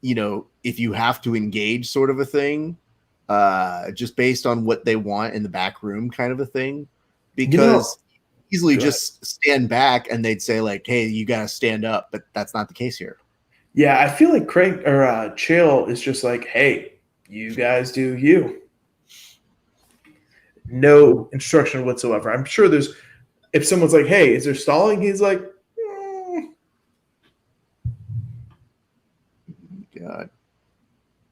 you know, if you have to engage sort of a thing, just based on what they want in the back room kind of a thing. Because easily just stand back and they'd say, like, hey, you got to stand up. But that's not the case here. Yeah, I feel like Craig or Chael is just like, hey, you guys do you. No instruction whatsoever. I'm sure there's if someone's like, hey, is there stalling? He's like, God.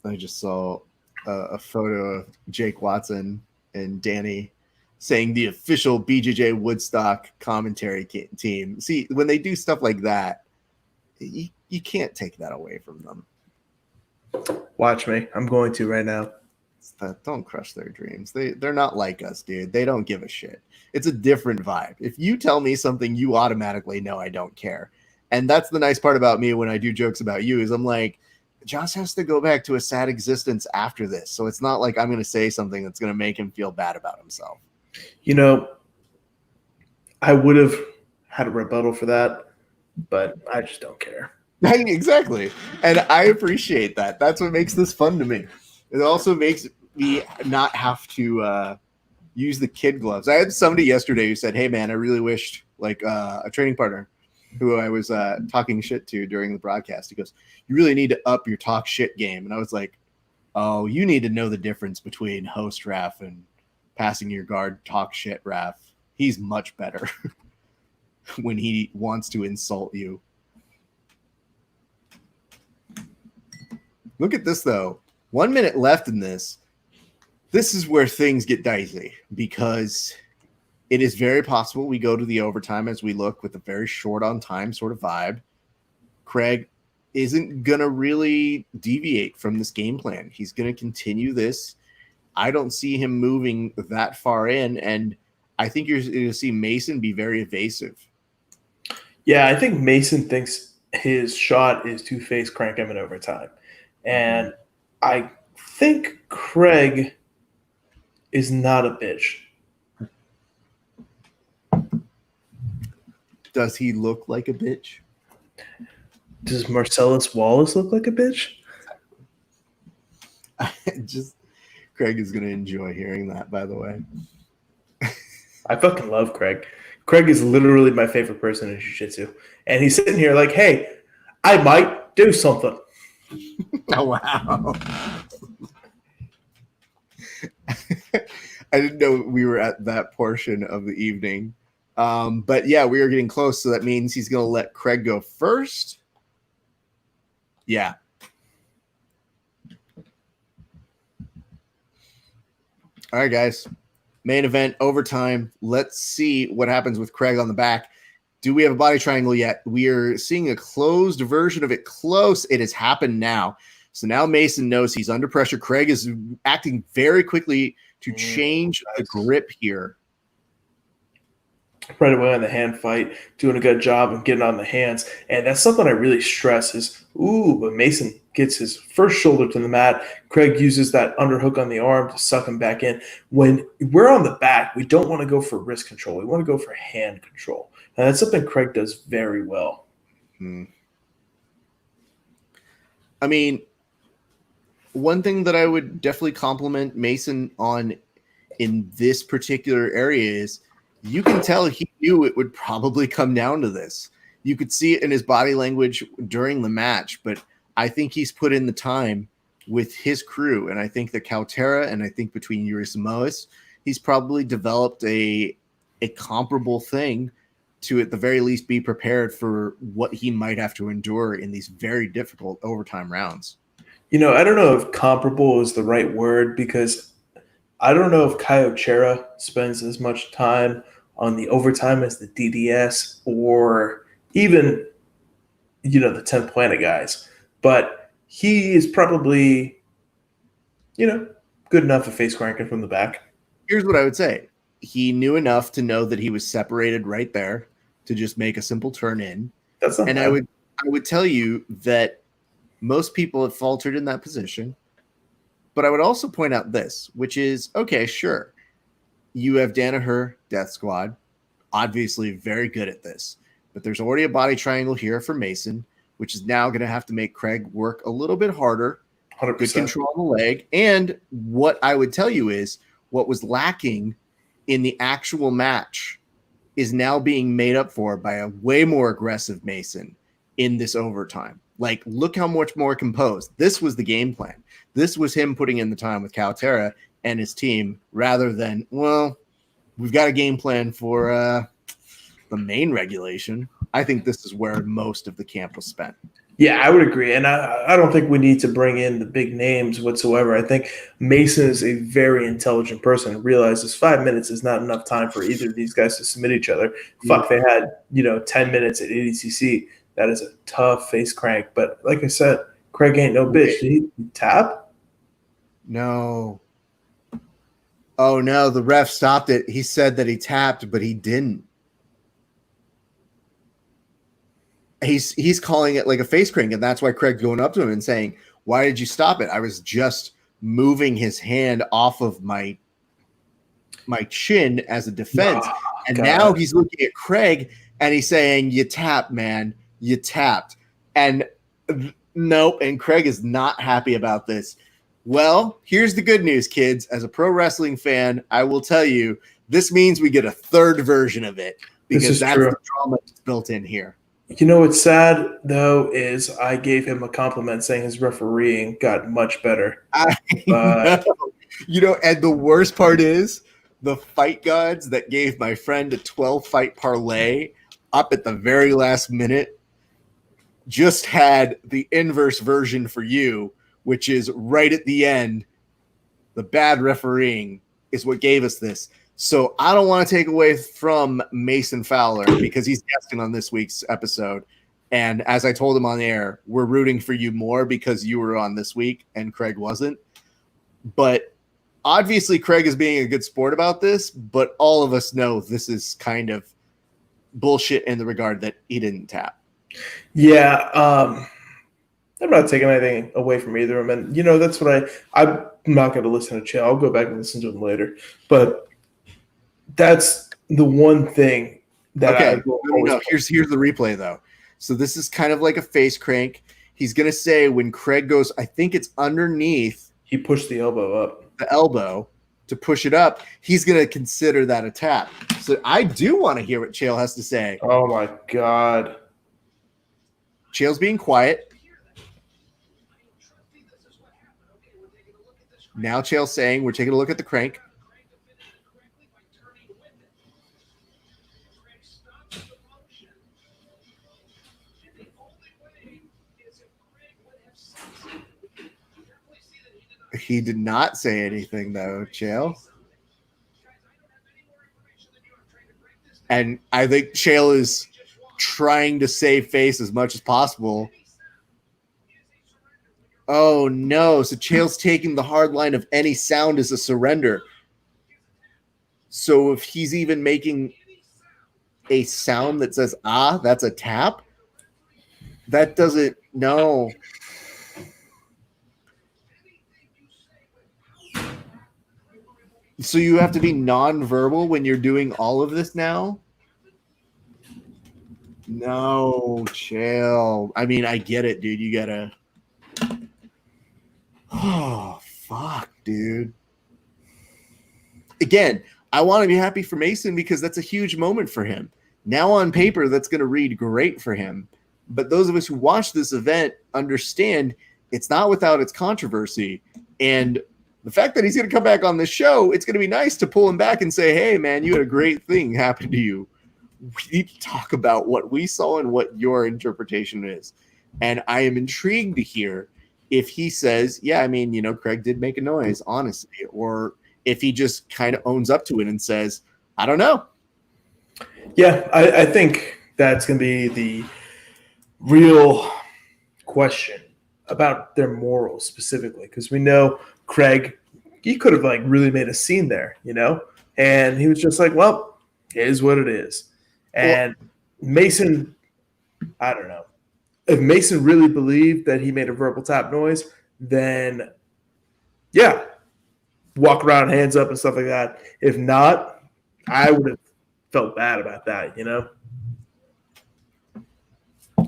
I just saw a photo of Jake Watson and Danny saying the official BJJ Woodstock commentary team. See, when they do stuff like that, you can't take that away from them. Watch me. I'm going to right now. Don't crush their dreams. They're not like us, dude. They don't give a shit. It's a different vibe. If you tell me something, you automatically know I don't care. And that's the nice part about me when I do jokes about you is I'm like, Josh has to go back to a sad existence after this. So it's not like I'm going to say something that's going to make him feel bad about himself. You know, I would have had a rebuttal for that, but I just don't care. Exactly. And I appreciate that. That's what makes this fun to me. It also makes me not have to use the kid gloves. I had somebody yesterday who said, hey, man, I really wished like a training partner who I was talking shit to during the broadcast. He goes, you really need to up your talk shit game. And I was like, oh, you need to know the difference between host Raf and passing your guard talk shit Raf. He's much better when he wants to insult you. Look at this, though. 1 minute left in this. This is where things get dicey because it is very possible we go to the overtime as we look with a very short on time sort of vibe. Craig isn't going to really deviate from this game plan. He's going to continue this. I don't see him moving that far in, and I think you're going to see Mason be very evasive. Yeah, I think Mason thinks his shot is to face crank him in overtime. And I think Craig is not a bitch. Does he look like a bitch? Does Marcellus Wallace look like a bitch? Craig is going to enjoy hearing that, by the way. I fucking love Craig. Craig is literally my favorite person in jiu-jitsu. And he's sitting here like, hey, I might do something. Oh, wow. I didn't know we were at that portion of the evening. But yeah, we are getting close. So that means he's going to let Craig go first. Yeah. All right, guys. Main event, overtime. Let's see what happens with Craig on the back. Do we have a body triangle yet? We are seeing a closed version of it. Close. It has happened now. So now Mason knows he's under pressure. Craig is acting very quickly to change the grip here. Right away on the hand fight, doing a good job of getting on the hands. And that's something I really stress is, but Mason gets his first shoulder to the mat. Craig uses that underhook on the arm to suck him back in. When we're on the back, we don't want to go for wrist control. We want to go for hand control. And that's something Craig does very well. I mean, one thing that I would definitely compliment Mason on in this particular area is you can tell he knew it would probably come down to this. You could see it in his body language during the match, but I think he's put in the time with his crew. And I think that Cautera and I think between Yuri Samoas, he's probably developed a comparable thing to at the very least be prepared for what he might have to endure in these very difficult overtime rounds. You know, I don't know if comparable is the right word because I don't know if Cautera spends as much time on the overtime as the DDS or even, the 10th Planet guys. But he is probably, good enough to face cranking from the back. Here's what I would say. He knew enough to know that he was separated right there to just make a simple turn in. That's not and bad. I would tell you that most people have faltered in that position. But I would also point out this, which is, okay, sure. You have Danaher, Death Squad, obviously very good at this. But there's already a body triangle here for Mason, which is now going to have to make Craig work a little bit harder. 100%. Good control on the leg. And what I would tell you is what was lacking in the actual match is now being made up for by a way more aggressive Mason in this overtime. Like, look how much more composed. This was the game plan. This was him putting in the time with Cautera and his team rather than, well, we've got a game plan for the main regulation. I think this is where most of the camp was spent. Yeah, I would agree. And I don't think we need to bring in the big names whatsoever. I think Mason is a very intelligent person and realizes 5 minutes is not enough time for either of these guys to submit each other. Fuck, they had, 10 minutes at ADCC. That is a tough face crank. But like I said, Craig ain't no bitch. Did he tap? No. Oh, no, the ref stopped it. He said that he tapped, but he didn't. He's calling it like a face crank, and that's why Craig's going up to him and saying, "Why did you stop it? I was just moving his hand off of my chin as a defense." Oh, and God. Now he's looking at Craig and he's saying, "You tapped, man. You tapped." And nope, and Craig is not happy about this. Well, here's the good news, kids. As a pro wrestling fan, I will tell you, this means we get a third version of it because that's the drama that's built in here. You know what's sad, though, is I gave him a compliment saying his refereeing got much better. And the worst part is the fight gods that gave my friend a 12-fight parlay up at the very last minute just had the inverse version for you, which is right at the end. The bad refereeing is what gave us this. So I don't want to take away from Mason Fowler because he's guesting on this week's episode. And as I told him on the air, we're rooting for you more because you were on this week and Craig wasn't. But obviously Craig is being a good sport about this, but all of us know this is kind of bullshit in the regard that he didn't tap. Yeah. I'm not taking anything away from either of them. And, that's what I'm not going to listen to Chael. I'll go back and listen to him later. But that's the one thing that Here's the replay, though. So this is kind of like a face crank. He's going to say when Craig goes, I think it's underneath. He pushed the elbow up. The elbow to push it up. He's going to consider that a tap. So I do want to hear what Chael has to say. Oh, my God. Chael's being quiet. Now Chael's saying, we're taking a look at the crank. He did not say anything, though, Chael. And I think Chael is trying to save face as much as possible. Oh, no. So Chael's taking the hard line of any sound as a surrender. So if he's even making a sound that says, that's a tap, that doesn't, no. So you have to be nonverbal when you're doing all of this now? No, Chael. I mean, I get it, dude. You gotta. Oh, fuck, dude. Again, I want to be happy for Mason because that's a huge moment for him. Now on paper, that's going to read great for him. But those of us who watch this event understand it's not without its controversy. And the fact that he's going to come back on this show, it's going to be nice to pull him back and say, hey, man, you had a great thing happen to you. We need to talk about what we saw and what your interpretation is. And I am intrigued to hear if he says, yeah, I mean, Craig did make a noise, honestly, or if he just kind of owns up to it and says, I don't know. Yeah, I think that's going to be the real question about their morals specifically, because we know Craig, he could have really made a scene there, and he was just like, well, it is what it is. And Mason, I don't know. If Mason really believed that he made a verbal tap noise, then yeah, walk around hands up and stuff like that. If not, I would have felt bad about that,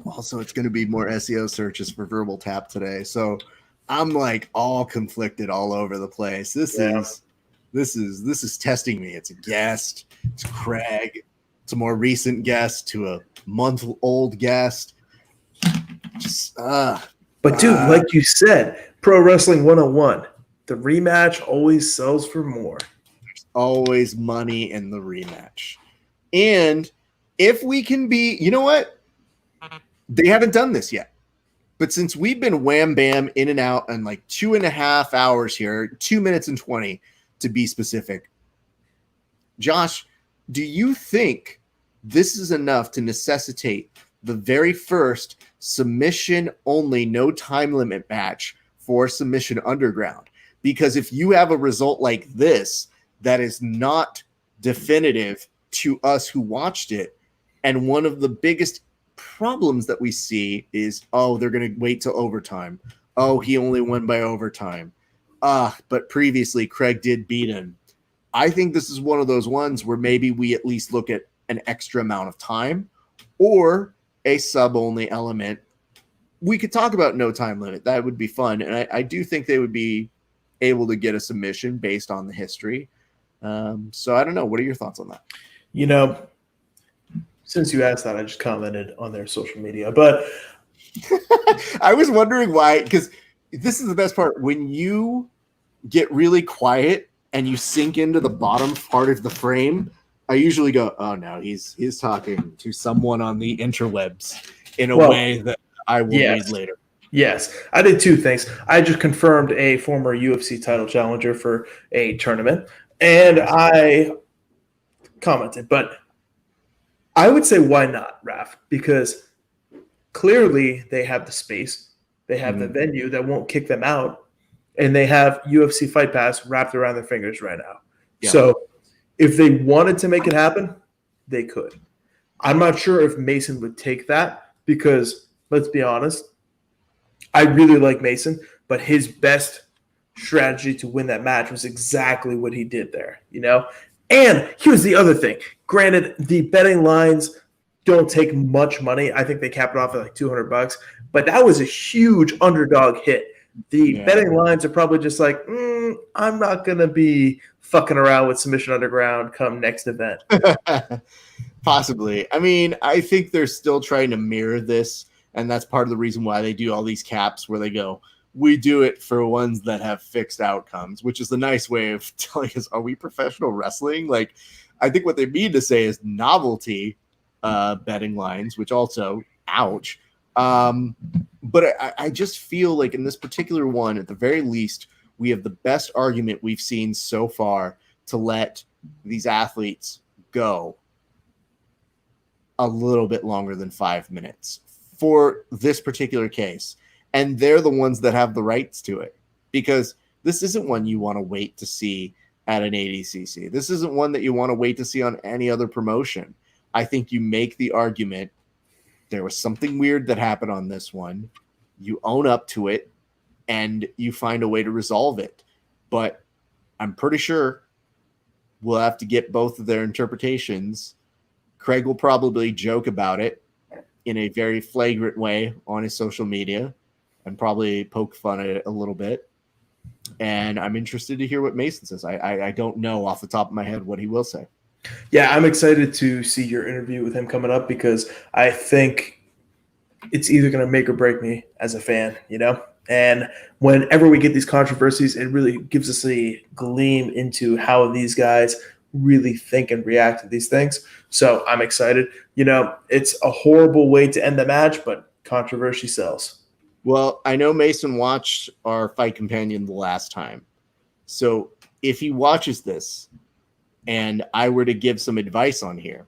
Also, it's going to be more SEO searches for verbal tap today. So I'm all conflicted all over the place. This is testing me. It's a guest. It's Craig. It's a more recent guest to a month-old guest. But dude, like you said, Pro Wrestling 101, the rematch always sells for more. There's always money in the rematch. And if we can be, you know what? They haven't done this yet. But since we've been wham bam in and out in like 2.5 hours here, 2 minutes and 20 to be specific, Josh, do you think this is enough to necessitate the very first submission only, no time limit match for Submission Underground? Because if you have a result like this that is not definitive to us who watched it, and one of the biggest problems that we see is, oh, they're going to wait till overtime. Oh, he only won by overtime. But previously Craig did beat him. I think this is one of those ones where maybe we at least look at an extra amount of time or a sub-only element. We could talk about no time limit. That would be fun. And I do think they would be able to get a submission based on the history. So I don't know. What are your thoughts on that? You know, since you asked that, I just commented on their social media. But I was wondering why, because this is the best part. When you get really quiet and you sink into the bottom part of the frame, I usually go, oh no, he's talking to someone on the interwebs in a way that I will read later. Yes, I did two things. I just confirmed a former UFC title challenger for a tournament, and I commented, but I would say why not, Raph? Because clearly they have the space, they have the venue that won't kick them out, and they have UFC Fight Pass wrapped around their fingers right now. Yeah. So if they wanted to make it happen, they could. I'm not sure if Mason would take that because, let's be honest, I really like Mason, but his best strategy to win that match was exactly what he did there, you know? And here's the other thing. Granted, the betting lines don't take much money. I think they cap it off at like $200, but that was a huge underdog hit. The betting lines are probably just like, I'm not going to be fucking around with Submission Underground come next event. Possibly. I mean, I think they're still trying to mirror this, and that's part of the reason why they do all these caps where they go, we do it for ones that have fixed outcomes, which is the nice way of telling us, are we professional wrestling? Like, I think what they mean to say is novelty betting lines, which also, ouch. But I just feel like in this particular one, at the very least, we have the best argument we've seen so far to let these athletes go a little bit longer than 5 minutes for this particular case. And they're the ones that have the rights to it, because this isn't one you want to wait to see at an ADCC. This isn't one that you want to wait to see on any other promotion. I think you make the argument there was something weird that happened on this one. You own up to it and you find a way to resolve it. But I'm pretty sure we'll have to get both of their interpretations. Craig will probably joke about it in a very flagrant way on his social media and probably poke fun at it a little bit. And I'm interested to hear what Mason says. I don't know off the top of my head what he will say. Yeah, I'm excited to see your interview with him coming up because I think it's either going to make or break me as a fan, you know? And whenever we get these controversies, it really gives us a gleam into how these guys really think and react to these things. So I'm excited. You know, it's a horrible way to end the match, but controversy sells. Well, I know Mason watched our Fight Companion the last time. So if he watches this and I were to give some advice on here,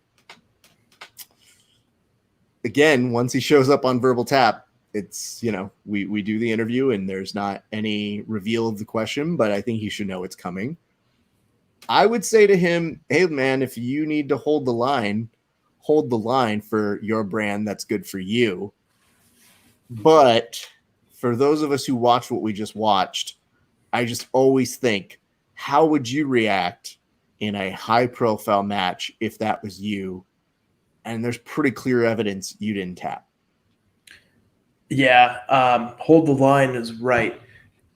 again, once he shows up on Verbal Tap, it's, you know, we do the interview and there's not any reveal of the question, but I think he should know it's coming. I would say to him, hey, man, if you need to hold the line for your brand. That's good for you. But for those of us who watch what we just watched, I just always think, how would you react in a high-profile match if that was you? And there's pretty clear evidence you didn't tap. Yeah, hold the line is right.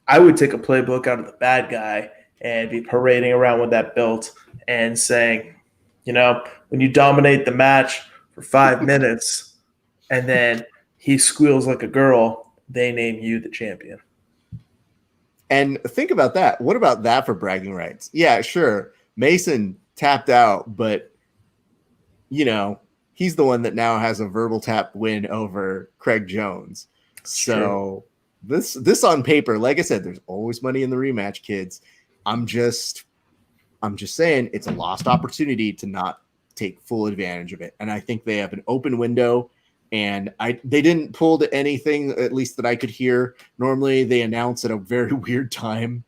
I would take a playbook out of the bad guy and be parading around with that belt and saying, you know, when you dominate the match for 5 minutes and then he squeals like a girl, they name you the champion. And think about that. What about that for bragging rights? Yeah, sure. Mason tapped out, but, you know, he's the one that now has a verbal tap win over Craig Jones. So this on paper, like I said, there's always money in the rematch, kids. I'm just saying it's a lost opportunity to not take full advantage of it. And I think they have an open window, and they didn't pull to anything, at least that I could hear. Normally they announce at a very weird time.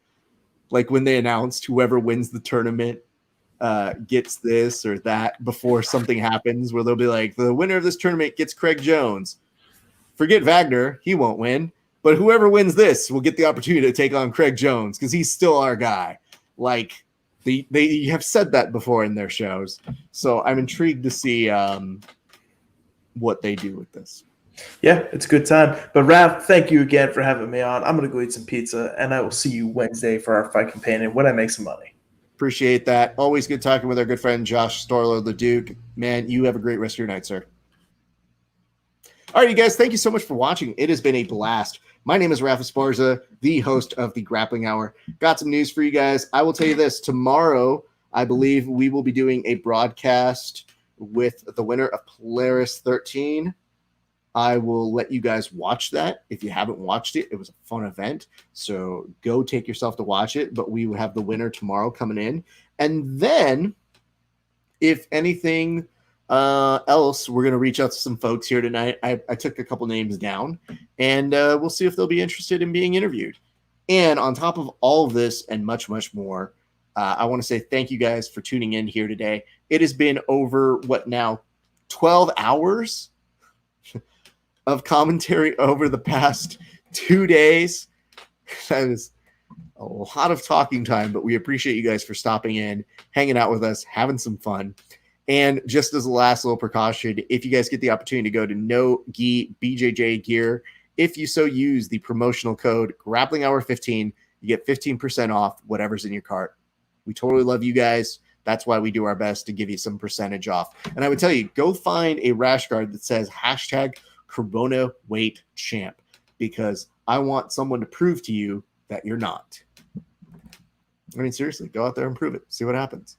Like when they announced whoever wins the tournament gets this or that before something happens, where they'll be like, the winner of this tournament gets Craig Jones. Forget Wagner, he won't win, but whoever wins this will get the opportunity to take on Craig Jones because he's still our guy. Like they have said that before in their shows, so I'm intrigued to see what they do with this. Yeah, it's a good time. But Raph, thank you again for having me on. I'm gonna go eat some pizza, and I will see you Wednesday for our fight companion when I make some money. Appreciate that. Always good talking with our good friend Josh Storler, the Duke. Man, you have a great rest of your night, sir. All right, you guys, thank you so much for watching. It has been a blast. My name is Rafa Esparza, the host of the Grappling Hour. Got some news for you guys. I will tell you this. Tomorrow, I believe we will be doing a broadcast with the winner of Polaris 13. I will let you guys watch that. If you haven't watched it, it was a fun event. So go take yourself to watch it. But we will have the winner tomorrow coming in. And then, if anything else, we're going to reach out to some folks here tonight. I took a couple names down, and we'll see if they'll be interested in being interviewed. And on top of all of this and much, much more, I want to say thank you guys for tuning in here today. It has been over, 12 hours of commentary over the past 2 days. That is a lot of talking time, but we appreciate you guys for stopping in, hanging out with us, having some fun. And just as a last little precaution, if you guys get the opportunity to go to No Gi BJJ Gear, if you so use the promotional code Grappling Hour 15, you get 15% off whatever's in your cart. We totally love you guys. That's why we do our best to give you some percentage off. And I would tell you, go find a rash guard that says #Corona Weight Champ, because I want someone to prove to you that you're not. I mean, seriously, go out there and prove it. See what happens.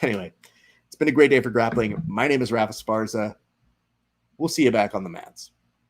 Anyway, it's been a great day for grappling. My name is Rafa Esparza. We'll see you back on the mats.